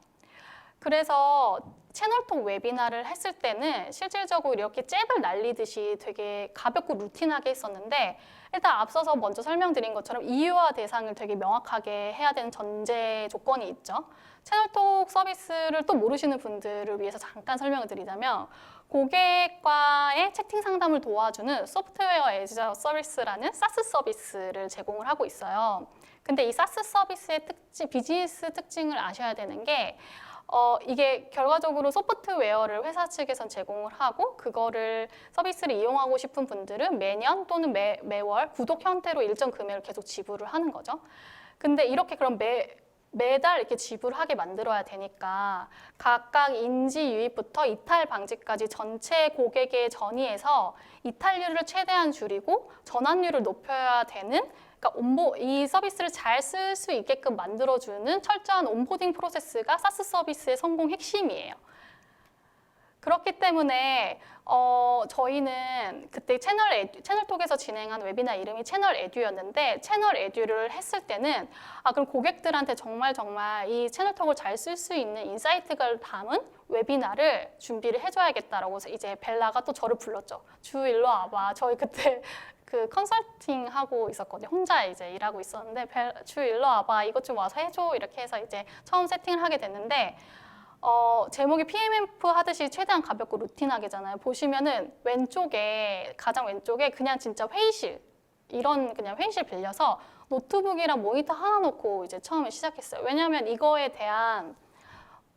그래서 채널톡 웨비나를 했을 때는 실질적으로 이렇게 잽을 날리듯이 되게 가볍고 루틴하게 했었는데 일단 앞서서 먼저 설명드린 것처럼 이유와 대상을 되게 명확하게 해야 되는 전제 조건이 있죠. 채널톡 서비스를 또 모르시는 분들을 위해서 잠깐 설명을 드리자면 고객과의 채팅 상담을 도와주는 소프트웨어 애즈 서비스라는 SaaS 서비스를 제공을 하고 있어요. 근데 이 SaaS 서비스의 비즈니스 특징을 아셔야 되는 게 이게 결과적으로 소프트웨어를 회사 측에선 제공을 하고 그거를 서비스를 이용하고 싶은 분들은 매년 또는 매월 구독 형태로 일정 금액을 계속 지불을 하는 거죠. 근데 이렇게 그럼 매달 이렇게 지불하게 만들어야 되니까 각각 인지 유입부터 이탈 방지까지 전체 고객의 전이에서 이탈률을 최대한 줄이고 전환율을 높여야 되는 그러니까 이 서비스를 잘 쓸 수 있게끔 만들어주는 철저한 온보딩 프로세스가 사스 서비스의 성공 핵심이에요. 그렇기 때문에 저희는 그때 채널톡에서 진행한 웨비나 이름이 채널 에듀였는데 채널 에듀를 했을 때는 그럼 고객들한테 정말 이 채널톡을 잘 쓸 수 있는 인사이트를 담은 웨비나를 준비를 해줘야겠다라고 이제 벨라가 또 저를 불렀죠. 주 일로 와봐. 저희 그때 그 컨설팅 하고 있었거든요. 혼자 이제 일하고 있었는데 주 일로 와봐. 이것 좀 와서 해줘. 이렇게 해서 이제 처음 세팅을 하게 됐는데 제목이 PMF 하듯이 최대한 가볍고 루틴하게잖아요. 보시면은 가장 왼쪽에 그냥 진짜 회의실 이런 그냥 회의실 빌려서 노트북이랑 모니터 하나 놓고 이제 처음에 시작했어요. 왜냐하면 이거에 대한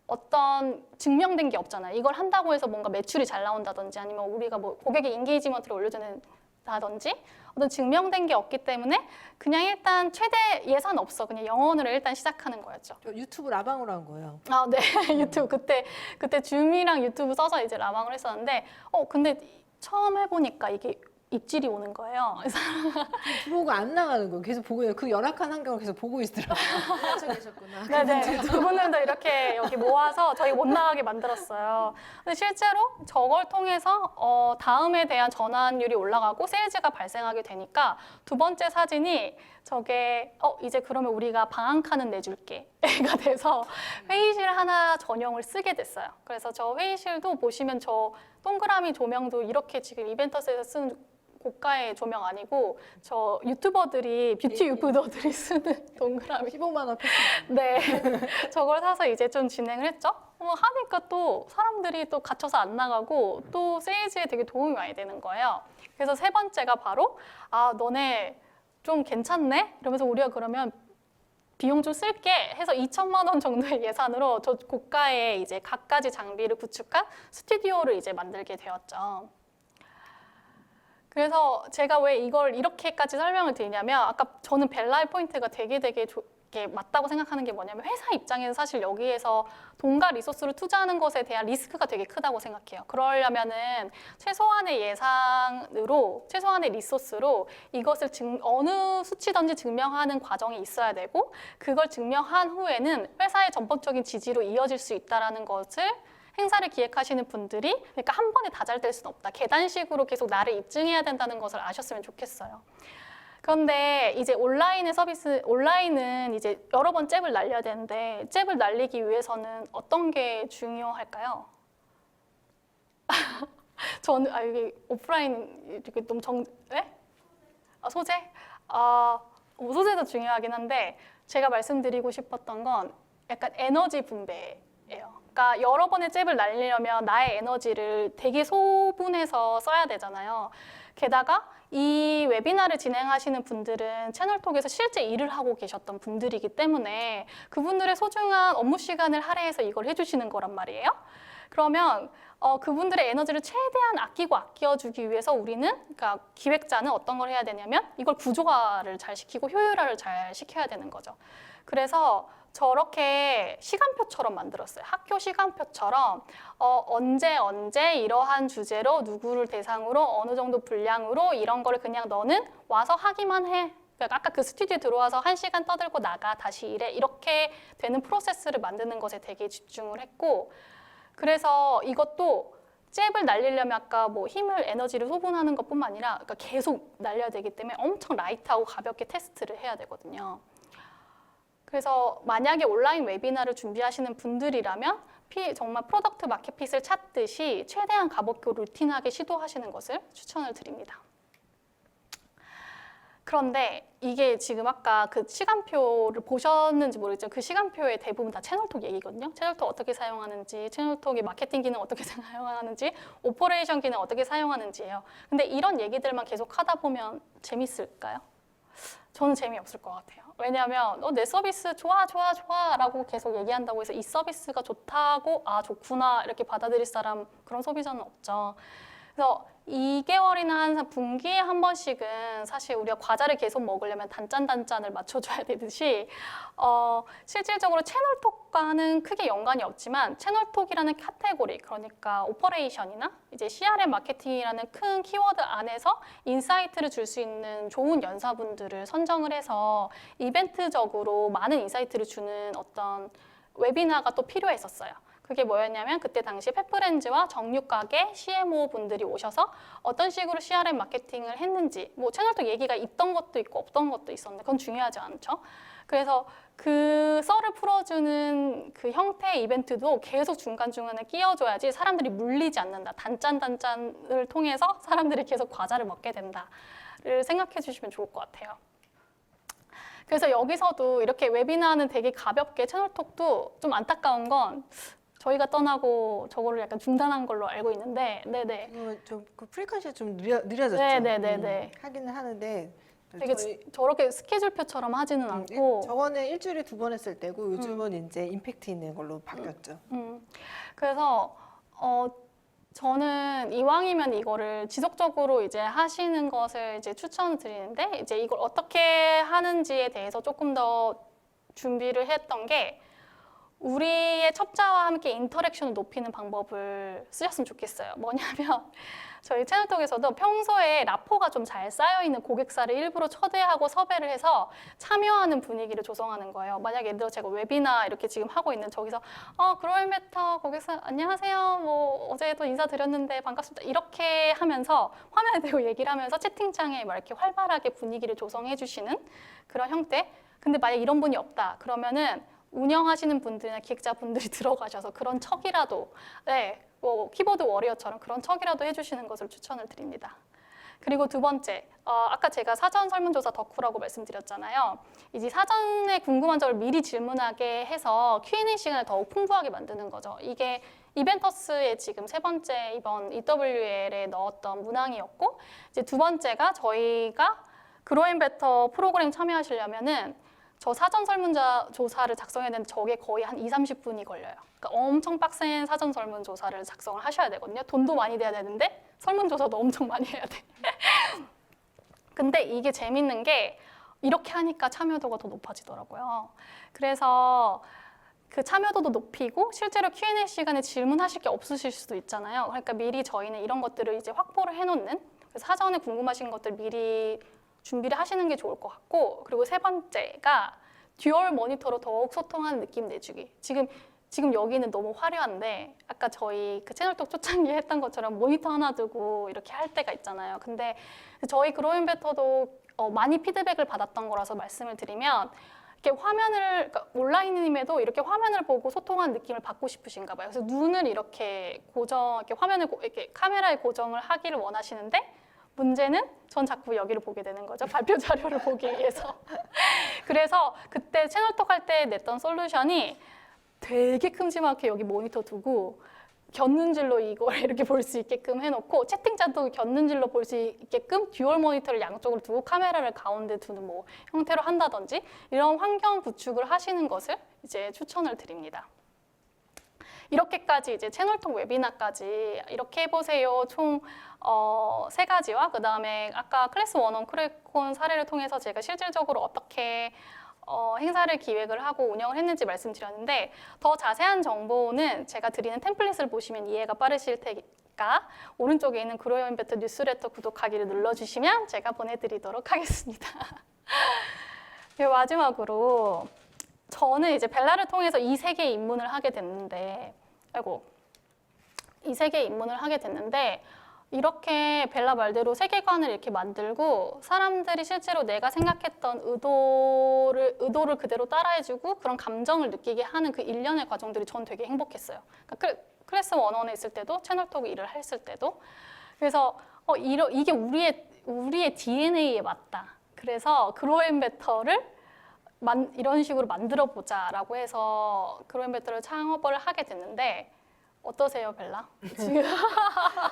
어떤 증명된 게 없잖아요. 이걸 한다고 해서 뭔가 매출이 잘 나온다든지 아니면 우리가 뭐 고객의 인게이지먼트를 올려주는다든지 어떤 증명된 게 없기 때문에 그냥 일단 최대 예산 없어. 그냥 영원으로 일단 시작하는 거였죠. 유튜브 라방으로 한 거예요. 네. 유튜브 그때 줌이랑 유튜브 써서 이제 라방을 했었는데 근데 처음 해보니까 이게 입질이 오는 거예요. 그래서 보고 안 나가는 거예요. 계속 보고 그 열악한 환경을 계속 보고 있더라고요. 갇혀 계셨구나. 네네. 그분들도 이렇게 여기 모아서 저희 못 나가게 만들었어요. 근데 실제로 저걸 통해서 다음에 대한 전환율이 올라가고 세일즈가 발생하게 되니까 두 번째 사진이 저게 이제 그러면 우리가 방한칸은 내줄게가 돼서 회의실 하나 전용을 쓰게 됐어요. 그래서 저 회의실도 보시면 저 동그라미 조명도 이렇게 지금 이벤터스에서 쓰는 고가의 조명 아니고 저 유튜버들이 뷰티 유튜버들이 쓰는 동그라미 15만 원 패스. 네 저걸 사서 이제 좀 진행을 했죠. 하니까 또 사람들이 또 갇혀서 안 나가고 또 세일즈에 되게 도움이 많이 되는 거예요. 그래서 세 번째가 바로 너네 좀 괜찮네? 이러면서 우리가 그러면 비용 좀 쓸게 해서 2천만 원 정도의 예산으로 저 고가의 이제 갖가지 장비를 구축한 스튜디오를 이제 만들게 되었죠. 그래서 제가 왜 이걸 이렇게까지 설명을 드리냐면 아까 저는 벨라의 포인트가 되게 이게 맞다고 생각하는 게 뭐냐면 회사 입장에서 사실 여기에서 돈과 리소스를 투자하는 것에 대한 리스크가 되게 크다고 생각해요. 그러려면은 최소한의 예산으로, 최소한의 리소스로 이것을 어느 수치든지 증명하는 과정이 있어야 되고 그걸 증명한 후에는 회사의 전폭적인 지지로 이어질 수 있다는 것을 행사를 기획하시는 분들이 그러니까 한 번에 다 잘 될 수는 없다. 계단식으로 계속 나를 입증해야 된다는 것을 아셨으면 좋겠어요. 그런데 이제 온라인은 이제 여러 번 잽을 날려야 되는데 잽을 날리기 위해서는 어떤 게 중요할까요? 저는 이게 오프라인 이렇게 너무 소재? 소재도 중요하긴 한데 제가 말씀드리고 싶었던 건 약간 에너지 분배예요. 그러니까 여러 번의 잽을 날리려면 나의 에너지를 되게 소분해서 써야 되잖아요. 게다가 이 웨비나를 진행하시는 분들은 채널톡에서 실제 일을 하고 계셨던 분들이기 때문에 그분들의 소중한 업무 시간을 할애해서 이걸 해주시는 거란 말이에요. 그러면 그분들의 에너지를 최대한 아껴주기 위해서 우리는, 그러니까 기획자는 어떤 걸 해야 되냐면 이걸 구조화를 잘 시키고 효율화를 잘 시켜야 되는 거죠. 그래서 저렇게 시간표처럼 만들었어요. 학교 시간표처럼 언제 이러한 주제로 누구를 대상으로 어느 정도 분량으로 이런 거를 그냥 너는 와서 하기만 해. 그러니까 아까 그 스튜디오에 들어와서 1시간 떠들고 나가 다시 일해. 이렇게 되는 프로세스를 만드는 것에 되게 집중을 했고 그래서 이것도 잽을 날리려면 아까 뭐 힘을 에너지를 소분하는 것뿐만 아니라 그러니까 계속 날려야 되기 때문에 엄청 라이트하고 가볍게 테스트를 해야 되거든요. 그래서 만약에 온라인 웨비나를 준비하시는 분들이라면 정말 프로덕트 마켓핏을 찾듯이 최대한 가볍고 루틴하게 시도하시는 것을 추천을 드립니다. 그런데 이게 지금 아까 그 시간표를 보셨는지 모르겠지만 그 시간표의 대부분 다 채널톡 얘기거든요. 채널톡 어떻게 사용하는지, 채널톡의 마케팅 기능 어떻게 사용하는지, 오퍼레이션 기능 어떻게 사용하는지예요. 근데 이런 얘기들만 계속 하다 보면 재밌을까요? 저는 재미없을 것 같아요. 왜냐하면 내 서비스 좋아 라고 계속 얘기한다고 해서 이 서비스가 좋다고 좋구나 이렇게 받아들일 사람 그런 소비자는 없죠. 그래서 2개월이나 한 분기에 한 번씩은 사실 우리가 과자를 계속 먹으려면 단짠을 맞춰줘야 되듯이 실질적으로 채널톡과는 크게 연관이 없지만 채널톡이라는 카테고리, 그러니까 오퍼레이션이나 이제 CRM 마케팅이라는 큰 키워드 안에서 인사이트를 줄 수 있는 좋은 연사분들을 선정을 해서 이벤트적으로 많은 인사이트를 주는 어떤 웨비나가 또 필요했었어요. 그게 뭐였냐면 그때 당시 펫브랜즈와 정육가게 CMO 분들이 오셔서 어떤 식으로 CRM 마케팅을 했는지 뭐 채널톡 얘기가 있던 것도 있고 없던 것도 있었는데 그건 중요하지 않죠. 그래서 그 썰을 풀어주는 그 형태의 이벤트도 계속 중간중간에 끼워줘야지 사람들이 물리지 않는다. 단짠을 통해서 사람들이 계속 과자를 먹게 된다를 생각해 주시면 좋을 것 같아요. 그래서 여기서도 이렇게 웨비나는 되게 가볍게 채널톡도 좀 안타까운 건 저희가 떠나고 저거를 약간 중단한 걸로 알고 있는데, 네네. 좀그 프리퀀시가 좀 느려졌죠. 네네네네. 하기는 하는데 되게 저렇게 스케줄표처럼 하지는 않고. 저거는 일주일에 2번 했을 때고 요즘은 이제 임팩트 있는 걸로 바뀌었죠. 그래서 저는 이왕이면 이거를 지속적으로 이제 하시는 것을 이제 추천을 드리는데 이제 이걸 어떻게 하는지에 대해서 조금 더 준비를 했던 게 우리의 첩자와 함께 인터랙션을 높이는 방법을 쓰셨으면 좋겠어요. 뭐냐면 저희 채널톡에서도 평소에 라포가 좀 잘 쌓여있는 고객사를 일부러 초대하고 섭외를 해서 참여하는 분위기를 조성하는 거예요. 만약에 예를 들어 제가 웨비나 이렇게 지금 하고 있는 저기서 그로일메터 고객사 안녕하세요. 뭐 어제도 인사드렸는데 반갑습니다. 이렇게 하면서 화면에 대고 얘기를 하면서 채팅창에 막 이렇게 활발하게 분위기를 조성해 주시는 그런 형태. 근데 만약 이런 분이 없다. 그러면은 운영하시는 분들이나 기획자분들이 들어가셔서 그런 척이라도 뭐 키보드 워리어처럼 그런 척이라도 해주시는 것을 추천을 드립니다. 그리고 두 번째, 아까 제가 사전 설문조사 덕후라고 말씀드렸잖아요. 이제 사전에 궁금한 점을 미리 질문하게 해서 Q&A 시간을 더욱 풍부하게 만드는 거죠. 이게 이벤터스의 지금 3번째 이번 EWL에 넣었던 문항이었고 이제 두 번째가 저희가 그로앤베터 프로그램 참여하시려면은 저 사전 설문조사를 작성해야 되는데 저게 거의 한 20-30분이 걸려요. 그러니까 엄청 빡센 사전 설문조사를 작성을 하셔야 되거든요. 돈도 많이 내야 되는데 설문조사도 엄청 많이 해야 돼. 근데 이게 재밌는 게 이렇게 하니까 참여도가 더 높아지더라고요. 그래서 그 참여도도 높이고 실제로 Q&A 시간에 질문하실 게 없으실 수도 있잖아요. 그러니까 미리 저희는 이런 것들을 이제 확보를 해놓는, 그래서 사전에 궁금하신 것들 미리 준비를 하시는 게 좋을 것 같고, 그리고 세 번째가 듀얼 모니터로 더욱 소통하는 느낌 내주기. 지금 여기는 너무 화려한데 아까 저희 그 채널톡 초창기에 했던 것처럼 모니터 하나 두고 이렇게 할 때가 있잖아요. 근데 저희 그로잉 베터도 많이 피드백을 받았던 거라서 말씀을 드리면, 이렇게 화면을, 그러니까 온라인임에도 이렇게 화면을 보고 소통하는 느낌을 받고 싶으신가 봐요. 그래서 눈을 이렇게 이렇게 화면을 이렇게 카메라에 고정을 하기를 원하시는데, 문제는 전 자꾸 여기를 보게 되는 거죠. 발표 자료를 보기 위해서. 그래서 그때 채널톡 할 때 냈던 솔루션이 되게 큼지막하게 여기 모니터 두고 곁눈질로 이걸 이렇게 볼 수 있게끔 해놓고, 채팅창도 곁눈질로 볼 수 있게끔 듀얼 모니터를 양쪽으로 두고 카메라를 가운데 두는 뭐 형태로 한다든지 이런 환경 구축을 하시는 것을 이제 추천을 드립니다. 이렇게까지 이제 채널톡 웨비나까지 이렇게 해보세요. 총 3가지와 그 다음에 아까 클래스 101 크래콘 사례를 통해서 제가 실질적으로 어떻게 행사를 기획을 하고 운영을 했는지 말씀드렸는데, 더 자세한 정보는 제가 드리는 템플릿을 보시면 이해가 빠르실 테니까 오른쪽에 있는 그로잉 베터 뉴스레터 구독하기를 눌러주시면 제가 보내드리도록 하겠습니다. 그리고 마지막으로 저는 이제 벨라를 통해서 이 세계에 입문을 하게 됐는데, 이 세계에 입문을 하게 됐는데, 이렇게 벨라 말대로 세계관을 이렇게 만들고 사람들이 실제로 내가 생각했던 의도를 그대로 따라해주고 그런 감정을 느끼게 하는 그 일련의 과정들이 전 되게 행복했어요. 그러니까 클래스 101에 있을 때도 채널톡 일을 했을 때도. 그래서 이게 우리의 DNA에 맞다. 그래서 그로잉 베터를 이런 식으로 만들어 보자라고 해서 그로잉 베터를 창업을 하게 됐는데, 어떠세요, 벨라? 지금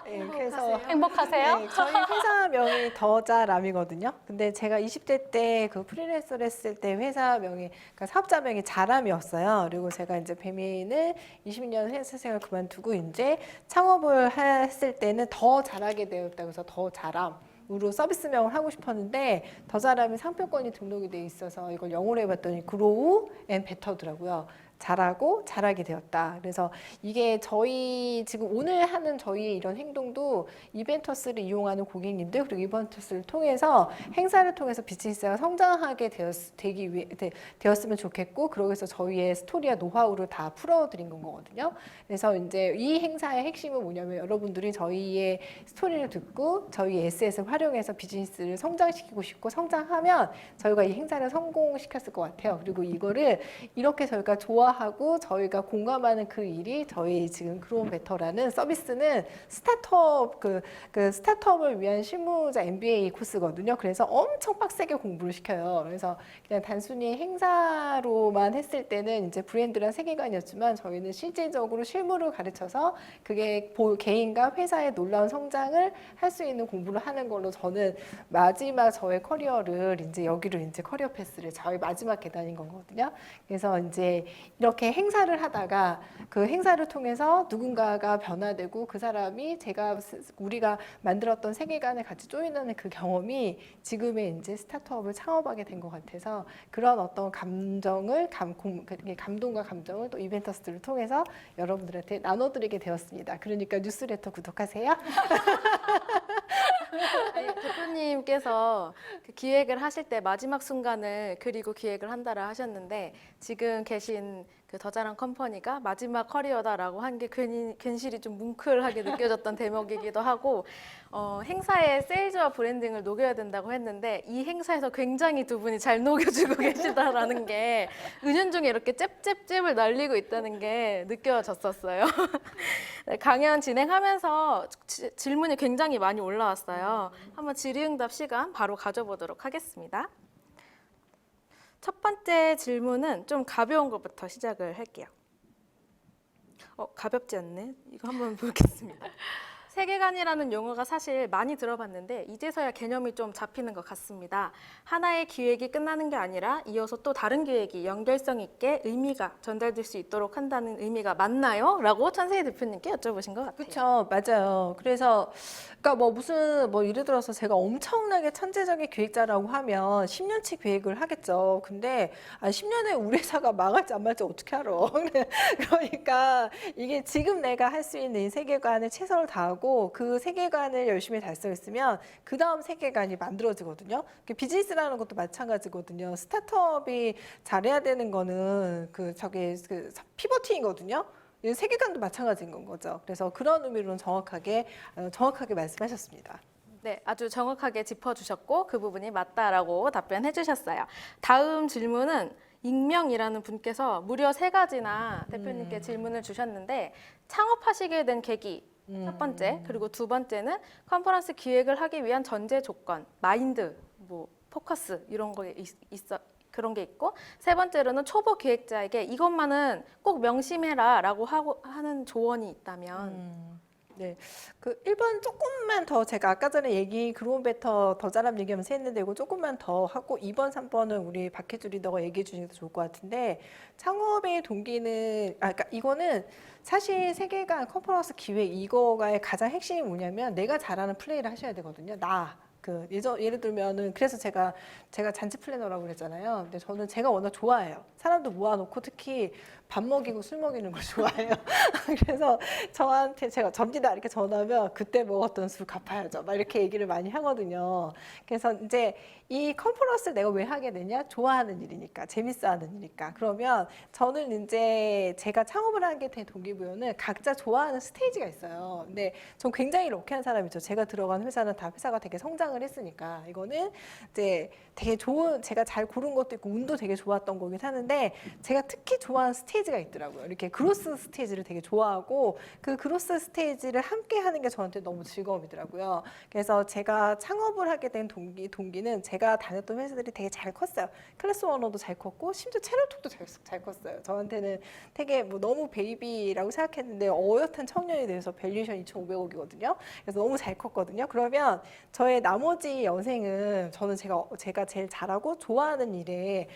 네, 그래서 행복하세요? 네, 저희 회사명이 더자람이거든요. 근데 제가 20대 때 그 프리랜서를 했을 때 회사명이, 그러니까 사업자명이 자람이었어요. 그리고 제가 이제 배민을 20년 회사 생활 그만두고 이제 창업을 했을 때는 더 잘하게 되었다고 해서 더자람. 으로 서비스명을 하고 싶었는데 더 잘하면 상표권이 등록이 돼 있어서 이걸 영어로 해봤더니 그로우 앤 베터더라고요. 잘하고 잘하게 되었다. 그래서 이게 저희 지금 오늘 하는 저희의 이런 행동도 이벤터스를 이용하는 고객님들, 그리고 이벤터스를 통해서 행사를 통해서 비즈니스가 성장하게 되었으면 좋겠고, 그러고서 저희의 스토리와 노하우를 다 풀어드린 건 거거든요. 그래서 이제 이 행사의 핵심은 뭐냐면, 여러분들이 저희의 스토리를 듣고 저희 에셋을 활용해서 비즈니스를 성장시키고 싶고, 성장하면 저희가 이 행사를 성공시켰을 것 같아요. 그리고 이거를 이렇게 저희가 하고 저희가 공감하는 그 일이, 저희 지금 그로잉 베터라는 서비스는 스타트업 그 스타트업을 위한 실무자 MBA 코스거든요. 그래서 엄청 빡세게 공부를 시켜요. 그래서 그냥 단순히 행사로만 했을 때는 이제 브랜드란 세계관이었지만, 저희는 실질적으로 실무를 가르쳐서 그게 개인과 회사의 놀라운 성장을 할 수 있는 공부를 하는 걸로, 저는 마지막 저의 커리어를 이제 여기로 이제 커리어 패스를 저희 마지막 계단인 거거든요. 그래서 이제 이렇게 행사를 하다가 그 행사를 통해서 누군가가 변화되고 그 사람이 우리가 만들었던 세계관을 같이 조인하는 그 경험이 지금의 이제 스타트업을 창업하게 된 것 같아서, 그런 어떤 감동과 감정을 또 이벤터스를 통해서 여러분들한테 나눠드리게 되었습니다. 그러니까 뉴스레터 구독하세요. 아니, 대표님께서 그 기획을 하실 때 마지막 순간을 그리고 기획을 한다라 하셨는데, 지금 계신 그 더자람 컴퍼니가 마지막 커리어다라고 한 게 괜시리 좀 뭉클하게 느껴졌던 대목이기도 하고, 행사에 세일즈와 브랜딩을 녹여야 된다고 했는데 이 행사에서 굉장히 두 분이 잘 녹여주고 계시다라는 게 은연중에 이렇게 잽잽잽을 날리고 있다는 게 느껴졌었어요. 네, 강연 진행하면서 질문이 굉장히 많이 올라왔어요. 한번 질의응답 시간 바로 가져보도록 하겠습니다. 첫 번째 질문은 좀 가벼운 것부터 시작을 할게요. 가볍지 않네. 이거 한번 보겠습니다. 세계관이라는 용어가 사실 많이 들어봤는데 이제서야 개념이 좀 잡히는 것 같습니다. 하나의 기획이 끝나는 게 아니라 이어서 또 다른 기획이 연결성 있게 의미가 전달될 수 있도록 한다는 의미가 맞나요? 라고 천세희 대표님께 여쭤보신 것 같아요. 그렇죠, 맞아요. 그래서 그러니까 뭐 무슨 뭐 예를 들어서 제가 엄청나게 천재적인 기획자라고 하면 10년치 계획을 하겠죠. 근데 10년에 우리 회사가 망할지 안 망할지 어떻게 알아? 그러니까 이게 지금 내가 할 수 있는 이 세계관에 최선을 다하고 그 세계관을 열심히 달성했으면 그 다음 세계관이 만들어지거든요. 비즈니스라는 것도 마찬가지거든요. 스타트업이 잘해야 되는 거는 그 피버팅이거든요. 이 세계관도 마찬가지인 거죠. 그래서 그런 의미로는 정확하게 말씀하셨습니다. 네, 아주 정확하게 짚어주셨고 그 부분이 맞다라고 답변해 주셨어요. 다음 질문은 익명이라는 분께서 무려 3가지나 대표님께 질문을 주셨는데 창업하시게 된 계기 첫 번째, 그리고 두 번째는 컨퍼런스 기획을 하기 위한 전제 조건, 마인드, 뭐 포커스 이런 거 그런 게 있고 세 번째로는 초보 기획자에게 이것만은 꼭 명심해라라고 하는 조언이 있다면 네, 그 1번 조금만 더 제가 아까 전에 그로운 베터 더 잘하면 얘기하면서 했는데 이거 조금만 더 하고 2번, 3번은 우리 박혜주 리더가 얘기해 주시는 게 좋을 것 같은데 창업의 동기는 그러니까 이거는 사실 세계관 컨퍼런스 기획 이거가의 가장 핵심이 뭐냐면 내가 잘하는 플레이를 하셔야 되거든요. 예를 들면은 그래서 제가 잔치 플래너라고 그랬잖아요. 근데 저는 제가 워낙 좋아해요. 사람도 모아놓고 특히 밥 먹이고 술 먹이는 걸 좋아해요. 그래서 저한테 제가 접니다 이렇게 전화하면 그때 먹었던 술 갚아야죠. 막 이렇게 얘기를 많이 하거든요. 그래서 이제 이 컨퍼런스를 내가 왜 하게 되냐? 좋아하는 일이니까, 재밌어하는 일이니까. 그러면 저는 이제 제가 창업을 하게 된 동기부여는 각자 좋아하는 스테이지가 있어요. 근데 전 굉장히 럭키한 사람이죠. 제가 들어간 회사는 다 회사가 되게 성장을 했으니까 이거는 이제 되게 좋은 제가 잘 고른 것도 있고 운도 되게 좋았던 거긴 하는데 제가 특히 좋아하는 스테이지가 있더라고요. 이렇게 그로스 스테이지를 되게 좋아하고 그 그로스 스테이지를 함께 하는 게 저한테 너무 즐거움이더라고요. 그래서 제가 창업을 하게 된 동기는 제가 다녔던 회사들이 되게 잘 컸어요. 클래스 원어도 잘 컸고 심지어 채널톡도 잘 컸어요. 저한테는 되게 뭐 너무 베이비라고 생각했는데 어엿한 청년이 돼서 밸류에이션 2,500억이거든요. 그래서 너무 잘 컸거든요. 그러면 저의 나머지 여생은 저는 제가 제일 잘하고 좋아하는 일에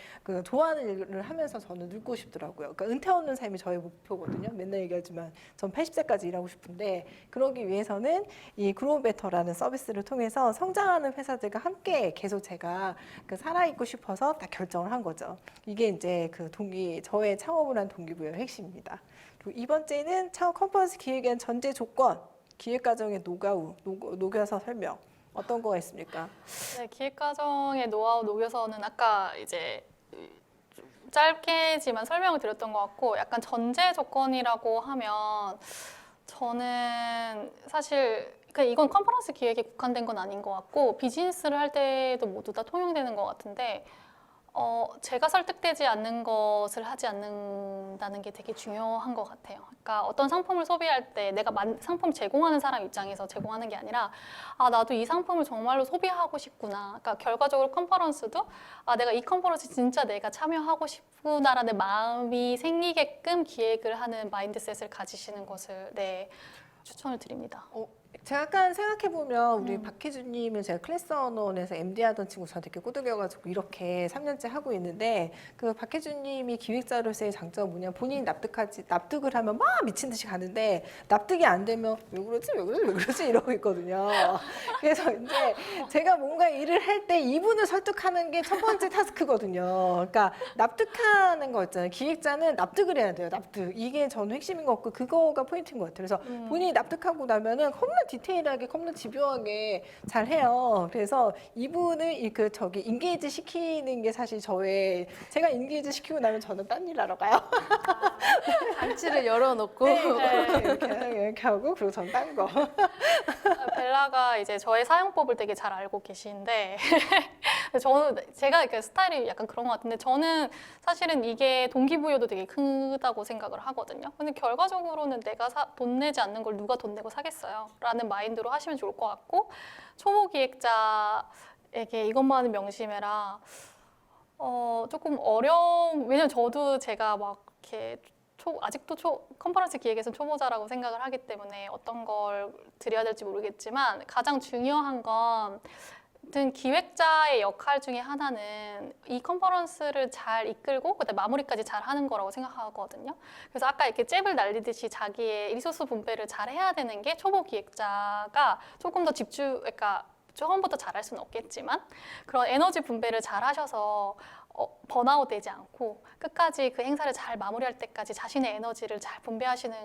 좋아하는 일을 하면서 저는 늙고 싶더라고요. 그러니까 은퇴 없는 삶이 저의 목표거든요. 맨날 얘기하지만 전 80세까지 일하고 싶은데 그러기 위해서는 이 그로우 베터라는 서비스를 통해서 성장하는 회사들과 함께 계속 제가 살아있고 싶어서 다 결정을 한 거죠. 이게 이제 저의 창업을 한 동기부여의 핵심입니다. 그리고 2번째는 창업 컨퍼런스 기획에 대한 전제 조건, 기획 과정의 노하우, 녹여서 설명. 어떤 거가 있습니까? 네, 기획 과정의 노하우 녹여서는 아까 이제 짧게지만 설명을 드렸던 것 같고 약간 전제 조건이라고 하면 저는 사실 이건 컨퍼런스 기획에 국한된 건 아닌 것 같고 비즈니스를 할 때도 모두 다 통용되는 것 같은데 제가 설득되지 않는 것을 하지 않는다는 게 되게 중요한 것 같아요. 그러니까 어떤 상품을 소비할 때 내가 상품 제공하는 사람 입장에서 제공하는 게 아니라 나도 이 상품을 정말로 소비하고 싶구나. 그러니까 결과적으로 컨퍼런스도 내가 이 컨퍼런스 진짜 내가 참여하고 싶구나라는 마음이 생기게끔 기획을 하는 마인드셋을 가지시는 것을 추천을 드립니다. 제가 약간 생각해보면 우리 박혜주님은 제가 클래스 언어원에서 MD 하던 친구 저한테 이렇게 꼬드겨가지고 이렇게 3년째 하고 있는데 그 박혜주님이 기획자로서의 장점은 뭐냐면 본인이 납득을 하면 막 미친 듯이 가는데 납득이 안 되면 왜 그러지 이러고 있거든요. 그래서 이제 제가 뭔가 일을 할 때 이분을 설득하는 게 첫 번째 타스크거든요. 그러니까 납득하는 거 있잖아요. 기획자는 납득을 해야 돼요. 납득. 이게 저는 핵심인 것 같고 그거가 포인트인 것 같아요. 그래서 본인이 납득하고 나면은 겁나 디테일하게, 겁나 집요하게 잘 해요. 그래서 이분을 인게이지 시키는 게 사실 제가 인게이지 시키고 나면 저는 딴 일 하러 가요. 잔치를 열어놓고 이렇게 하고 그리고 저는 딴 거. 벨라가 이제 저의 사용법을 되게 잘 알고 계시는데 제가 이렇게 스타일이 약간 그런 것 같은데 저는 사실은 이게 동기부여도 되게 크다고 생각을 하거든요. 근데 결과적으로는 내가 돈 내지 않는 걸 누가 돈 내고 사겠어요? 라는 마인드로 하시면 좋을 것 같고 초보 기획자에게 이것만은 명심해라. 조금 왜냐면 저도 제가 막 이렇게 아직도 컨퍼런스 기획에서는 초보자라고 생각을 하기 때문에 어떤 걸 드려야 될지 모르겠지만 가장 중요한 건 아무튼 기획자의 역할 중에 하나는 이 컨퍼런스를 잘 이끌고 그다음에 마무리까지 잘 하는 거라고 생각하거든요. 그래서 아까 이렇게 잽을 날리듯이 자기의 리소스 분배를 잘 해야 되는 게 초보 기획자가 조금 더 그러니까 처음부터 잘할 수는 없겠지만 그런 에너지 분배를 잘 하셔서 번아웃 되지 않고 끝까지 그 행사를 잘 마무리할 때까지 자신의 에너지를 잘 분배하시는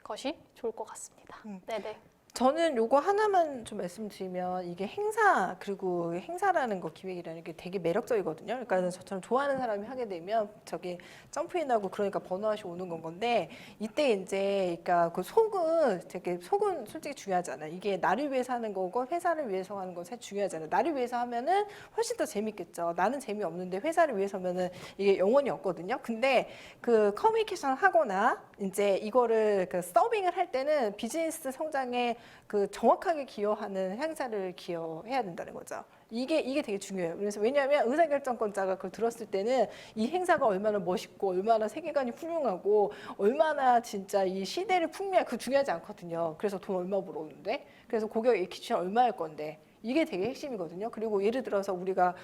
것이 좋을 것 같습니다. 네네. 저는 요거 하나만 좀 말씀드리면 이게 행사 그리고 행사라는 거 기획이라는 게 되게 매력적이거든요. 그러니까 저처럼 좋아하는 사람이 하게 되면 저기 점프인하고 그러니까 번아웃이 오는 건 건데 이때 이제 그러니까 그 속은 솔직히 중요하잖아요. 이게 나를 위해서 하는 거고 회사를 위해서 하는 건 사실 중요하잖아요. 나를 위해서 하면은 훨씬 더 재밌겠죠. 나는 재미없는데 회사를 위해서 하면은 이게 영혼이 없거든요. 근데 그 커뮤니케이션 하거나 이제 이거를 그 서빙을 할 때는 비즈니스 성장에 그 정확하게 기여하는 행사를 기여해야 된다는 거죠. 이게 되게 중요해요. 그래서 왜냐하면 의사결정권자가 그걸 들었을 때는 이 행사가 얼마나 멋있고 얼마나 세계관이 훌륭하고 얼마나 진짜 이 시대를 풍미할 그 중요하지 않거든요. 그래서 돈 얼마 벌었는데 그래서 고객 에퀴션 얼마 할 건데 이게 되게 핵심이거든요. 그리고 예를 들어서 우리가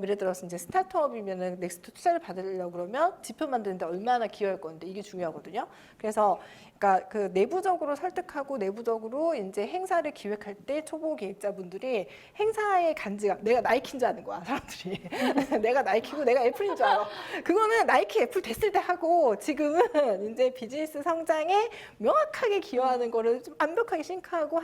예를 들어서 이제 스타트업이면은 넥스트 투자를 받으려고 그러면 지표 만드는데 얼마나 기여할 건데 이게 중요하거든요. 그래서 그러니까 그 내부적으로 설득하고 내부적으로 이제 행사를 기획할 때 초보 기획자분들이 행사의 간지가 내가 나이키인 줄 아는 거야 사람들이. 내가 나이키고 내가 애플인 줄 알아. 그거는 나이키 애플 됐을 때 하고 지금은 이제 비즈니스 성장에 명확하게 기여하는 거를 좀 완벽하게 싱크하고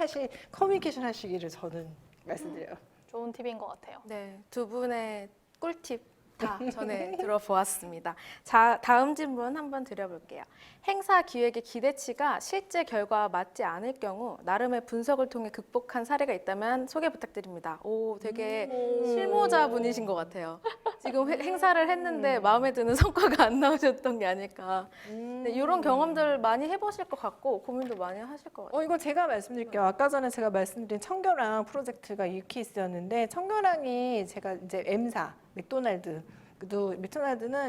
커뮤니케이션 하시기를 저는 말씀드려요. 좋은 팁인 것 같아요. 네, 두 분의 꿀팁 다 전에 들어보았습니다. 자, 다음 질문 한번 드려볼게요. 행사 기획의 기대치가 실제 결과와 맞지 않을 경우 나름의 분석을 통해 극복한 사례가 있다면 소개 부탁드립니다. 오, 되게 실무자분이신 것 같아요. 지금 행사를 했는데 마음에 드는 성과가 안 나오셨던 게 아닐까. 네, 이런 경험들 많이 해보실 것 같고 고민도 많이 하실 것 같아요. 이거 제가 말씀드릴게요. 아까 전에 제가 말씀드린 청결랑 프로젝트가 이 케이스였는데 청결랑이 제가 이제 M사 맥도날드는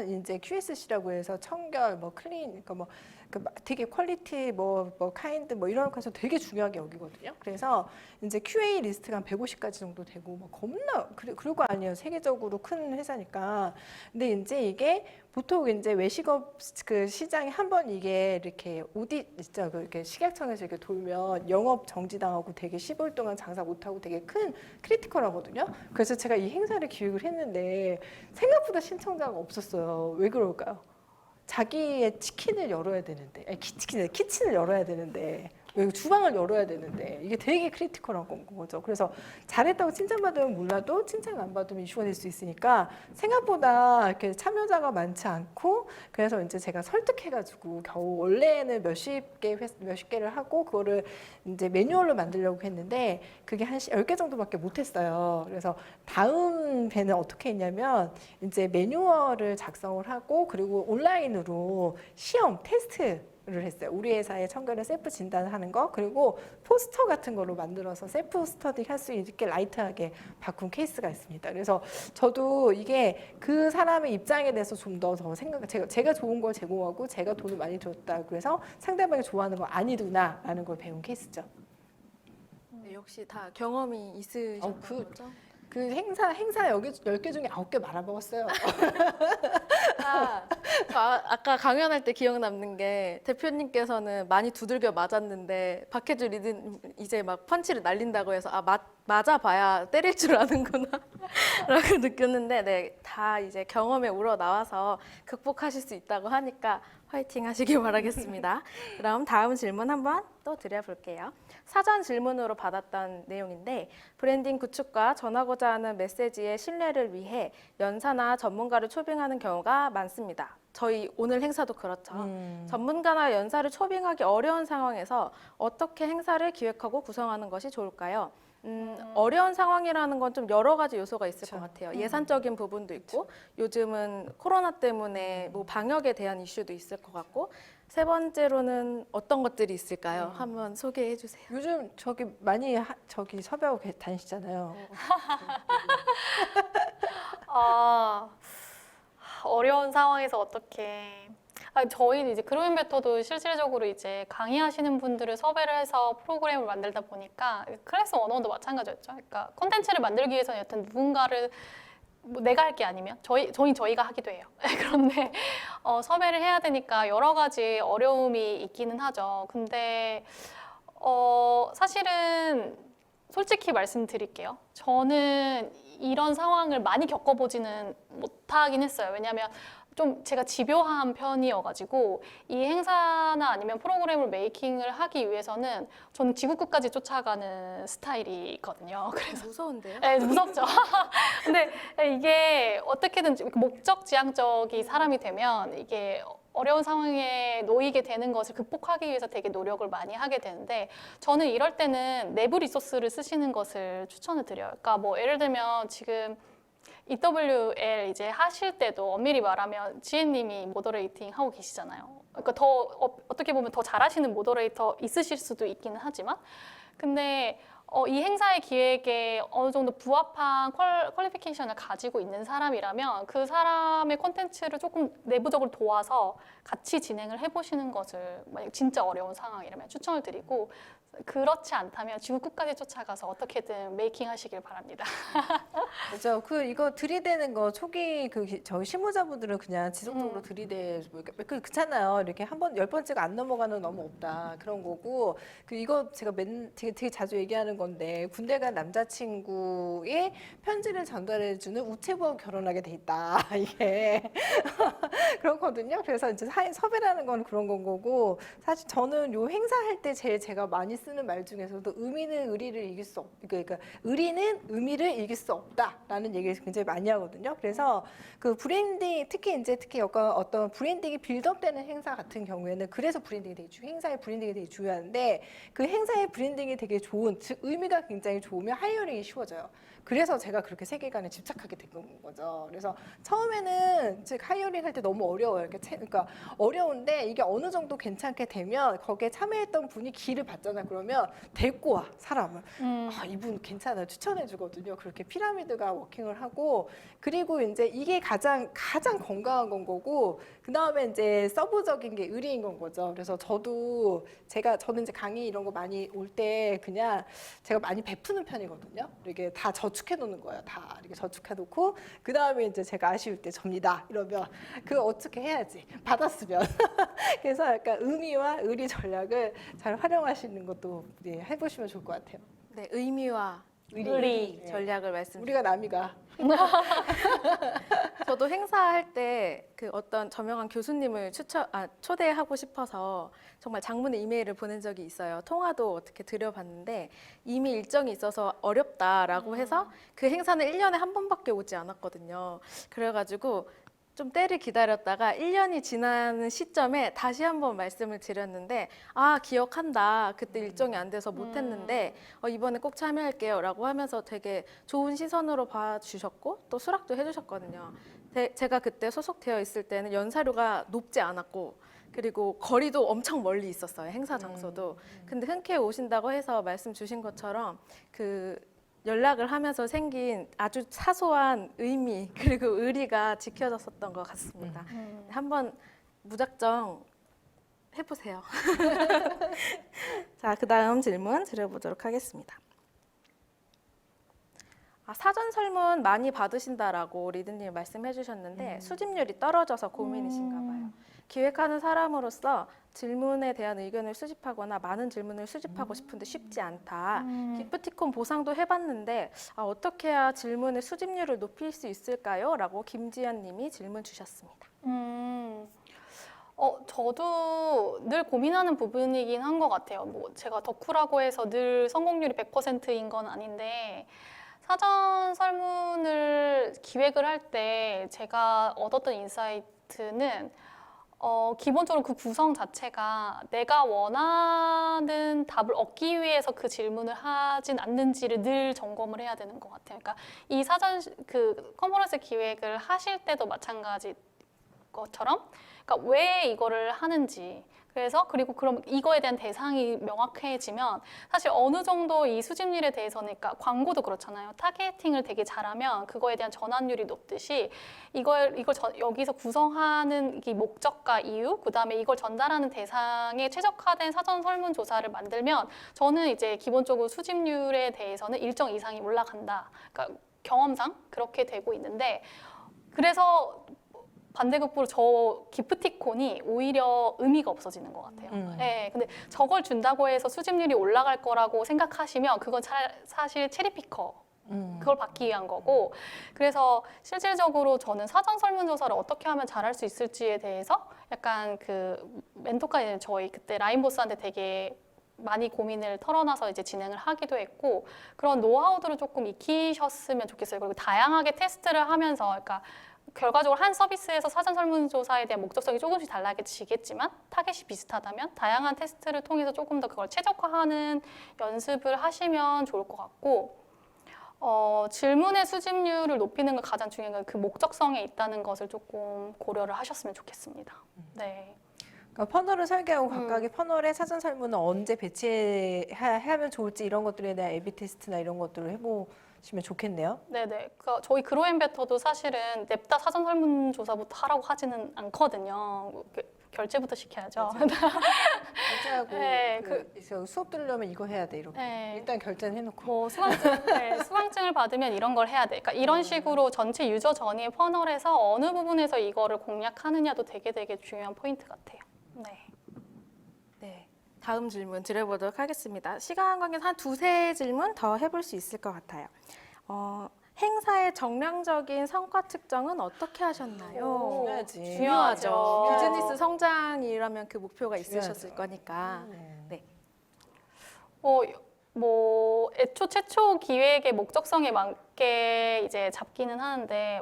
이제 QSC라고 해서 청결, 뭐 클린, 그러니까 뭐 되게 퀄리티, 카인드, 이런 것에서 되게 중요하게 여기거든요. 그래서 이제 QA 리스트가 한 150가지 정도 되고, 겁나 그럴 거 아니에요. 세계적으로 큰 회사니까. 근데 이제 이게 보통 이제 외식업 그 시장에 한번 이게 이렇게 오딧 진짜 이렇게 식약청에서 이렇게 돌면 영업 정지당하고 되게 10월 동안 장사 못하고 되게 큰 크리티컬하거든요. 그래서 제가 이 행사를 기획을 했는데 생각보다 신청자가 없었어요. 왜 그럴까요? 자기의 치킨을 열어야 되는데, 키친을 열어야 되는데, 주방을 열어야 되는데 이게 되게 크리티컬한 거죠. 그래서 잘했다고 칭찬받으면 몰라도 칭찬 안 받으면 이슈가 될 수 있으니까 생각보다 이렇게 참여자가 많지 않고 그래서 이제 제가 설득해가지고 겨우 원래는 몇십 개를 하고 그거를 이제 매뉴얼로 만들려고 했는데 그게 한 10개 정도밖에 못했어요. 그래서 다음 배는 어떻게 했냐면 이제 매뉴얼을 작성을 하고 그리고 온라인으로 시험 테스트를 했어요. 우리 회사의 청결을 셀프 진단하는 거 그리고 포스터 같은 거로 만들어서 셀프 스터디 할 수 있게 라이트하게 바꾼 케이스가 있습니다. 그래서 저도 이게 그 사람의 입장에 대해서 좀 더 제가 좋은 걸 제공하고 제가 돈을 많이 줬다 그래서 상대방이 좋아하는 거 아니구나라는 걸 배운 케이스죠. 네, 역시 다 경험이 있으셨던 거죠? 그 행사 여기 10개 중에 9개 말아먹었어요. 저 아까 강연할 때 기억 남는 게 대표님께서는 많이 두들겨 맞았는데 박혜주 리드는 이제 막 펀치를 날린다고 해서 맞아봐야 때릴 줄 아는구나 라고 느꼈는데 네, 다 이제 경험에 우러나와서 극복하실 수 있다고 하니까 화이팅 하시길 바라겠습니다. 그럼 다음 질문 한번 또 드려볼게요. 사전 질문으로 받았던 내용인데 브랜딩 구축과 전하고자 하는 메시지의 신뢰를 위해 연사나 전문가를 초빙하는 경우가 많습니다. 저희 오늘 행사도 그렇죠. 전문가나 연사를 초빙하기 어려운 상황에서 어떻게 행사를 기획하고 구성하는 것이 좋을까요? 어려운 상황이라는 건 좀 여러 가지 요소가 있을 것 같아요. 예산적인 부분도 있고 요즘은 코로나 때문에 뭐 방역에 대한 이슈도 있을 것 같고 세 번째로는 어떤 것들이 있을까요? 한번 소개해 주세요. 요즘 저기 많이 섭외하고 다니시잖아요. 어려운 상황에서 어떻게 저희는 이제 그로잉 베터도 실질적으로 이제 강의하시는 분들을 섭외를 해서 프로그램을 만들다 보니까 클래스 101도 마찬가지였죠. 그러니까 콘텐츠를 만들기 위해서는 여튼 누군가를 뭐 내가 할 게 아니면 저희가 하기도 해요. 그런데 섭외를 해야 되니까 여러 가지 어려움이 있기는 하죠. 근데 사실은 솔직히 말씀드릴게요. 저는 이런 상황을 많이 겪어보지는 못하긴 했어요. 왜냐하면 좀 제가 집요한 편이어가지고 이 행사나 아니면 프로그램을 메이킹을 하기 위해서는 저는 지구 끝까지 쫓아가는 스타일이거든요. 그래서 무서운데요? 네, 무섭죠. 근데 이게 어떻게든 목적지향적인 사람이 되면 이게 어려운 상황에 놓이게 되는 것을 극복하기 위해서 되게 노력을 많이 하게 되는데 저는 이럴 때는 내부 리소스를 쓰시는 것을 추천을 드려요. 그러니까 뭐 예를 들면 지금 EWL 이제 하실 때도 엄밀히 말하면 지혜님이 모더레이팅 하고 계시잖아요. 그러니까 더 어떻게 보면 더 잘하시는 모더레이터 있으실 수도 있기는 하지만 근데 이 행사의 기획에 어느 정도 부합한 퀄리피케이션을 가지고 있는 사람이라면 그 사람의 콘텐츠를 조금 내부적으로 도와서 같이 진행을 해보시는 것을 만약 진짜 어려운 상황이라면 추천을 드리고 그렇지 않다면 지구 끝까지 쫓아가서 어떻게든 메이킹 하시길 바랍니다. 그죠. 이거 들이대는 거 초기 저희 실무자분들은 그냥 지속적으로 들이대 그렇잖아요. 이렇게 한 번 10번째가 안 넘어가는 너무 없다 그런 거고 이거 제가 되게 자주 얘기하는 건데 군대 간 남자친구의 편지를 전달해주는 우체부하고 결혼하게 돼 있다 이게 그렇거든요. 그래서 이제 섭외라는 건 그런 건 거고 사실 저는 요 행사할 때 제가 많이 쓰는 말 중에서도 의미는 의리를 이길 수 그러니까 의리는 의미를 이길 수 없다라는 얘기를 굉장히 많이 하거든요. 그래서 그 브랜딩 특히 어떤 브랜딩이 빌드업되는 행사 같은 경우에는 그래서 브랜딩이 행사의 브랜딩이 되게 중요한데 그 행사의 브랜딩이 되게 좋은 즉 의미가 굉장히 좋으면 하이어링이 쉬워져요. 그래서 제가 그렇게 세계관에 집착하게 된 거죠. 그래서 처음에는 즉 하이어링 할 때 너무 어려워요. 그러니까 어려운데 이게 어느 정도 괜찮게 되면 거기에 참여했던 분이 기를 받잖아요. 그러면 데리고 와 사람을. 이분 괜찮아요. 추천해 주거든요. 그렇게 피라미드가 워킹을 하고 그리고 이제 이게 가장 건강한 건 거고 그 다음에 이제 서브적인 게 의리인 건 거죠. 그래서 저는 이제 강의 이런 거 많이 올 때 그냥 제가 많이 베푸는 편이거든요. 이렇게 다 저축해 놓는 거예요. 다 이렇게 저축해 놓고 그 다음에 이제 제가 아쉬울 때 접니다. 이러면 그거 어떻게 해야지 받았으면 그래서 약간 의미와 의리 전략을 잘 활용하시는 것도 해보시면 좋을 것 같아요. 네, 의미와 의리. 전략을 말씀드립니다. 우리가 남이가 저도 행사할 때 그 어떤 저명한 교수님을 초대하고 싶어서 정말 장문의 이메일을 보낸 적이 있어요. 통화도 어떻게 드려봤는데 이미 일정이 있어서 어렵다라고 해서 그 행사는 1년에 한 번밖에 오지 않았거든요. 그래가지고 좀 때를 기다렸다가 1년이 지나는 시점에 다시 한번 말씀을 드렸는데 기억한다. 그때 일정이 안 돼서 못했는데 이번에 꼭 참여할게요 라고 하면서 되게 좋은 시선으로 봐주셨고 또 수락도 해주셨거든요. 제가 그때 소속되어 있을 때는 연사료가 높지 않았고 그리고 거리도 엄청 멀리 있었어요. 행사 장소도. 근데 흔쾌히 오신다고 해서 말씀 주신 것처럼 연락을 하면서 생긴 아주 사소한 의미 그리고 의리가 지켜졌었던 것 같습니다. 한번 무작정 해보세요. 자, 그 다음 질문 드려보도록 하겠습니다. 사전 설문 많이 받으신다라고 리드님이 말씀해 주셨는데 수집률이 떨어져서 고민이신가 봐요. 기획하는 사람으로서 질문에 대한 의견을 수집하거나 많은 질문을 수집하고 싶은데 쉽지 않다. 기프티콘 보상도 해봤는데 어떻게 해야 질문의 수집률을 높일 수 있을까요? 라고 김지연 님이 질문 주셨습니다. 저도 늘 고민하는 부분이긴 한 것 같아요. 뭐 제가 덕후라고 해서 늘 성공률이 100%인 건 아닌데 사전 설문을 기획을 할 때 제가 얻었던 인사이트는 기본적으로 그 구성 자체가 내가 원하는 답을 얻기 위해서 그 질문을 하진 않는지를 늘 점검을 해야 되는 것 같아요. 그러니까 이 사전 컨퍼런스 기획을 하실 때도 마찬가지 것처럼 그러니까 왜 이거를 하는지 그래서 그리고 그럼 이거에 대한 대상이 명확해지면 사실 어느 정도 이 수집률에 대해서는 그러니까 광고도 그렇잖아요. 타겟팅을 되게 잘하면 그거에 대한 전환율이 높듯이 여기서 구성하는 이 목적과 이유, 그다음에 이걸 전달하는 대상에 최적화된 사전 설문조사를 만들면 저는 이제 기본적으로 수집률에 대해서는 일정 이상이 올라간다. 그러니까 경험상 그렇게 되고 있는데 그래서 반대급부로 저 기프티콘이 오히려 의미가 없어지는 것 같아요. 네, 근데 저걸 준다고 해서 수집률이 올라갈 거라고 생각하시면 그건 사실 체리피커. 그걸 받기 위한 거고 그래서 실질적으로 저는 사전 설문조사를 어떻게 하면 잘할 수 있을지에 대해서 약간 그 멘토까지 저희 그때 라인보스한테 되게 많이 고민을 털어놔서 이제 진행을 하기도 했고 그런 노하우들을 조금 익히셨으면 좋겠어요. 그리고 다양하게 테스트를 하면서 그러니까 결과적으로 한 서비스에서 사전 설문조사에 대한 목적성이 조금씩 달라지겠지만 타겟이 비슷하다면 다양한 테스트를 통해서 조금 더 그걸 최적화하는 연습을 하시면 좋을 것 같고 질문의 수집률을 높이는 게 가장 중요한 건 그 목적성에 있다는 것을 조금 고려를 하셨으면 좋겠습니다. 네. 그러니까 퍼널을 설계하고 각각의 퍼널의 사전 설문을 언제 배치하면 좋을지 이런 것들에 대한 A/B 테스트나 이런 것들을 해보시면 좋겠네요. 네네. 그러니까 저희 그로앤베터도 사실은 냅다 사전 설문조사부터 하라고 하지는 않거든요. 결제부터 시켜야죠. 결제하고 네, 수업 들으려면 이거 해야 돼 이렇게 네. 일단 결제는 해놓고 뭐 수강증을 받으면 이런 걸 해야 돼. 그러니까 이런 식으로 전체 유저 전이의 퍼널에서 어느 부분에서 이거를 공략하느냐도 되게 중요한 포인트 같아요. 네. 네, 다음 질문 드려보도록 하겠습니다. 시간 관계상 한 두세 질문 더 해볼 수 있을 것 같아요. 행사의 정량적인 성과 측정은 어떻게 하셨나요? 중요하지. 중요하죠. 비즈니스 성장이라면 그 목표가 있으셨을 거니까. 네. 뭐 애초 최초 기획의 목적성에 맞게 이제 잡기는 하는데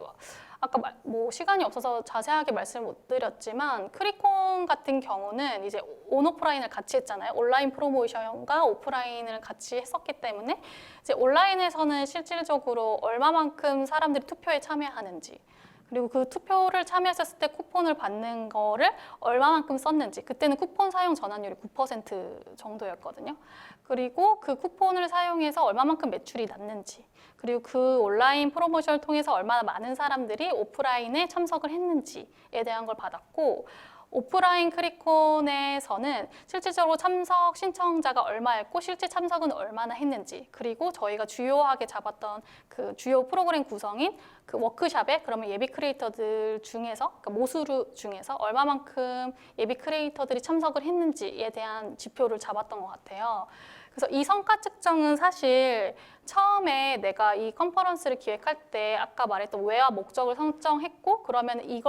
아까 뭐 시간이 없어서 자세하게 말씀을 못 드렸지만 크리콘 같은 경우는 이제 온오프라인을 같이 했잖아요. 온라인 프로모션과 오프라인을 같이 했었기 때문에 이제 온라인에서는 실질적으로 얼마만큼 사람들이 투표에 참여하는지 그리고 그 투표를 참여했을 때 쿠폰을 받는 거를 얼마만큼 썼는지 그때는 쿠폰 사용 전환율이 9% 정도였거든요. 그리고 그 쿠폰을 사용해서 얼마만큼 매출이 났는지 그리고 그 온라인 프로모션을 통해서 얼마나 많은 사람들이 오프라인에 참석을 했는지에 대한 걸 받았고 오프라인 크리콘에서는 실질적으로 참석 신청자가 얼마였고 실제 참석은 얼마나 했는지 그리고 저희가 주요하게 잡았던 그 주요 프로그램 구성인 그 워크샵에 그러면 예비 크리에이터들 중에서 그러니까 모수루 중에서 얼마만큼 예비 크리에이터들이 참석을 했는지에 대한 지표를 잡았던 것 같아요. 그래서 이 성과 측정은 사실 처음에 내가 이 컨퍼런스를 기획할 때 아까 말했던 왜와 목적을 설정했고 그러면 이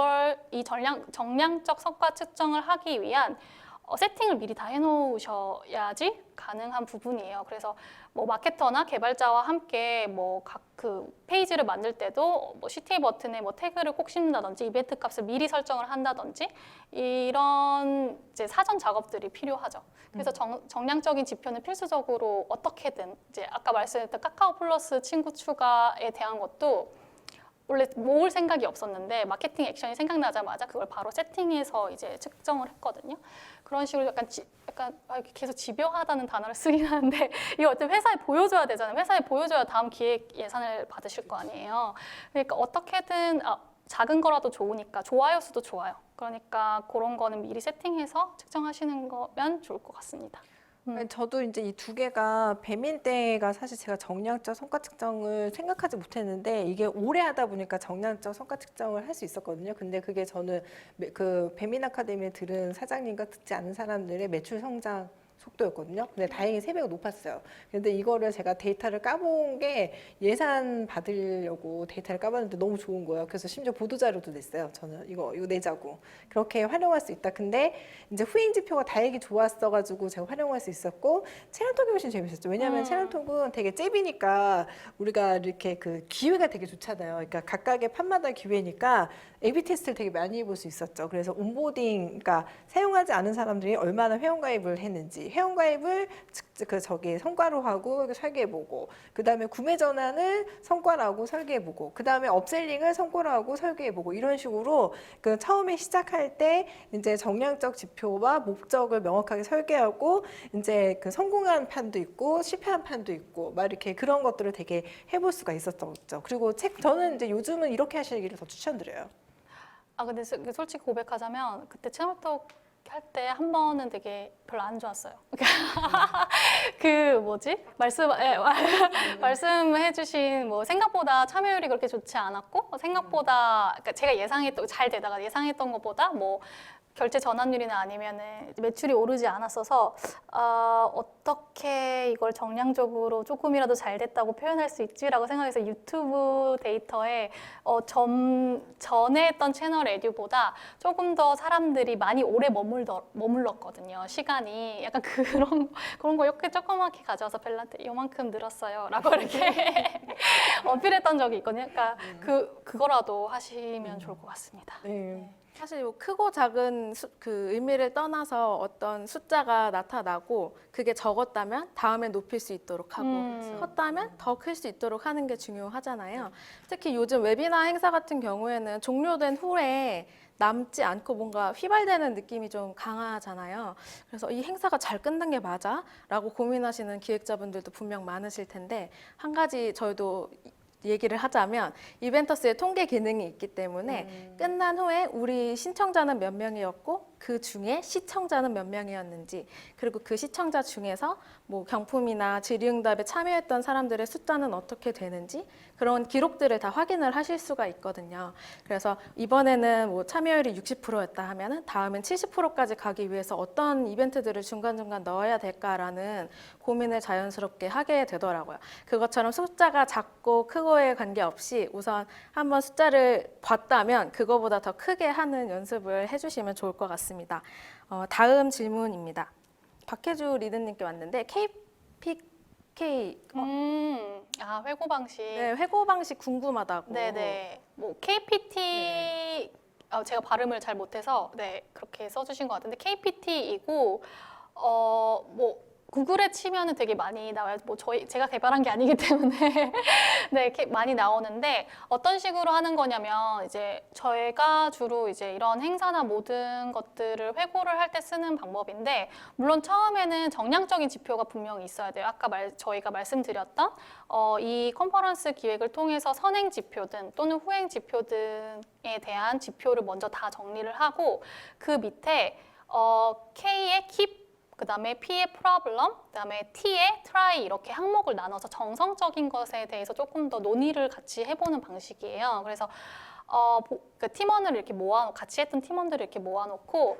정량적 성과 측정을 하기 위한 세팅을 미리 다 해놓으셔야지 가능한 부분이에요. 그래서 뭐 마케터나 개발자와 함께 뭐 각 그 페이지를 만들 때도 뭐 CTA 버튼에 뭐 태그를 꼭 씌운다든지 이벤트 값을 미리 설정을 한다든지 이런 이제 사전 작업들이 필요하죠. 그래서 정량적인 지표는 필수적으로 어떻게든 이제 아까 말씀드렸던 카카오 플러스 친구 추가에 대한 것도 원래 모을 생각이 없었는데 마케팅 액션이 생각나자마자 그걸 바로 세팅해서 이제 측정을 했거든요. 그런 식으로 약간 계속 집요하다는 단어를 쓰긴 하는데 이거 어쨌든 회사에 보여줘야 되잖아요. 회사에 보여줘야 다음 기획 예산을 받으실 거 아니에요. 그러니까 어떻게든 작은 거라도 좋으니까 좋아요 수도 좋아요. 그러니까 그런 거는 미리 세팅해서 측정하시는 거면 좋을 것 같습니다. 저도 이제 이 두 개가 배민 때가 사실 제가 정량적 성과 측정을 생각하지 못했는데 이게 오래 하다 보니까 정량적 성과 측정을 할 수 있었거든요. 근데 그게 저는 그 배민 아카데미에 들은 사장님과 듣지 않은 사람들의 매출 성장 속도였거든요. 근데 다행히 3배가 높았어요. 근데 이거를 제가 데이터를 까본 게 예산 받으려고 데이터를 까봤는데 너무 좋은 거예요. 그래서 심지어 보도자료도 냈어요. 저는 이거 내자고. 그렇게 활용할 수 있다. 근데 이제 후행 지표가 다행히 좋았어가지고 제가 활용할 수 있었고 채널톡이 훨씬 재밌었죠. 왜냐하면 채널톡은 되게 잽이니까 우리가 이렇게 그 기회가 되게 좋잖아요. 그러니까 각각의 판마다 기회니까 A/B 테스트를 되게 많이 해볼 수 있었죠. 그래서 온보딩, 그러니까 사용하지 않은 사람들이 얼마나 회원가입을 했는지 회원가입을 성과로 하고 설계해보고, 그 다음에 구매 전환을 성과로 하고 설계해보고, 그 다음에 업셀링을 성과로 하고 설계해보고, 이런 식으로 그 처음에 시작할 때 이제 정량적 지표와 목적을 명확하게 설계하고, 이제 그 성공한 판도 있고 실패한 판도 있고 막 이렇게 그런 것들을 되게 해볼 수가 있었죠. 그리고 저는 이제 요즘은 이렇게 하시기를 더 추천드려요. 아 근데 솔직히 고백하자면 그때 체험톡 할 때 한 번은 되게 별로 안 좋았어요. 그 뭐지? 말씀해주신 뭐 생각보다 참여율이 그렇게 좋지 않았고 생각보다 그러니까 제가 예상했던 잘 되다가 예상했던 것보다 뭐 결제 전환율이나 아니면은 매출이 오르지 않았어서 어떻게 이걸 정량적으로 조금이라도 잘 됐다고 표현할 수 있지라고 생각해서 유튜브 데이터에 전에 했던 채널 에듀보다 조금 더 사람들이 많이 오래 머물렀거든요. 시간이 약간 그런 거 이렇게 조그맣게 가져와서 벨한테 요만큼 늘었어요 라고 이렇게 어필했던 적이 있거든요. 그러니까 그거라도 하시면 좋을 것 같습니다. 네. 사실 뭐 크고 작은 그 의미를 떠나서 어떤 숫자가 나타나고 그게 적었다면 다음에 높일 수 있도록 하고 컸다면 더 클 수 있도록 하는 게 중요하잖아요. 특히 요즘 웨비나 행사 같은 경우에는 종료된 후에 남지 않고 뭔가 휘발되는 느낌이 좀 강하잖아요. 그래서 이 행사가 잘 끝난 게 맞아? 라고 고민하시는 기획자분들도 분명 많으실 텐데 한 가지 저희도 얘기를 하자면 이벤터스의 통계 기능이 있기 때문에 끝난 후에 우리 신청자는 몇 명이었고 그 중에 시청자는 몇 명이었는지 그리고 그 시청자 중에서 뭐 경품이나 질의응답에 참여했던 사람들의 숫자는 어떻게 되는지 그런 기록들을 다 확인을 하실 수가 있거든요. 그래서 이번에는 뭐 참여율이 60%였다 하면은 다음엔 70%까지 가기 위해서 어떤 이벤트들을 중간중간 넣어야 될까라는 고민을 자연스럽게 하게 되더라고요. 그것처럼 숫자가 작고 크고에 관계없이 우선 한번 숫자를 봤다면 그거보다 더 크게 하는 연습을 해주시면 좋을 것 같습니다. 다음 질문입니다. 박혜주 리더님께 왔는데 KPK 회고 방식. 네, 회고 방식 궁금하다고. 네네. 뭐 KPT 제가 발음을 잘 못해서 그렇게 써주신 것 같은데 KPT이고 뭐 구글에 치면은 되게 많이 나와요. 뭐 제가 개발한 게 아니기 때문에 네, 이렇게 많이 나오는데 어떤 식으로 하는 거냐면 이제 저희가 주로 이제 이런 행사나 모든 것들을 회고를 할 때 쓰는 방법인데 물론 처음에는 정량적인 지표가 분명히 있어야 돼요. 아까 저희가 말씀드렸던 이 컨퍼런스 기획을 통해서 선행 지표든 또는 후행 지표등에 대한 지표를 먼저 다 정리를 하고 그 밑에 K의 keep 그 다음에 P의 problem, 그 다음에 T의 try 이렇게 항목을 나눠서 정성적인 것에 대해서 조금 더 논의를 같이 해보는 방식이에요. 그래서 그 팀원을 이렇게 같이 했던 팀원들을 이렇게 모아놓고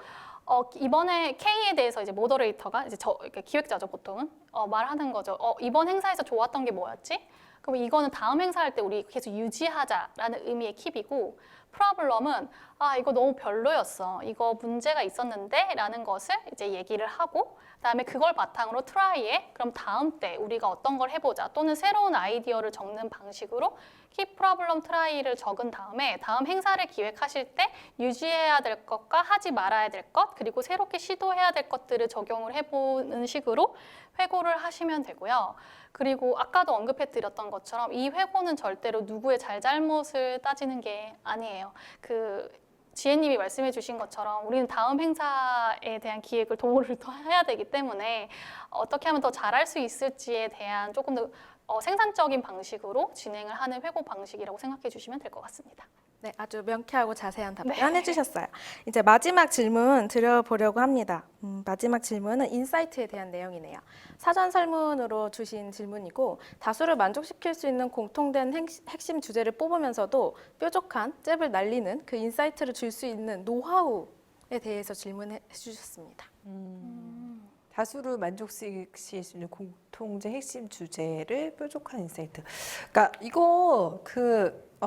이번에 K에 대해서 이제 모더레이터가 이제 그러니까 기획자죠 보통은 말하는 거죠. 이번 행사에서 좋았던 게 뭐였지? 그럼 이거는 다음 행사할 때 우리 계속 유지하자라는 의미의 킵이고 프로블럼은 이거 너무 별로였어. 이거 문제가 있었는데 라는 것을 이제 얘기를 하고 그다음에 그걸 바탕으로 트라이에 그럼 다음 때 우리가 어떤 걸 해보자 또는 새로운 아이디어를 적는 방식으로 키 프로블럼 트라이를 적은 다음에 다음 행사를 기획하실 때 유지해야 될 것과 하지 말아야 될 것 그리고 새롭게 시도해야 될 것들을 적용을 해보는 식으로 회고를 하시면 되고요. 그리고 아까도 언급해드렸던 것처럼 이 회고는 절대로 누구의 잘잘못을 따지는 게 아니에요. 지혜님이 말씀해 주신 것처럼 우리는 다음 행사에 대한 기획을 도모를 더 해야 되기 때문에 어떻게 하면 더 잘할 수 있을지에 대한 조금 더 생산적인 방식으로 진행을 하는 회고 방식이라고 생각해 주시면 될 것 같습니다. 네, 아주 명쾌하고 자세한 답변 해주셨어요. 이제 마지막 질문 드려보려고 합니다. 마지막 질문은 인사이트에 대한 내용이네요. 사전 설문으로 주신 질문이고 다수를 만족시킬 수 있는 공통된 핵심 주제를 뽑으면서도 뾰족한 잽을 날리는 그 인사이트를 줄 수 있는 노하우에 대해서 질문해 주셨습니다. 다수를 만족시킬 수 있는 공통적 핵심 주제를 뾰족한 인사이트. 그러니까 이거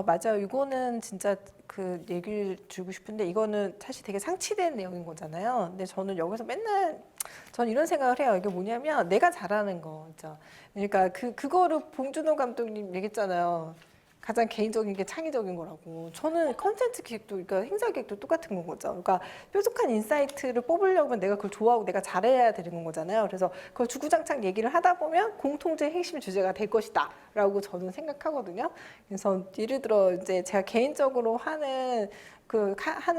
맞아요. 이거는 진짜 그 얘기를 주고 싶은데 이거는 사실 되게 상치된 내용인 거잖아요. 근데 저는 여기서 맨날 전 이런 생각을 해요. 이게 뭐냐면 내가 잘하는 거죠. 그러니까 그거를 봉준호 감독님 얘기했잖아요. 가장 개인적인 게 창의적인 거라고. 저는 컨텐츠 기획도, 그러니까 행사 기획도 똑같은 건 거죠. 그러니까 뾰족한 인사이트를 뽑으려면 내가 그걸 좋아하고 내가 잘해야 되는 거잖아요. 그래서 그걸 주구장창 얘기를 하다 보면 공통적인 핵심 주제가 될 것이다라고 저는 생각하거든요. 그래서 예를 들어 이제 제가 개인적으로 하는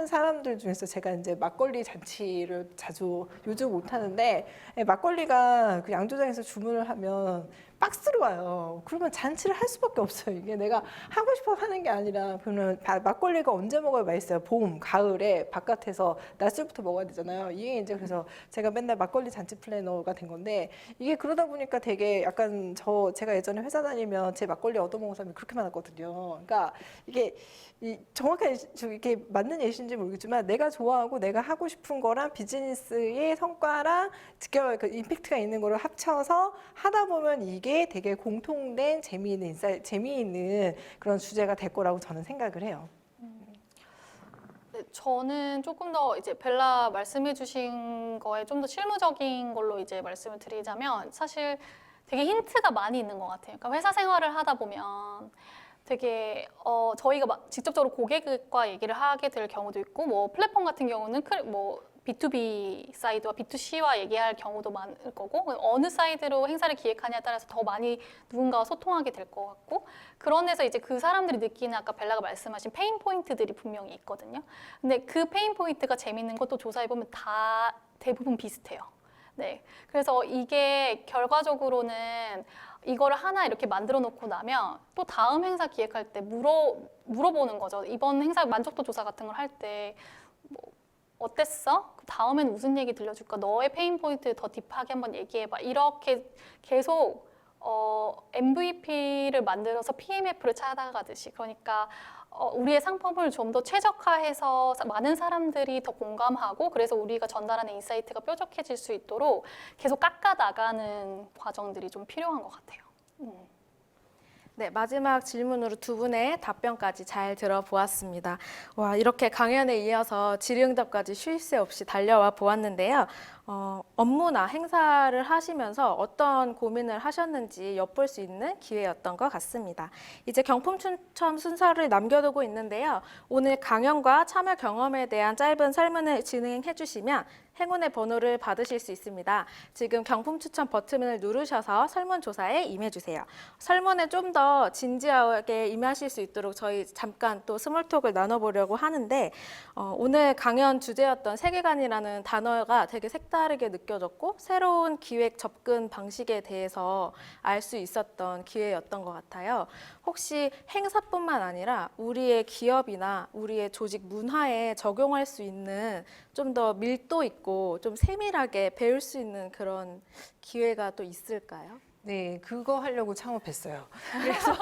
사람들 중에서 제가 이제 막걸리 잔치를 자주 요즘 못 하는데 막걸리가 그 양조장에서 주문을 하면 박스로 와요. 그러면 잔치를 할 수밖에 없어요. 이게 내가 하고 싶어 하는 게 아니라 그러면 막걸리가 언제 먹어야 맛있어요? 봄, 가을에 바깥에서 낮술부터 먹어야 되잖아요. 이게 이제 그래서 제가 맨날 막걸리 잔치 플래너가 된 건데 이게 그러다 보니까 되게 약간 제가 예전에 회사 다니면 제 막걸리 얻어먹은 사람이 그렇게 많았거든요. 그러니까 이게 정확하게 이렇게 맞는 예시인지 모르겠지만 내가 좋아하고 내가 하고 싶은 거랑 비즈니스의 성과랑 직결 그 임팩트가 있는 거를 합쳐서 하다 보면 이게 되게 공통된 재미있는 그런 주제가 될 거라고 저는 생각을 해요. 네, 저는 조금 더 이제 벨라 말씀해주신 거에 좀 더 실무적인 걸로 이제 말씀을 드리자면 사실 되게 힌트가 많이 있는 것 같아요. 그러니까 회사 생활을 하다 보면 되게 저희가 직접적으로 고객과 얘기를 하게 될 경우도 있고 뭐 플랫폼 같은 경우는 뭐 B2B 사이드와 B2C와 얘기할 경우도 많을 거고 어느 사이드로 행사를 기획하냐에 따라서 더 많이 누군가와 소통하게 될 것 같고 그런 데서 이제 그 사람들이 느끼는 아까 벨라가 말씀하신 페인 포인트들이 분명히 있거든요. 근데 그 페인 포인트가 재밌는 것도 조사해보면 다 대부분 비슷해요. 네, 그래서 이게 결과적으로는 이거를 하나 이렇게 만들어 놓고 나면 또 다음 행사 기획할 때 물어보는 거죠. 이번 행사 만족도 조사 같은 걸 할 때 뭐 어땠어? 다음엔 무슨 얘기 들려줄까? 너의 페인 포인트 더 딥하게 한번 얘기해봐. 이렇게 계속 MVP를 만들어서 PMF를 찾아가듯이 그러니까 우리의 상품을 좀 더 최적화해서 많은 사람들이 더 공감하고 그래서 우리가 전달하는 인사이트가 뾰족해질 수 있도록 계속 깎아 나가는 과정들이 좀 필요한 것 같아요. 네, 마지막 질문으로 두 분의 답변까지 잘 들어보았습니다. 와, 이렇게 강연에 이어서 질의응답까지 쉴 새 없이 달려와 보았는데요. 업무나 행사를 하시면서 어떤 고민을 하셨는지 엿볼 수 있는 기회였던 것 같습니다. 이제 경품 추첨 순서를 남겨두고 있는데요. 오늘 강연과 참여 경험에 대한 짧은 설문을 진행해 주시면 행운의 번호를 받으실 수 있습니다. 지금 경품 추천 버튼을 누르셔서 설문조사에 임해주세요. 설문에 좀 더 진지하게 임하실 수 있도록 저희 잠깐 또 스몰톡을 나눠보려고 하는데 오늘 강연 주제였던 세계관이라는 단어가 되게 색다르게 느껴졌고 새로운 기획 접근 방식에 대해서 알 수 있었던 기회였던 것 같아요. 혹시 행사뿐만 아니라 우리의 기업이나 우리의 조직 문화에 적용할 수 있는 좀 더 밀도 있고 좀 세밀하게 배울 수 있는 그런 기회가 또 있을까요? 네, 그거 하려고 창업했어요. 그래서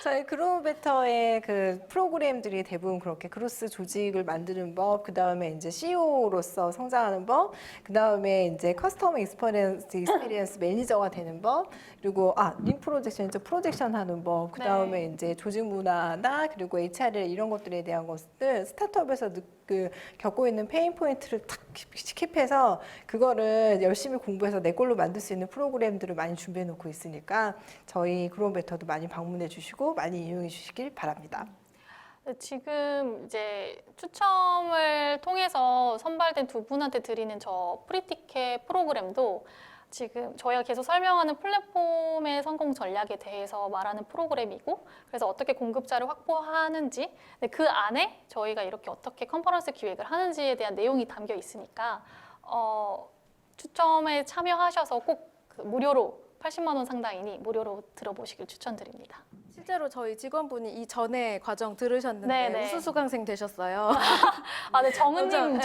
저희 그로우베터의 그 프로그램들이 대부분 그렇게 크로스 조직을 만드는 법, 그 다음에 이제 CEO로서 성장하는 법, 그 다음에 이제 커스터머 익스피리언스 매니저가 되는 법, 그리고 림 프로젝션, 프로젝션 하는 법, 그 다음에 이제 조직 문화나 그리고 HR 이런 것들에 대한 것들 스타트업에서 겪고 있는 페인 포인트를 탁 스킵해서 그거를 열심히 공부해서 내 걸로 만들 수 있는 프로그램들을 많이 준비해 놓고 있으니까 저희 그로우베터도 많이 방문해 주시고 많이 이용해 주시길 바랍니다. 지금 이제 추첨을 통해서 선발된 두 분한테 드리는 저 프리티켓 프로그램도 지금 저희가 계속 설명하는 플랫폼의 성공 전략에 대해서 말하는 프로그램이고 그래서 어떻게 공급자를 확보하는지 그 안에 저희가 이렇게 어떻게 컨퍼런스 기획을 하는지에 대한 내용이 담겨 있으니까 추첨에 참여하셔서 꼭 그 무료로 80만 원 상당이니 무료로 들어보시길 추천드립니다. 실제로 저희 직원분이 이 전에 과정 들으셨는데 네네. 우수수강생 되셨어요. 네, 정은님.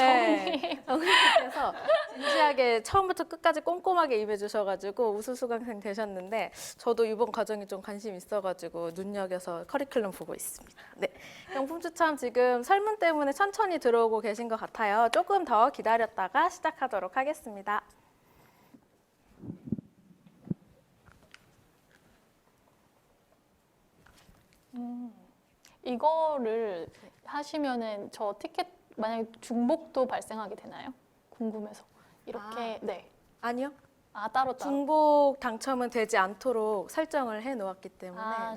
정은님께서 진지하게 처음부터 끝까지 꼼꼼하게 임해주셔가지고 우수수강생 되셨는데 저도 이번 과정이 좀 관심 있어가지고 눈여겨서 커리큘럼 보고 있습니다. 네, 경품 추첨 지금 설문 때문에 천천히 들어오고 계신 것 같아요. 조금 더 기다렸다가 시작하도록 하겠습니다. 이거를 하시면은 저 티켓 만약에 중복도 발생하게 되나요? 궁금해서 이렇게 네. 아니요. 아, 따로. 중복 당첨은 되지 않도록 설정을 해 놓았기 때문에 아,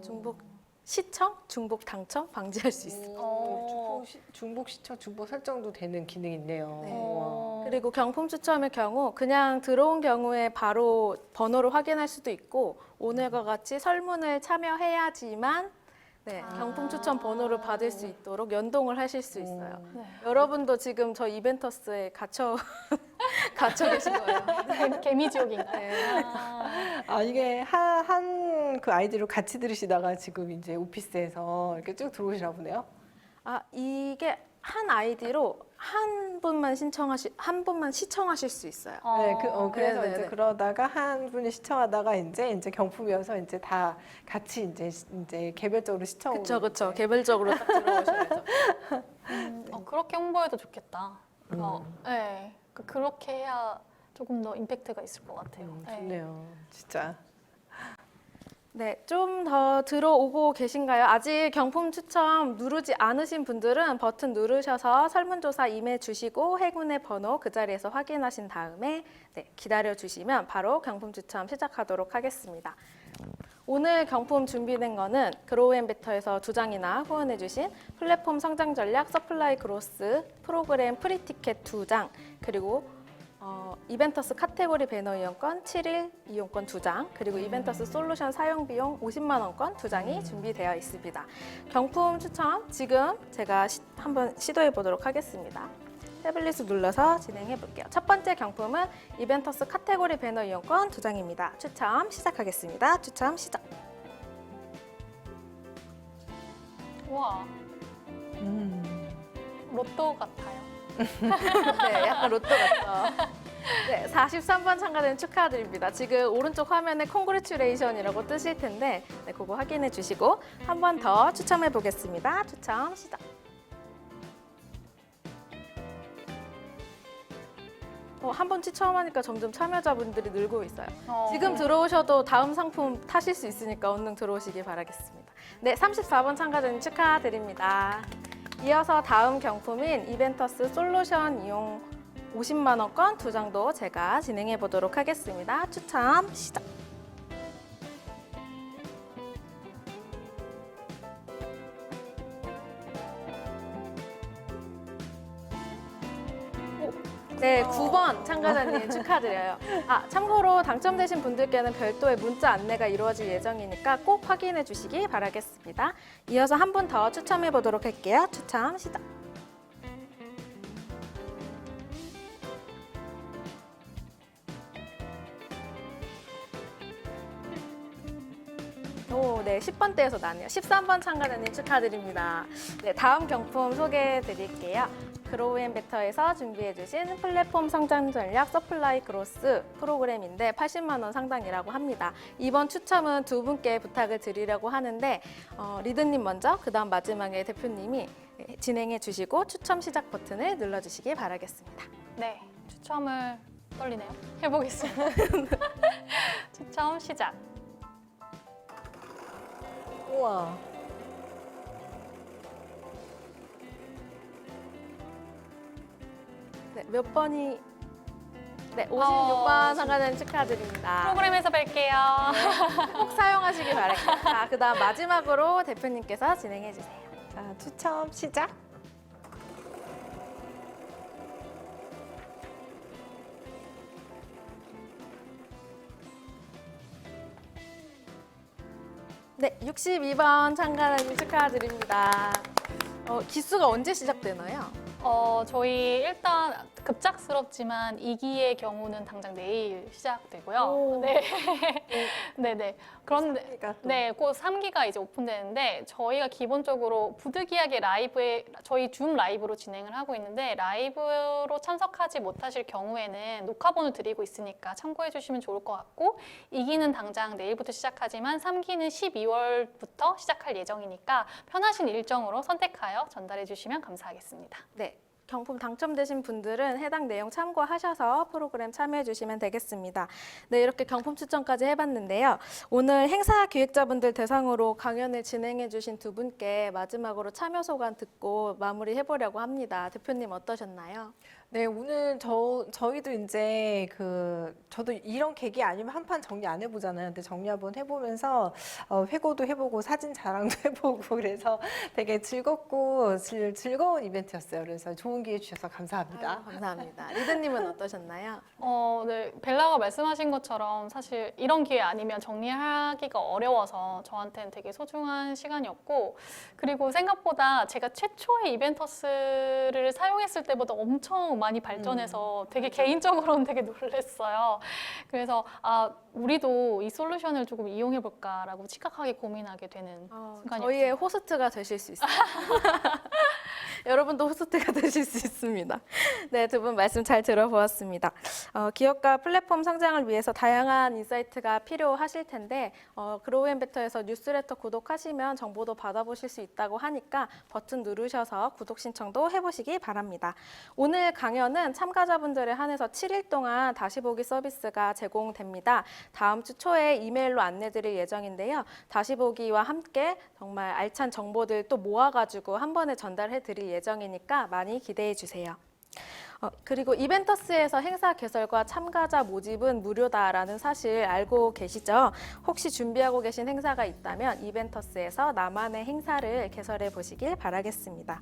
중복 시청, 중복 당첨 방지할 수 있어요. 중복 시청, 중복 설정도 되는 기능이 있네요. 네. 우와. 그리고 경품 추첨의 경우 그냥 들어온 경우에 바로 번호를 확인할 수도 있고 오늘과 같이 설문을 참여해야지만 경품 추첨 번호를 받을 수 있도록 연동을 하실 수 있어요. 네. 여러분도 지금 저 이벤터스에 갇혀 계신 거예요. 개미지옥인가요? 네. 아, 이게 한 그 아이디로 같이 들으시다가 지금 이제 오피스에서 이렇게 쭉 들어오시나 보네요. 아, 이게 한 아이디로 한 분만 시청하실 수 있어요. 네, 그래서 네네네. 이제 그러다가 한 분이 시청하다가 이제 경품이어서 이제 다 같이 이제 개별적으로 시청을. 그렇죠. 개별적으로 딱 들어오셔야죠. 그렇게 홍보해도 좋겠다. 네. 그렇게 해야 조금 더 임팩트가 있을 것 같아요. 네. 좋네요, 진짜. 네, 좀 더 들어오고 계신가요? 아직 경품 추첨 누르지 않으신 분들은 버튼 누르셔서 설문조사 임해 주시고 행운의 번호 그 자리에서 확인하신 다음에 기다려 주시면 바로 경품 추첨 시작하도록 하겠습니다. 오늘 경품 준비된 거는 그로우앤베터에서 2장이나 후원해 주신 플랫폼 성장 전략 서플라이 그로스 프로그램 프리티켓 2장 그리고 이벤터스 카테고리 배너 이용권 7일 이용권 2장 그리고 이벤터스 솔루션 사용 비용 50만 원권 2장이 준비되어 있습니다. 경품 추첨 지금 제가 한번 시도해 보도록 하겠습니다. 태블릿을 눌러서 진행해 볼게요. 첫 번째 경품은 이벤터스 카테고리 배너 이용권 2장입니다. 추첨 시작하겠습니다. 추첨 시작. 우와, 로또 같아요. 네, 약간 로또 같죠. 네, 43번 참가된 축하드립니다. 지금 오른쪽 화면에 콩그레츄레이션이라고 뜨실 텐데 그거 확인해 주시고 한 번 더 추첨해 보겠습니다. 추첨 시작. 한 번 추첨하니까 점점 참여자분들이 늘고 있어요. 지금 들어오셔도 다음 상품 타실 수 있으니까 얼른 들어오시길 바라겠습니다. 네, 34번 참가자님 축하드립니다. 이어서 다음 경품인 이벤터스 솔루션 이용 50만 원권 2장도 제가 진행해 보도록 하겠습니다. 추첨 시작. 네, 9번 참가자님 축하드려요. 참고로 당첨되신 분들께는 별도의 문자 안내가 이루어질 예정이니까 꼭 확인해 주시기 바라겠습니다. 이어서 한 분 더 추첨해 보도록 할게요. 추첨 시작. 네, 10번대에서 나네요. 13번 참가자님 축하드립니다. 네, 다음 경품 소개해 드릴게요. 그로우앤베터에서 준비해주신 플랫폼 성장 전략 서플라이 그로스 프로그램인데 80만 원 상당이라고 합니다. 이번 추첨은 2분께 부탁을 드리려고 하는데 리드님 먼저 그다음 마지막에 대표님이 진행해 주시고 추첨 시작 버튼을 눌러주시기 바라겠습니다. 네, 추첨을 떨리네요. 해보겠습니다. 추첨 시작. 우와. 네, 몇 번이 56번 참가자님 축하드립니다. 프로그램에서 뵐게요. 꼭 사용하시길 바랄게요. 자, 그다음 마지막으로 대표님께서 진행해 주세요. 자, 추첨 시작. 네, 62번 참가자님 축하드립니다. 기수가 언제 시작되나요? 저희 일단 급작스럽지만 2기의 경우는 당장 내일 시작되고요. 오. 네. 네네. 그런데 삼기가 또. 네, 곧 3기가 이제 오픈되는데 저희가 기본적으로 부득이하게 저희 줌 라이브로 진행을 하고 있는데 라이브로 참석하지 못하실 경우에는 녹화본을 드리고 있으니까 참고해 주시면 좋을 것 같고 2기는 당장 내일부터 시작하지만 3기는 12월부터 시작할 예정이니까 편하신 일정으로 선택하여 전달해 주시면 감사하겠습니다. 네. 경품 당첨되신 분들은 해당 내용 참고하셔서 프로그램 참여해 주시면 되겠습니다. 네, 이렇게 경품 추천까지 해봤는데요. 오늘 행사 기획자분들 대상으로 강연을 진행해 주신 2분께 마지막으로 참여 소감 듣고 마무리해 보려고 합니다. 대표님 어떠셨나요? 네, 오늘 저희도 이제 저도 이런 계기 아니면 한 판 정리 안 해보잖아요. 근데 정리 한번 해보면서 회고도 해보고 사진 자랑도 해보고 그래서 되게 즐겁고 즐거운 이벤트였어요. 그래서 좋은 기회 주셔서 감사합니다. 아유, 감사합니다. 리드님은 어떠셨나요? 네, 벨라가 말씀하신 것처럼 사실 이런 기회 아니면 정리하기가 어려워서 저한테는 되게 소중한 시간이었고, 그리고 생각보다 제가 최초의 이벤터스를 사용했을 때보다 엄청 많이 발전해서 되게 개인적으로는 되게 놀랐어요. 그래서 우리도 이 솔루션을 조금 이용해 볼까라고 심각하게 고민하게 되는 순간이었어요. 저희의 호스트가 되실 수 있어요. 여러분도 호스트가 되실 수 있습니다. 네, 두 분 말씀 잘 들어보았습니다. 기업과 플랫폼 성장을 위해서 다양한 인사이트가 필요하실 텐데 그로우앤베터에서 뉴스레터 구독하시면 정보도 받아보실 수 있다고 하니까 버튼 누르셔서 구독 신청도 해보시기 바랍니다. 오늘 강연은 참가자분들에 한해서 7일 동안 다시 보기 서비스가 제공됩니다. 다음 주 초에 이메일로 안내드릴 예정인데요. 다시 보기와 함께 정말 알찬 정보들 또 모아가지고 한 번에 전달해드릴 예정이니까 많이 기대해 주세요. 그리고 이벤터스에서 행사 개설과 참가자 모집은 무료다라는 사실 알고 계시죠? 혹시 준비하고 계신 행사가 있다면 이벤터스에서 나만의 행사를 개설해 보시길 바라겠습니다.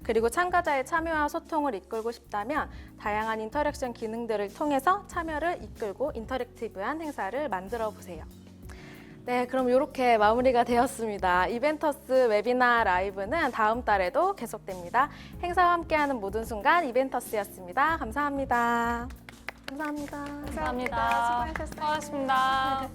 그리고 참가자의 참여와 소통을 이끌고 싶다면 다양한 인터랙션 기능들을 통해서 참여를 이끌고 인터랙티브한 행사를 만들어 보세요. 네, 그럼 이렇게 마무리가 되었습니다. 이벤터스 웨비나 라이브는 다음 달에도 계속됩니다. 행사와 함께하는 모든 순간 이벤터스였습니다. 감사합니다. 감사합니다. 감사합니다. 수고하셨어요. 수고하셨습니다.